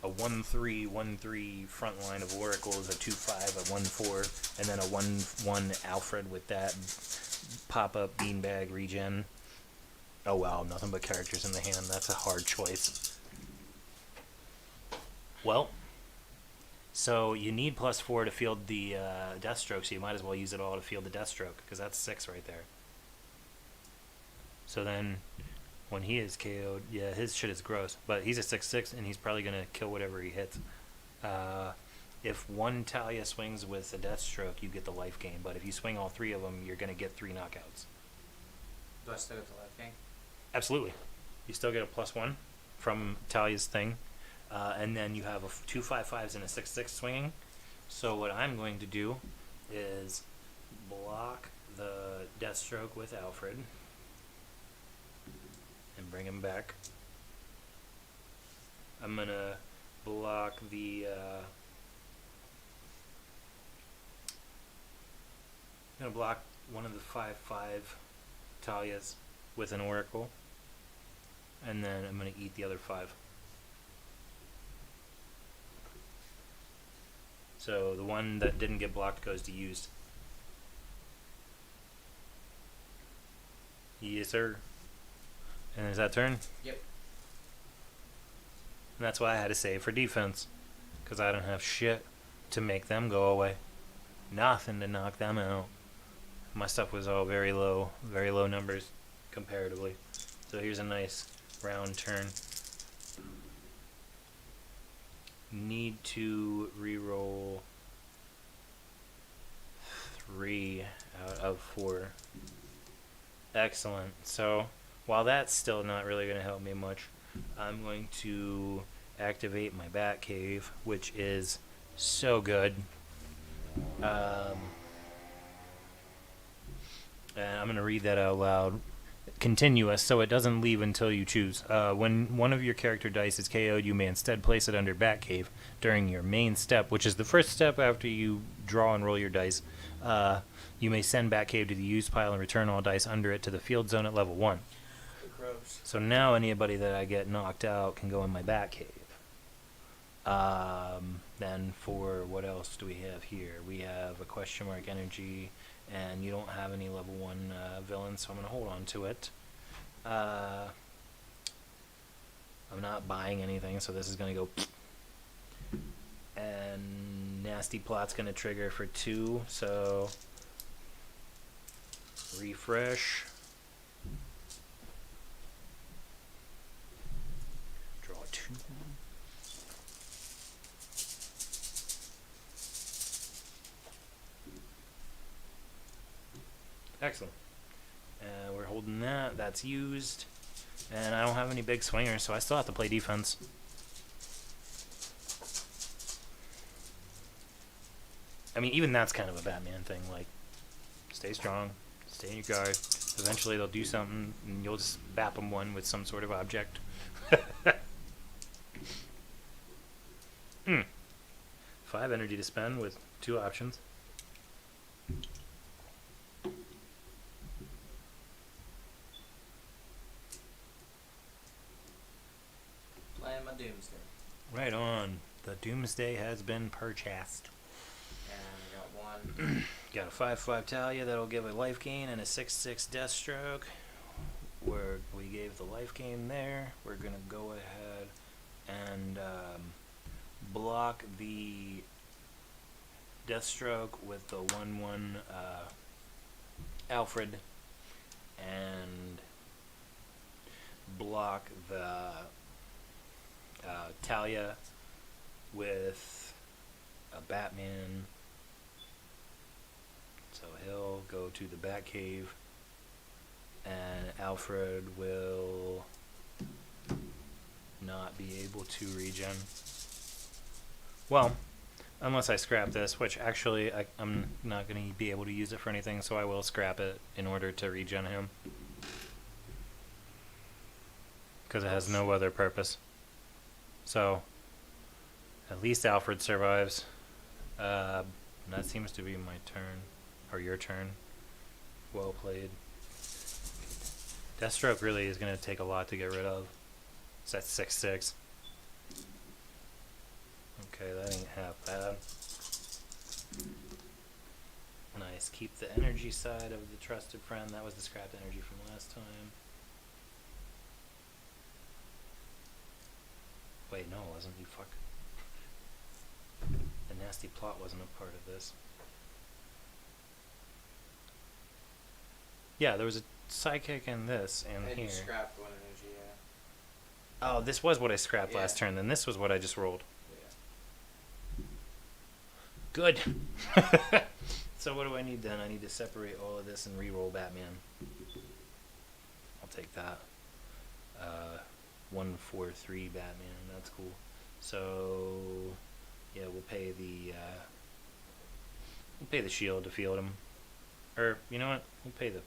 A 1/3/1/3 front line of oracles, a 2/5, a 1/4, and then a 1/1 Alfred with that pop-up beanbag regen. Oh wow, nothing but characters in the hand. That's a hard choice. Well, so you need +4 to field the Deathstroke, so you might as well use it all to field the Deathstroke, because that's 6 right there. So then, when he is KO'd, yeah, his shit is gross, but he's a 6/6, and he's probably going to kill whatever he hits. If one Talia swings with a Deathstroke, you get the life gain, but if you swing all 3 of them, you're going to get 3 knockouts. Do I still get the life gain? Absolutely. You still get a +1 from Talia's thing. And then you have 2 5/5s and a 6/6 swinging. So what I'm going to do is block the Deathstroke with Alfred and bring him back. I'm going to block the I'm going to block one of the 5/5 Talias with an Oracle, and then I'm going to eat the other 5. So the one that didn't get blocked goes to used. Yes, sir. And is that turn? Yep. And that's why I had to save for defense, because I don't have shit to make them go away. Nothing to knock them out. My stuff was all very low numbers comparatively. So here's a nice round turn. Need to reroll 3 out of 4. Excellent. So while that's still not really going to help me much, I'm going to activate my Batcave, which is so good. And I'm going to read that out loud. Continuous, so it doesn't leave until you choose. When one of your character dice is KO'd, you may instead place it under Batcave during your main step, which is the first step after you draw and roll your dice. You may send Batcave to the used pile and return all dice under it to the field zone at level 1. Gross. So now anybody that I get knocked out can go in my Batcave. Then for what else do we have here? We have a question mark energy, and you don't have any level 1 villains, so I'm going to hold on to it. I'm not buying anything, so this is going to go. And Nasty Plot's going to trigger for 2, so refresh. Draw 2. Excellent. We're holding that. That's used. And I don't have any big swingers, so I still have to play defense. I mean, even that's kind of a Batman thing. Like, stay strong, stay in your guard. Eventually they'll do something, and you'll just bap them one with some sort of object. 5 energy to spend with 2 options. Playing my Doomsday. Right on. The Doomsday has been purchased. And I got one. Got a 5/5 Talia that'll give a life gain and a 6/6 Deathstroke. Where we gave the life gain there, we're gonna go ahead and block the Deathstroke with the 1/1 Alfred, and block the Talia with a Batman. So he'll go to the Batcave, and Alfred will not be able to regen. Well, unless I scrap this, which actually I'm not going to be able to use it for anything, so I will scrap it in order to regen him. Because it has no other purpose. So, at least Alfred survives. That seems to be my turn. Or your turn. Well played. Deathstroke really is going to take a lot to get rid of. So that's 6/6. Okay, that ain't half bad. Nice. Keep the energy side of the trusted friend. That was the scrapped energy from last time. Wait, no, it wasn't. You fuck. Nasty Plot wasn't a part of this. Yeah, there was a sidekick in this and And here. you scrapped one energy, yeah. Oh, this was what I scrapped Yeah. last turn. Then this was what I just rolled. Yeah. Good. So what do I need then? I need to separate all of this and re-roll Batman. I'll take that. 1, 4, 3 Batman. That's cool. So yeah, we'll pay the shield to field him. Or you know what? We'll pay the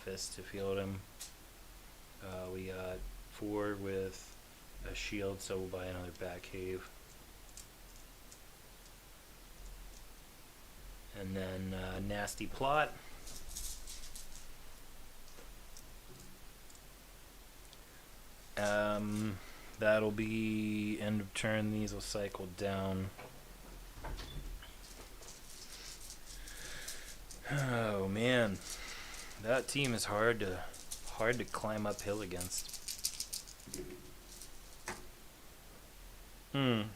fist to field him. We got 4 with a shield, so we'll buy another Batcave. And then Nasty Plot. That'll be end of turn. These will cycle down. Oh man, that team is hard to climb uphill against.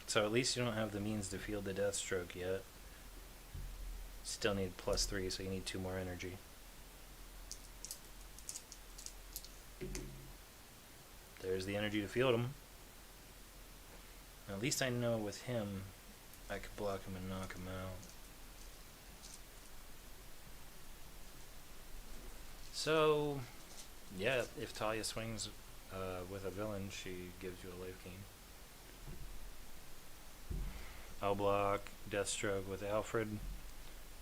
So at least you don't have the means to field the Deathstroke yet. Still need +3, so you need 2 more energy. There's the energy to field him. At least I know with him, I could block him and knock him out. So, yeah, if Talia swings with a villain, she gives you a life gain. I'll block Deathstroke with Alfred,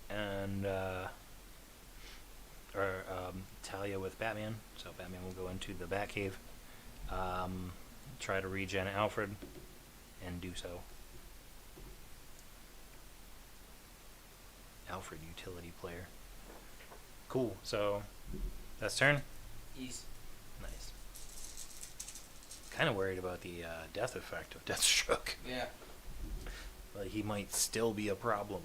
and Talia with Batman. So Batman will go into the Batcave, try to regen Alfred, and do so. Alfred, utility player. Cool. So that's turn. East. Nice. Kind of worried about the death effect of Deathstroke. Yeah. Like he might still be a problem.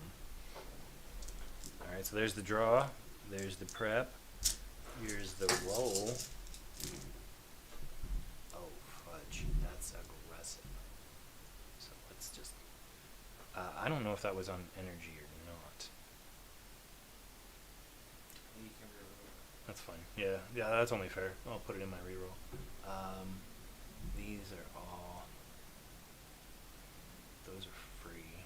Alright, so there's the draw. There's the prep. Here's the roll. Oh, fudge. That's aggressive. So let's just... I don't know if that was on energy or not. You can reroll. That's fine. Yeah, that's only fair. I'll put it in my reroll. These are all... Those are free.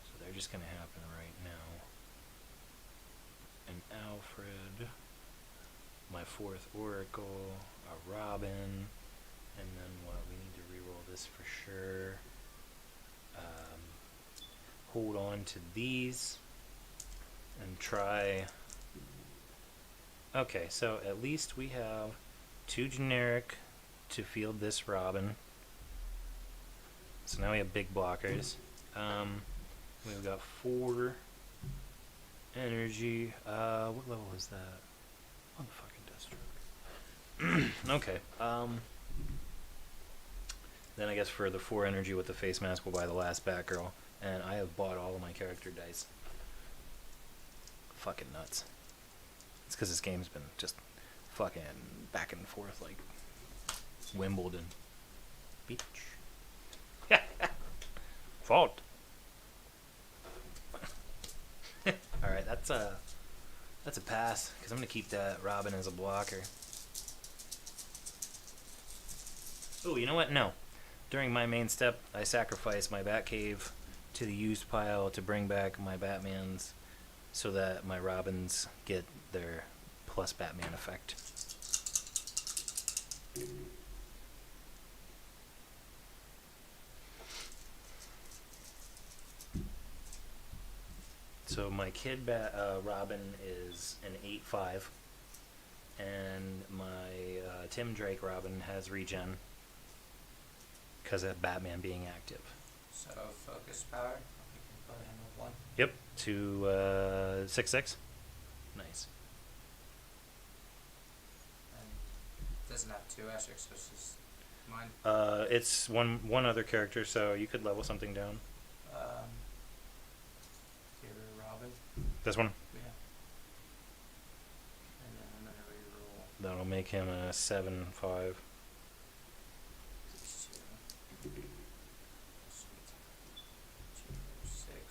So they're just going to happen right now. An Alfred, my 4th Oracle, a Robin, and then what? We need to reroll this for sure. Hold on to these and try... Okay, so at least we have 2 generic to field this Robin. So now we have big blockers. We've got 4 energy. What level is that? Motherfucking Deathstroke. Okay. Then I guess for the 4 energy with the face mask, we'll buy the last Batgirl. And I have bought all of my character dice. Fucking nuts. It's because this game's been just fucking back and forth like Wimbledon. Beach. Fault. Alright, that's a pass, because I'm going to keep that Robin as a blocker. Oh, you know what? No. During my main step, I sacrifice my Batcave to the used pile to bring back my Batmans so that my Robins get their plus Batman effect. So my kid Robin is an 8/5, and my Tim Drake Robin has regen because of Batman being active. So focus power. We can put him with 1. Yep, to 6/6. Nice. And it doesn't have 2 asterisks, so it's just mine. It's one other character, so you could level something down. Here, Robin. This one. Yeah. And then I'm gonna reroll That'll make him a 7/5. these 2. Sweet. 2, 6.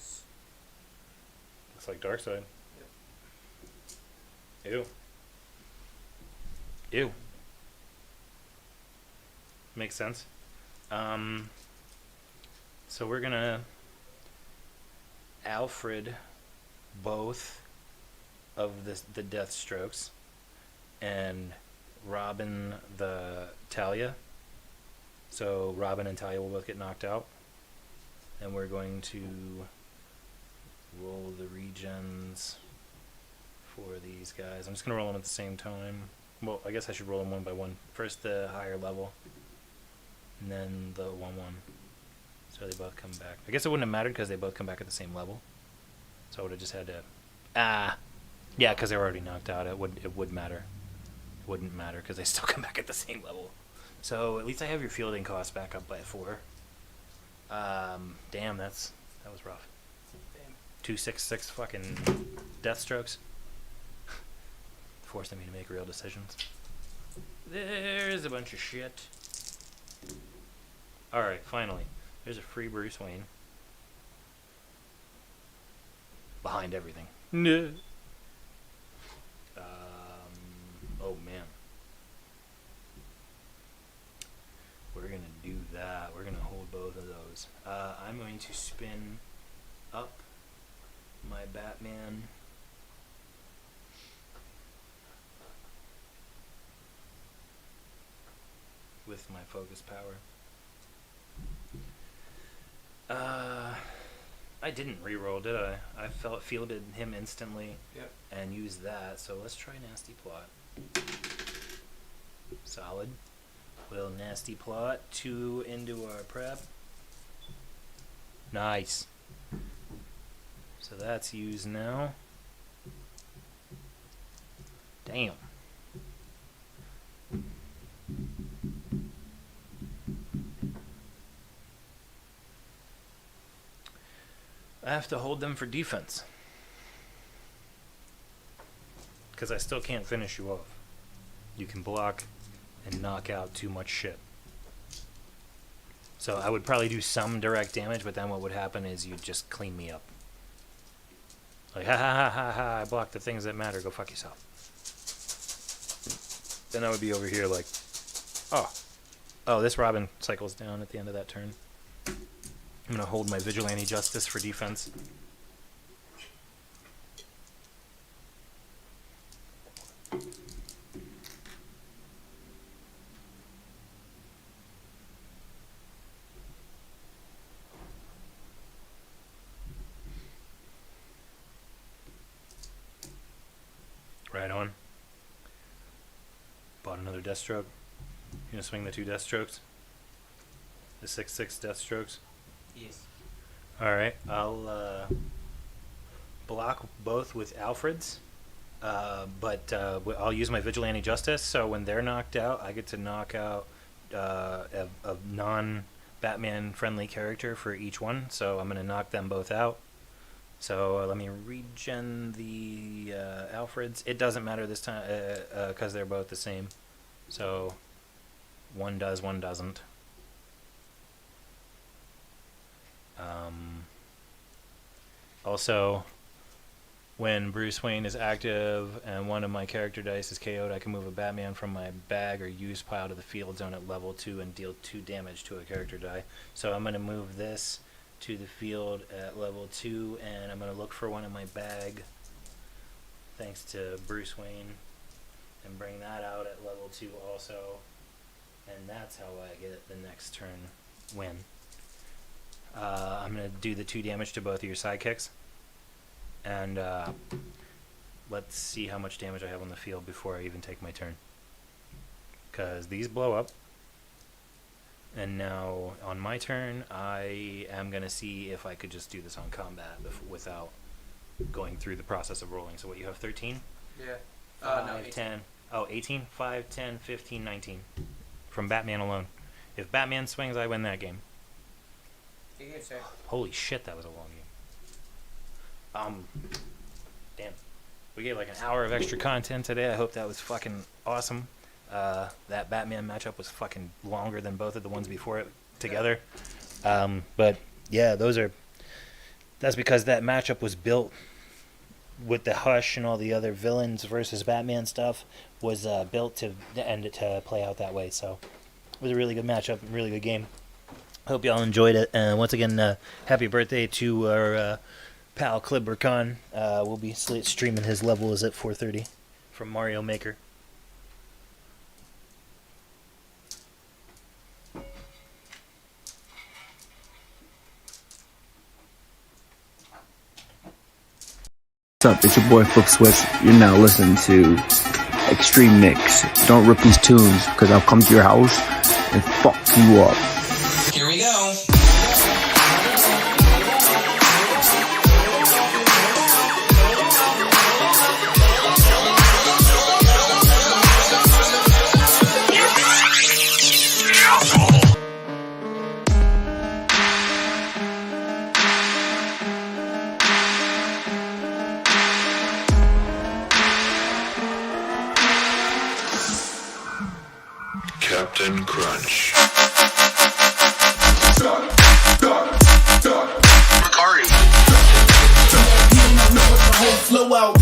Looks like Darkseid. Ew. Ew. Makes sense. So we're gonna Alfred both of the death strokes and Robin the Talia. So Robin and Talia will both get knocked out. And we're going to roll the regens for these guys. I'm just going to roll them at the same time. Well, I guess I should roll them one by one. First the higher level, and then the 1-1. So they both come back. I guess it wouldn't have mattered because they both come back at the same level. So I would have just had to... Yeah, because they were already knocked out. It would matter. It wouldn't matter because they still come back at the same level. So at least I have your fielding cost back up by 4. Damn, that was rough. Damn. 266 fucking death strokes. Forcing me to make real decisions. There's a bunch of shit. Alright, finally. There's a free Bruce Wayne. Behind everything. No. Oh man. We're gonna do that. We're gonna hold both of those. I'm going to spin up my Batman. With my focus power. I didn't reroll, did I? I fielded him instantly. Yep. And used that. So let's try Nasty Plot. Solid. Will Nasty Plot 2 into our prep. Nice. So that's used now. Damn. I have to hold them for defense. Because I still can't finish you off. You can block and knock out too much shit. So I would probably do some direct damage, but then what would happen is you'd just clean me up. Like, ha ha ha ha ha, I blocked the things that matter, go fuck yourself. Then I would be over here like, oh, this Robin cycles down at the end of that turn. I'm going to hold my Vigilante Justice for defense. Right on. Bought another Deathstroke. You gonna swing the 2 Deathstrokes? The 6/6 Deathstrokes? Yes. Alright, I'll block both with Alfred's, but I'll use my Vigilante Justice, so when they're knocked out, I get to knock out a non-Batman friendly character for each one, so I'm going to knock them both out. So let me regen the Alfred's. It doesn't matter this time because they're both the same. So one does, one doesn't. Also, when Bruce Wayne is active and one of my character dice is KO'd, I can move a Batman from my bag or use pile to the field zone at level 2 and deal 2 damage to a character die. So I'm going to move this to the field at level 2, and I'm going to look for one in my bag, thanks to Bruce Wayne, and bring that out at level 2 also. And that's how I get the next turn win. I'm going to do the 2 damage to both of your sidekicks. And let's see how much damage I have on the field before I even take my turn. Because these blow up. And now on my turn, I am going to see if I could just do this on combat without going through the process of rolling. So what, you have 13? Yeah. 5, No, 18. 10. Oh, 18? 5, 10, 15, 19. From Batman alone. If Batman swings, I win that game. You can say. Holy shit, that was a long game. Damn. We gave like an hour of extra content today. I hope that was fucking awesome. That Batman matchup was fucking longer than both of the ones before it together. But yeah, that's because that matchup was built with the Hush and all the other villains versus Batman stuff was built to end it to play out that way. So it was a really good matchup, really good game. Hope y'all enjoyed it. And once again, happy birthday to our pal Clibrechaun. We'll be streaming his levels at 4:30 from Mario Maker. What's up? It's your boy Flip Switch. You're now listening to Extreme Mix. Don't rip these tunes, because I'll come to your house and fuck you up. Here we go. Captain Crunch. Macari. Flow out.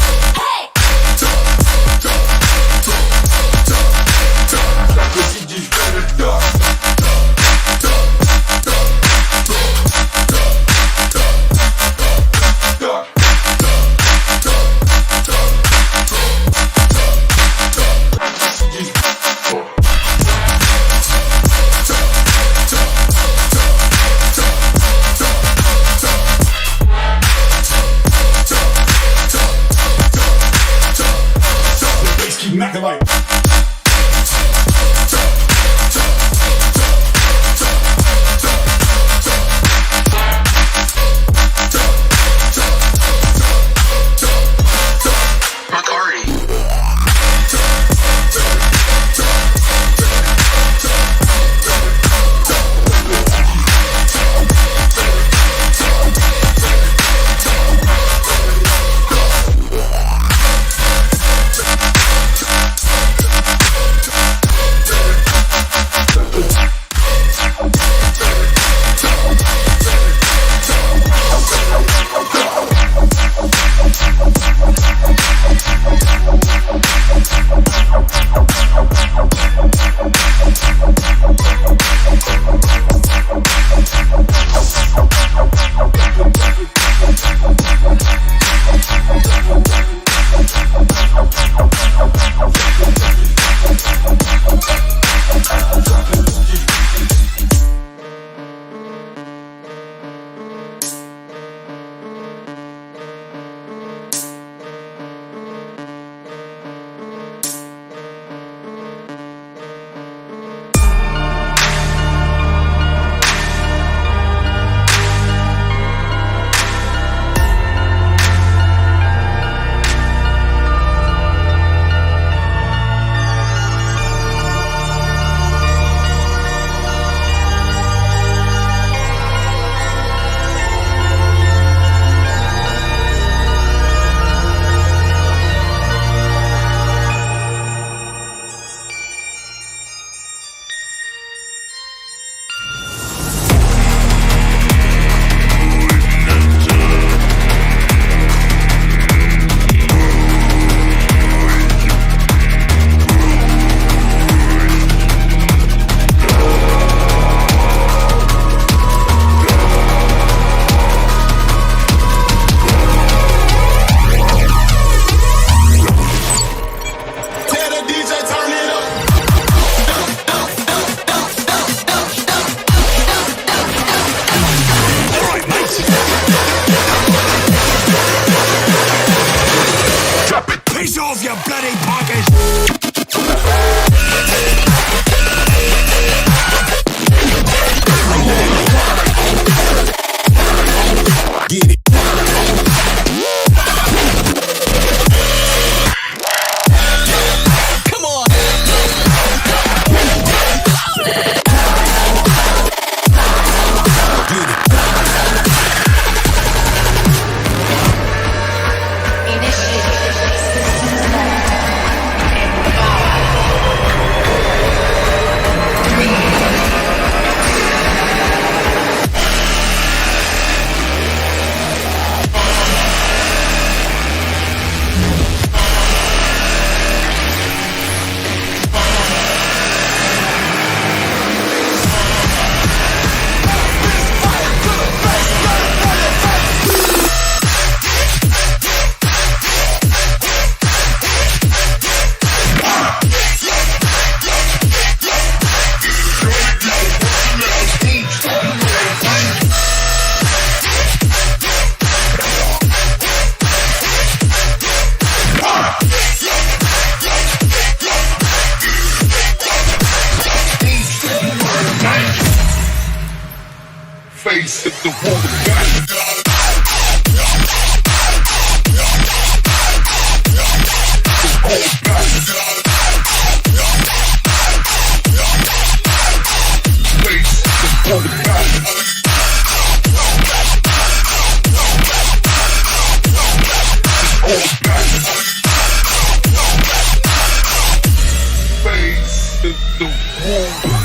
the one.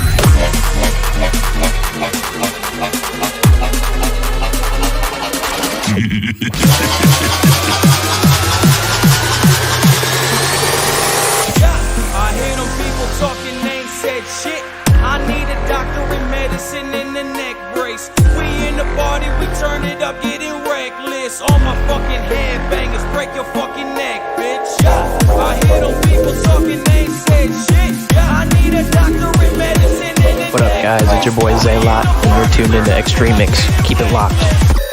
I hear them people talking, they ain't said shit. I need a doctor in medicine and a neck brace. We in the party, we turn it up, getting reckless. All my fucking headbangers, break your fucking neck, bitch. Yeah. I hear them people talking, they ain't said shit. Yeah. I need a doctor in medicine and a What up, guys? It's your boy Zaylot, and you're tuned into XxtremixX. Keep it locked.